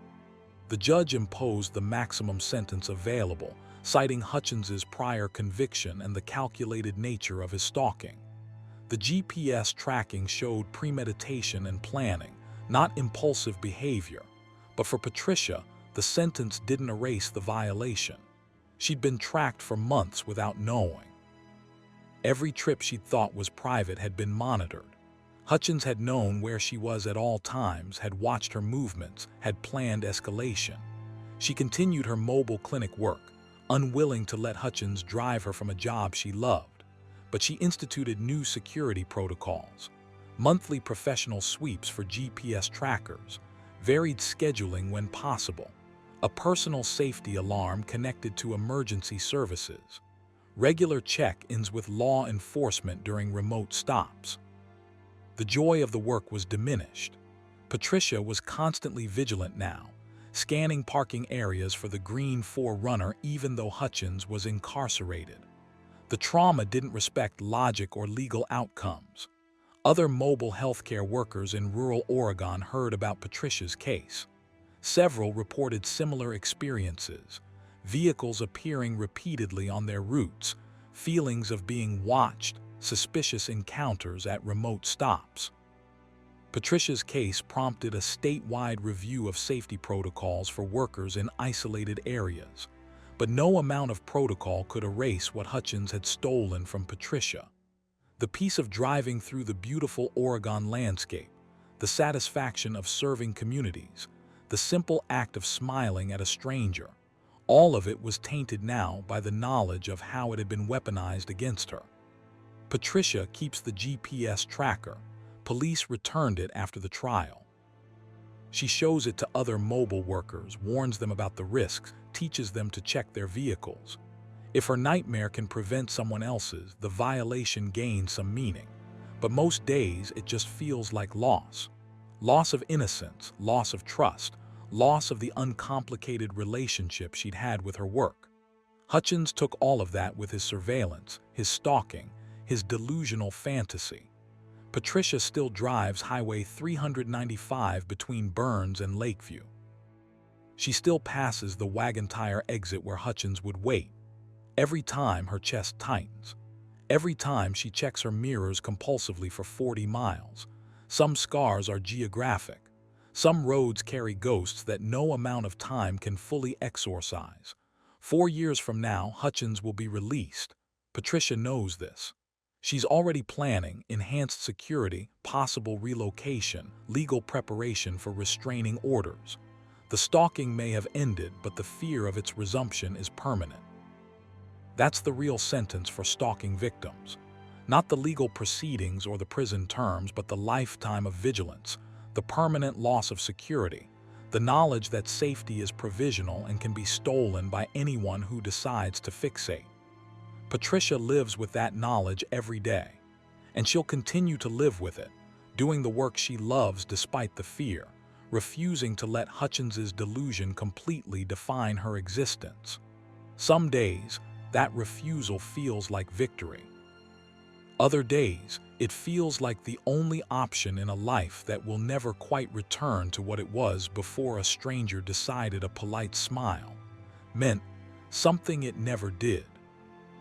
The judge imposed the maximum sentence available, citing Hutchins's prior conviction and the calculated nature of his stalking. The GPS tracking showed premeditation and planning, not impulsive behavior. But for Patricia, the sentence didn't erase the violation. She'd been tracked for months without knowing. Every trip she'd thought was private had been monitored. Hutchins had known where she was at all times, had watched her movements, had planned escalation. She continued her mobile clinic work, unwilling to let Hutchins drive her from a job she loved. But she instituted new security protocols, monthly professional sweeps for GPS trackers, varied scheduling when possible, a personal safety alarm connected to emergency services, regular check-ins with law enforcement during remote stops. The joy of the work was diminished. Patricia was constantly vigilant now, scanning parking areas for the green 4Runner even though Hutchins was incarcerated. The trauma didn't respect logic or legal outcomes. Other mobile healthcare workers in rural Oregon heard about Patricia's case. Several reported similar experiences, vehicles appearing repeatedly on their routes, feelings of being watched, suspicious encounters at remote stops. Patricia's case prompted a statewide review of safety protocols for workers in isolated areas, but no amount of protocol could erase what Hutchins had stolen from Patricia. The peace of driving through the beautiful Oregon landscape, the satisfaction of serving communities, the simple act of smiling at a stranger, all of it was tainted now by the knowledge of how it had been weaponized against her. Patricia keeps the GPS tracker. Police returned it after the trial. She shows it to other mobile workers, warns them about the risks, teaches them to check their vehicles. If her nightmare can prevent someone else's, the violation gains some meaning. But most days, it just feels like loss. Loss of innocence, loss of trust, loss of the uncomplicated relationship she'd had with her work. Hutchins took all of that with his surveillance, his stalking, his delusional fantasy. Patricia still drives Highway 395 between Burns and Lakeview. She still passes the wagon tire exit where Hutchins would wait. Every time her chest tightens. Every time she checks her mirrors compulsively for 40 miles. Some scars are geographic. Some roads carry ghosts that no amount of time can fully exorcise. 4 years from now, Hutchins will be released. Patricia knows this. She's already planning enhanced security, possible relocation, legal preparation for restraining orders. The stalking may have ended, but the fear of its resumption is permanent. That's the real sentence for stalking victims. Not the legal proceedings or the prison terms, but the lifetime of vigilance, the permanent loss of security, the knowledge that safety is provisional and can be stolen by anyone who decides to fixate. Patricia lives with that knowledge every day, and she'll continue to live with it, doing the work she loves despite the fear, refusing to let Hutchins's delusion completely define her existence. Some days, that refusal feels like victory. Other days, it feels like the only option in a life that will never quite return to what it was before a stranger decided a polite smile meant something it never did.